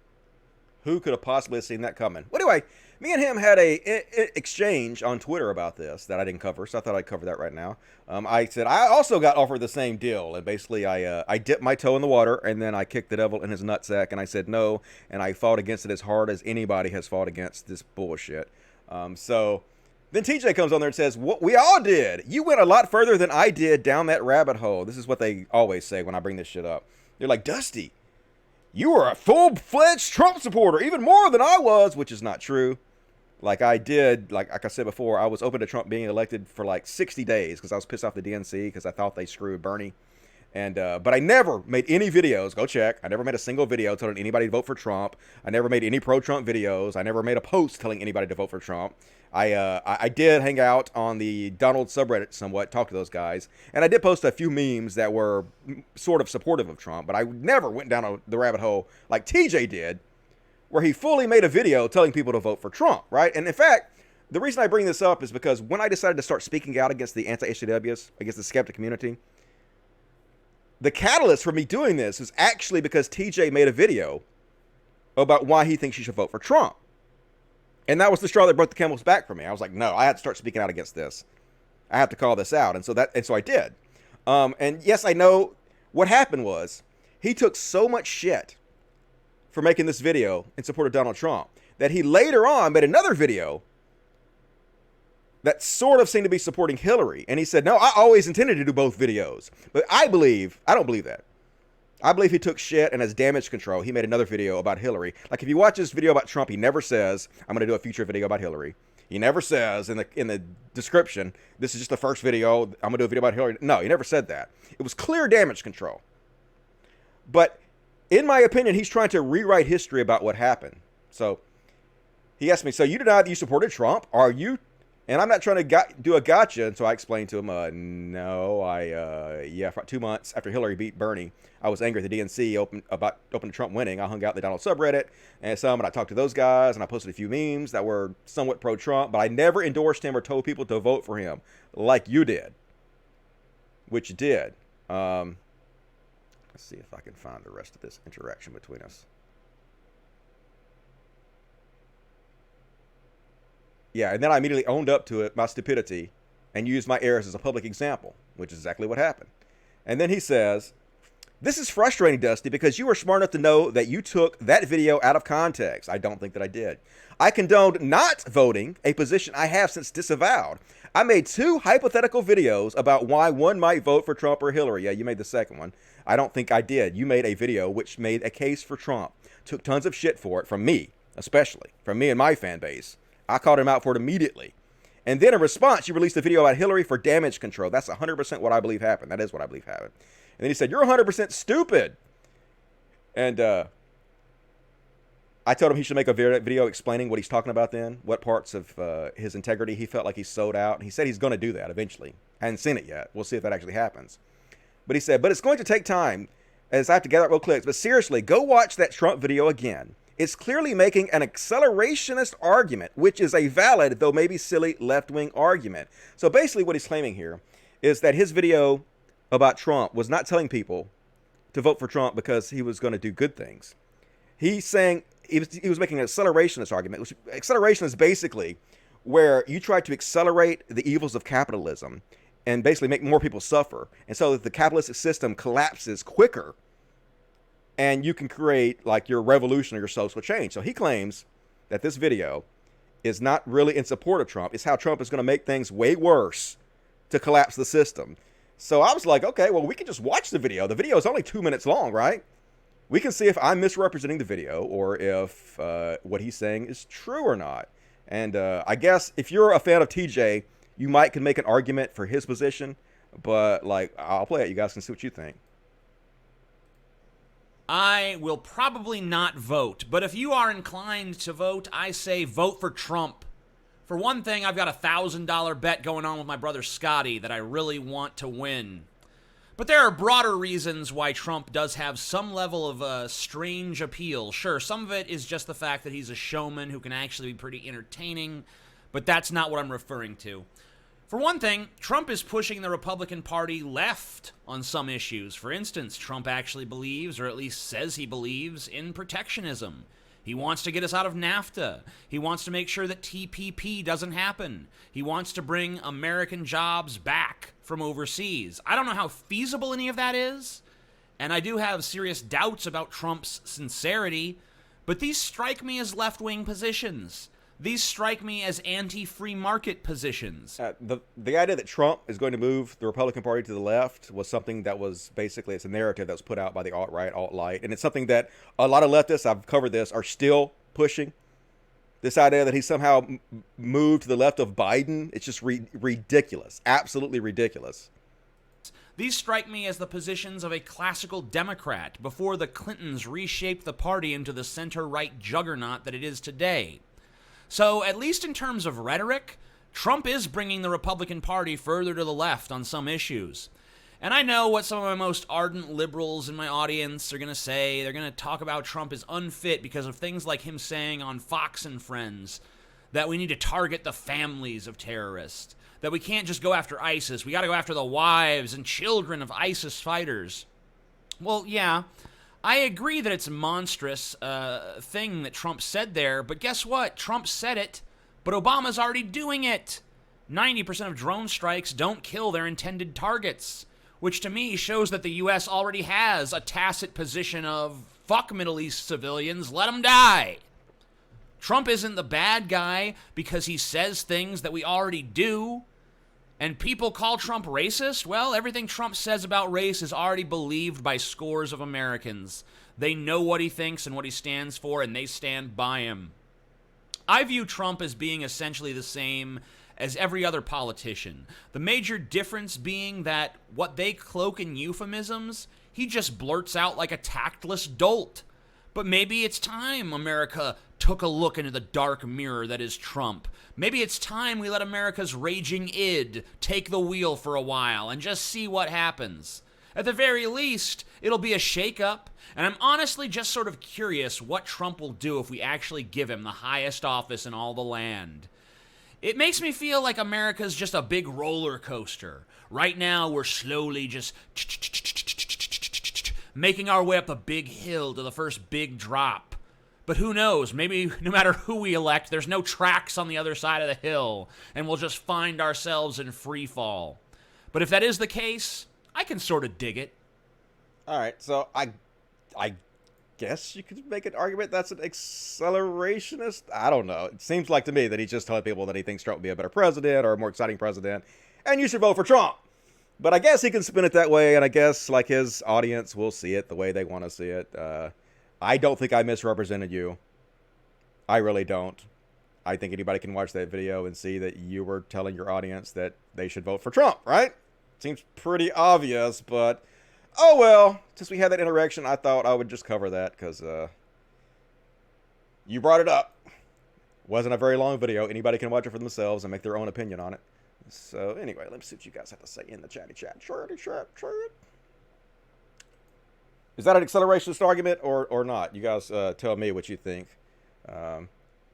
Who could have possibly seen that coming? Well, anyway, me and him had a exchange on Twitter about this that I didn't cover, so I thought I'd cover that right now. I said I also got offered the same deal, and basically I dipped my toe in the water, and then I kicked the devil in his nutsack, and I said no, and I fought against it as hard as anybody has fought against this bullshit. So then TJ comes on there and says, "What we all did. You went a lot further than I did down that rabbit hole." This is what they always say when I bring this shit up. They're like, "Dusty, you were a full-fledged Trump supporter, even more than I was," which is not true. Like I did, like I said before, I was open to Trump being elected for like 60 days because I was pissed off the DNC because I thought they screwed Bernie. And but I never made any videos. Go check. I never made a single video telling anybody to vote for Trump. I never made any pro-Trump videos. I never made a post telling anybody to vote for Trump. I did hang out on the Donald subreddit somewhat, talk to those guys, and I did post a few memes that were sort of supportive of Trump. But I never went down the rabbit hole like TJ did, where he fully made a video telling people to vote for Trump, right? And in fact, the reason I bring this up is because when I decided to start speaking out against the anti-HJWs, against the skeptic community, the catalyst for me doing this is actually because TJ made a video about why he thinks you should vote for Trump. And that was the straw that broke the camel's back for me. I was like, no, I had to start speaking out against this. I have to call this out. And so I did. And yes, I know what happened was he took so much shit for making this video in support of Donald Trump that he later on made another video that sort of seemed to be supporting Hillary. And he said, no, I always intended to do both videos. But I don't believe that. I believe he took shit, and as damage control, he made another video about Hillary. Like, if you watch this video about Trump, he never says, I'm going to do a future video about Hillary. He never says in the description, this is just the first video, I'm going to do a video about Hillary. No, he never said that. It was clear damage control. But in my opinion, he's trying to rewrite history about what happened. So he asked me, so you denied that you supported Trump? Are you? And I'm not trying to do a gotcha. And so I explained to him, no, for 2 months after Hillary beat Bernie, I was angry at the DNC open to Trump winning. I hung out in the Donald subreddit and I talked to those guys, and I posted a few memes that were somewhat pro-Trump, but I never endorsed him or told people to vote for him like you did, which you did. Let's see if I can find the rest of this interaction between us. Yeah, and then I immediately owned up to it, my stupidity, and used my errors as a public example, which is exactly what happened. And then he says, this is frustrating, Dusty, because you were smart enough to know that you took that video out of context. I don't think that I did. I condoned not voting, a position I have since disavowed. I made 2 hypothetical videos about why one might vote for Trump or Hillary. Yeah, you made the second one. I don't think I did. You made a video which made a case for Trump. Took tons of shit for it, from me, especially, from me and my fan base. I called him out for it immediately. And then in response, you released a video about Hillary for damage control. That's 100% what I believe happened. That is what I believe happened. And then he said, you're 100% stupid. And I told him he should make a video explaining what he's talking about then, what parts of his integrity he felt like he sold out. And he said he's going to do that eventually. I hadn't seen it yet. We'll see if that actually happens. But he said, but it's going to take time, as I have to gather up real clicks. But seriously, go watch that Trump video again. It's clearly making an accelerationist argument, which is a valid, though maybe silly, left-wing argument. So basically what he's claiming here is that his video about Trump was not telling people to vote for Trump because he was going to do good things. He's saying he was making an accelerationist argument. Which, acceleration is basically where you try to accelerate the evils of capitalism and basically make more people suffer. And so that the capitalistic system collapses quicker, and you can create like your revolution or your social change. So he claims that this video is not really in support of Trump. It's how Trump is going to make things way worse to collapse the system. So I was like, okay, well, we can just watch the video. The video is only 2 minutes long, right? We can see if I'm misrepresenting the video or if what he's saying is true or not. And I guess if you're a fan of TJ, you can make an argument for his position. But like, I'll play it. You guys can see what you think. I will probably not vote, but if you are inclined to vote, I say vote for Trump. For one thing, I've got a $1,000 bet going on with my brother Scotty that I really want to win. But there are broader reasons why Trump does have some level of strange appeal. Sure, some of it is just the fact that he's a showman who can actually be pretty entertaining, but that's not what I'm referring to. For one thing, Trump is pushing the Republican Party left on some issues. For instance, Trump actually believes, or at least says he believes, in protectionism. He wants to get us out of NAFTA. He wants to make sure that TPP doesn't happen. He wants to bring American jobs back from overseas. I don't know how feasible any of that is, and I do have serious doubts about Trump's sincerity, but these strike me as left-wing positions. These strike me as anti-free market positions. The idea that Trump is going to move the Republican Party to the left was something that was basically, it's a narrative that was put out by the alt-right, alt-light, and it's something that a lot of leftists, I've covered this, are still pushing. This idea that he somehow moved to the left of Biden, it's just ridiculous, absolutely ridiculous. These strike me as the positions of a classical Democrat before the Clintons reshaped the party into the center-right juggernaut that it is today. So, at least in terms of rhetoric, Trump is bringing the Republican Party further to the left on some issues. And I know what some of my most ardent liberals in my audience are going to say. They're going to talk about Trump as unfit because of things like him saying on Fox and Friends that we need to target the families of terrorists, that we can't just go after ISIS, we got to go after the wives and children of ISIS fighters. Well, yeah, I agree that it's a monstrous thing that Trump said there, but guess what? Trump said it, but Obama's already doing it. 90% of drone strikes don't kill their intended targets, which to me shows that the U.S. already has a tacit position of, fuck Middle East civilians, let them die. Trump isn't the bad guy because he says things that we already do. And people call Trump racist? Well, everything Trump says about race is already believed by scores of Americans. They know what he thinks and what he stands for, and they stand by him. I view Trump as being essentially the same as every other politician. The major difference being that what they cloak in euphemisms, he just blurts out like a tactless dolt. But maybe it's time America took a look into the dark mirror that is Trump. Maybe it's time we let America's raging id take the wheel for a while and just see what happens. At the very least, it'll be a shake-up, and I'm honestly just sort of curious what Trump will do if we actually give him the highest office in all the land. It makes me feel like America's just a big roller coaster. Right now, we're slowly just making our way up a big hill to the first big drop. But who knows, maybe no matter who we elect, there's no tracks on the other side of the hill, and we'll just find ourselves in free fall. But if that is the case, I can sort of dig it. All right, so I guess you could make an argument that's an accelerationist. I don't know. It seems like to me that he's just telling people that he thinks Trump would be a better president or a more exciting president, and you should vote for Trump. But I guess he can spin it that way, and I guess like his audience will see it the way they want to see it. I don't think I misrepresented you. I really don't. I think anybody can watch that video and see that you were telling your audience that they should vote for Trump, right? Seems pretty obvious, but oh well. Since we had that interaction, I thought I would just cover that because you brought it up. Wasn't a very long video. Anybody can watch it for themselves and make their own opinion on it. So anyway, let me see what you guys have to say in the chatty chat. Chat. Is that an accelerationist argument or not? You guys tell me what you think.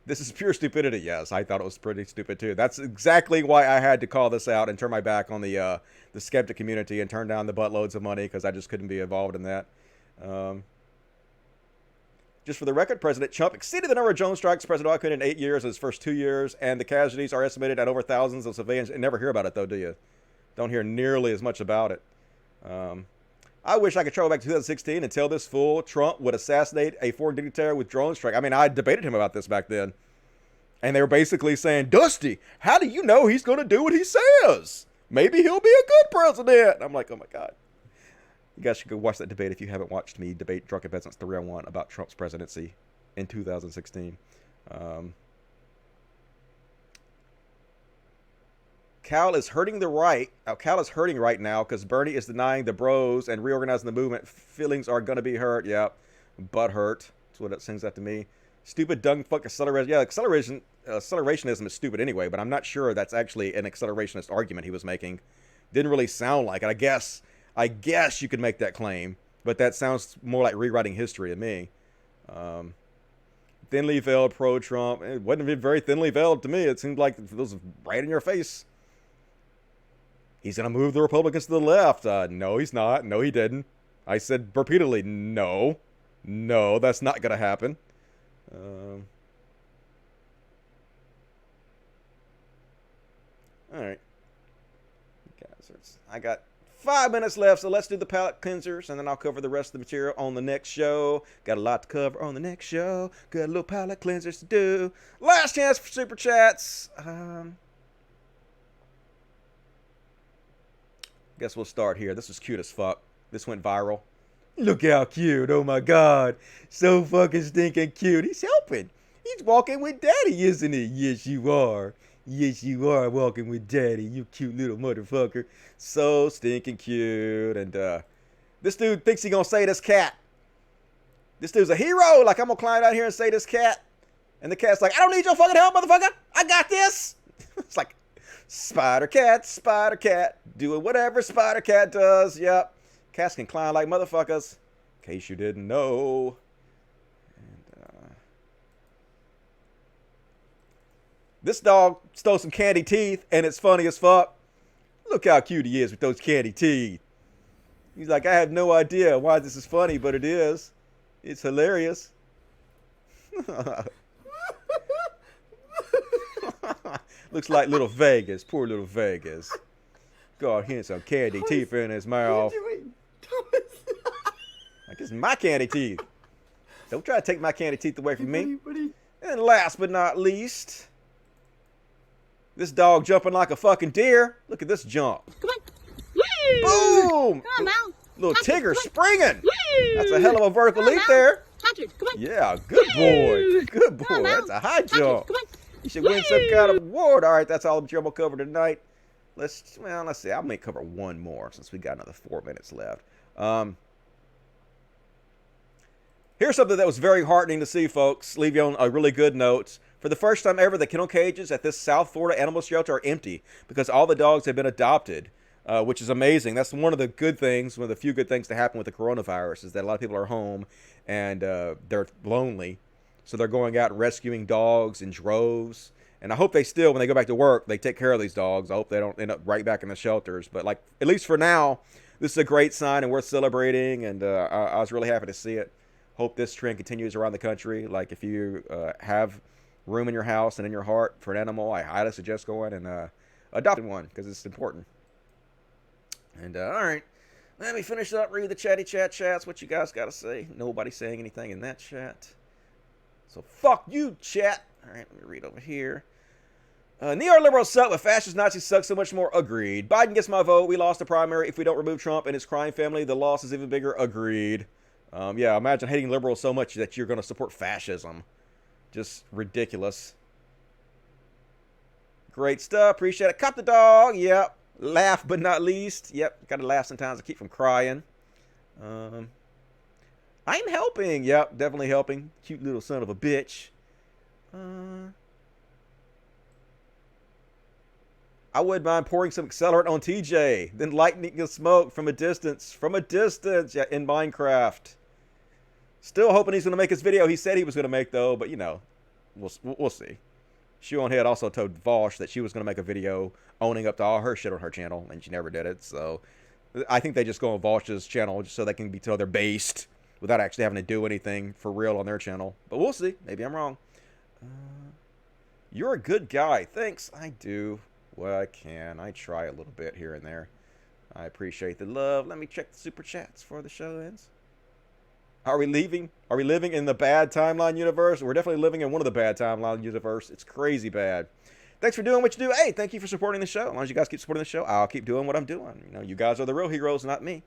This is pure stupidity. Yes, I thought it was pretty stupid too. That's exactly why I had to call this out and turn my back on the skeptic community and turn down the buttloads of money because I just couldn't be involved in that. Just for the record, President Trump exceeded the number of drone strikes President Biden in 8 years in his first 2 years, and the casualties are estimated at over thousands of civilians. And never hear about it, though, do you? Don't hear nearly as much about it. I wish I could travel back to 2016 and tell this fool Trump would assassinate a foreign dignitary with drone strike. I mean, I debated him about this back then. And they were basically saying, Dusty, how do you know he's going to do what he says? Maybe he'll be a good president. I'm like, oh, my God. You guys should go watch that debate if you haven't watched me debate Drunken Peasants 301 about Trump's presidency in 2016. Cal is hurting the right. Cal is hurting right now because Bernie is denying the bros and reorganizing the movement. Feelings are going to be hurt. Yeah, butt hurt. That's what it sings that to me. Stupid, dumb, fuck acceleration. Yeah, accelerationism is stupid anyway, but I'm not sure that's actually an accelerationist argument he was making. Didn't really sound like it. I guess I guess you could make that claim, but that sounds more like rewriting history to me. Thinly veiled pro-Trump. It wasn't very thinly veiled to me. It seemed like it was right in your face. He's going to move the Republicans to the left. No, he's not. No, he didn't. I said repeatedly, no. No, that's not going to happen. All right. Guys, I got 5 minutes left, so let's do the palate cleansers, and then I'll cover the rest of the material on the next show. Got a lot to cover on the next show. Got a little palate cleansers to do. Last chance for super chats. Guess we'll start here. This is cute as fuck. This went viral. Look how cute. Oh my God. So fucking stinking cute. He's helping. He's walking with daddy, isn't he? Yes, you are. Yes, you are walking with daddy, you cute little motherfucker. So stinking cute. And this dude thinks he gonna say this cat. This dude's a hero. Like, I'm gonna climb out here and say this cat. And the cat's like, I don't need your fucking help, motherfucker. I got this. It's like, Spider Cat, doing whatever Spider Cat does. Yep. Cats can climb like motherfuckers. In case you didn't know. This dog stole some candy teeth, and it's funny as fuck. Look how cute he is with those candy teeth. He's like, I have no idea why this is funny, but it is. It's hilarious. Looks like little Vegas. Poor little Vegas. God, here's some candy teeth in his mouth. Like, it's my candy teeth. Don't try to take my candy teeth away from me. And last but not least... this dog jumping like a fucking deer. Look at this jump. Come on. Boom! Come on, Mal. Little Touch Tigger it. springing. That's a hell of a vertical leap there. Touch it. Come on. Yeah, good boy. Good boy. That's a high jump. Come on. You should win some kind of award. All right, that's all the material we'll cover tonight. Let's see. I may cover one more since we got another 4 minutes left. Here's something that was very heartening to see, folks. Leave you on a really good note. For the first time ever, the kennel cages at this South Florida animal shelter are empty because all the dogs have been adopted, which is amazing. That's one of the good things, one of the few good things to happen with the coronavirus is that a lot of people are home and they're lonely. So they're going out and rescuing dogs in droves. And I hope they still, when they go back to work, they take care of these dogs. I hope they don't end up right back in the shelters. But, like, at least for now, this is a great sign and worth celebrating. And I was really happy to see it. Hope this trend continues around the country. Like, if you have room in your house and in your heart for an animal, I highly suggest going and adopting one because it's important. And all right, let me finish up, read the chatty chats. What you guys got to say? Nobody saying anything in that chat, so fuck you, chat. All right, let me read over here. Neoliberals suck, but fascist Nazis suck so much more. Agreed. Biden gets my vote. We lost the primary. If we don't remove Trump and his crime family, the loss is even bigger. Agreed. Yeah, imagine hating liberals so much that you're going to support fascism. Just ridiculous. Great stuff. Appreciate it. Cop the dog. Yep. Laugh but not least. Yep. Got to laugh sometimes to keep from crying. I'm helping. Yep. Definitely helping. Cute little son of a bitch. I wouldn't mind pouring some accelerant on TJ. Then lighting the smoke from a distance. From a distance. Yeah, in Minecraft. Still hoping he's going to make his video he said he was going to make, though. But, you know, we'll see. Shoeonhead also told Vosh that she was going to make a video owning up to all her shit on her channel, and she never did it. So I think they just go on Vosh's channel just so they can be told they're based without actually having to do anything for real on their channel. But we'll see. Maybe I'm wrong. You're a good guy. Thanks. I do what I can. I try a little bit here and there. I appreciate the love. Let me check the super chats before the show ends. Are we leaving? Are we living in the bad timeline universe? We're definitely living in one of the bad timeline universe. It's crazy bad. Thanks for doing what you do. Hey, thank you for supporting the show. As long as you guys keep supporting the show, I'll keep doing what I'm doing. You know, you guys are the real heroes, not me.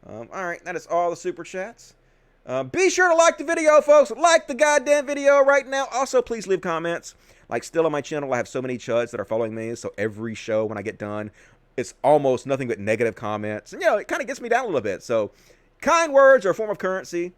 All right, that is all the super chats. Be sure to like the video, folks. Like the goddamn video right now. Also, please leave comments. Like, still on my channel, I have so many chuds that are following me. So every show when I get done, it's almost nothing but negative comments. And, you know, it kind of gets me down a little bit. So kind words are a form of currency.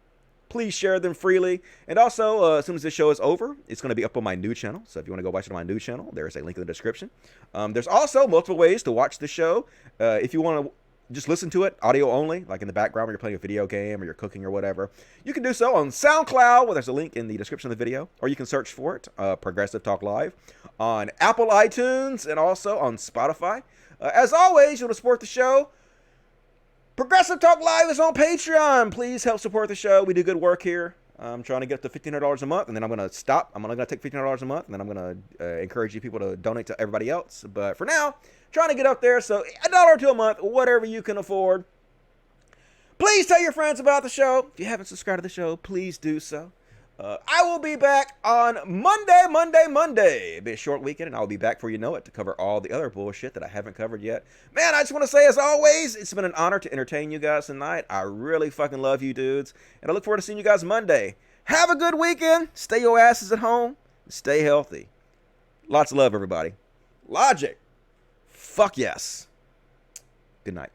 Please share them freely. And also, as soon as this show is over, it's going to be up on my new channel. So if you want to go watch it on my new channel, there is a link in the description. There's also multiple ways to watch the show. If you want to just listen to it, audio only, like in the background when you're playing a video game or you're cooking or whatever, you can do so on SoundCloud, where there's a link in the description of the video, or you can search for it, Progressive Talk Live, on Apple iTunes and also on Spotify. As always, you want to support the show, Progressive Talk Live is on Patreon. Please help support the show. We do good work here. I'm trying to get up to $1,500 a month, and then I'm going to stop. I'm only going to take $1,500 a month, and then I'm going to encourage you people to donate to everybody else. But for now, trying to get up there, so $1 or $2 a month, whatever you can afford. Please tell your friends about the show. If you haven't subscribed to the show, please do so. I will be back on Monday. It'll be a short weekend, and I'll be back before you know it to cover all the other bullshit that I haven't covered yet. Man, I just want to say, as always, it's been an honor to entertain you guys tonight. I really fucking love you dudes, and I look forward to seeing you guys Monday. Have a good weekend. Stay your asses at home. Stay healthy. Lots of love, everybody. Logic. Fuck yes. Good night.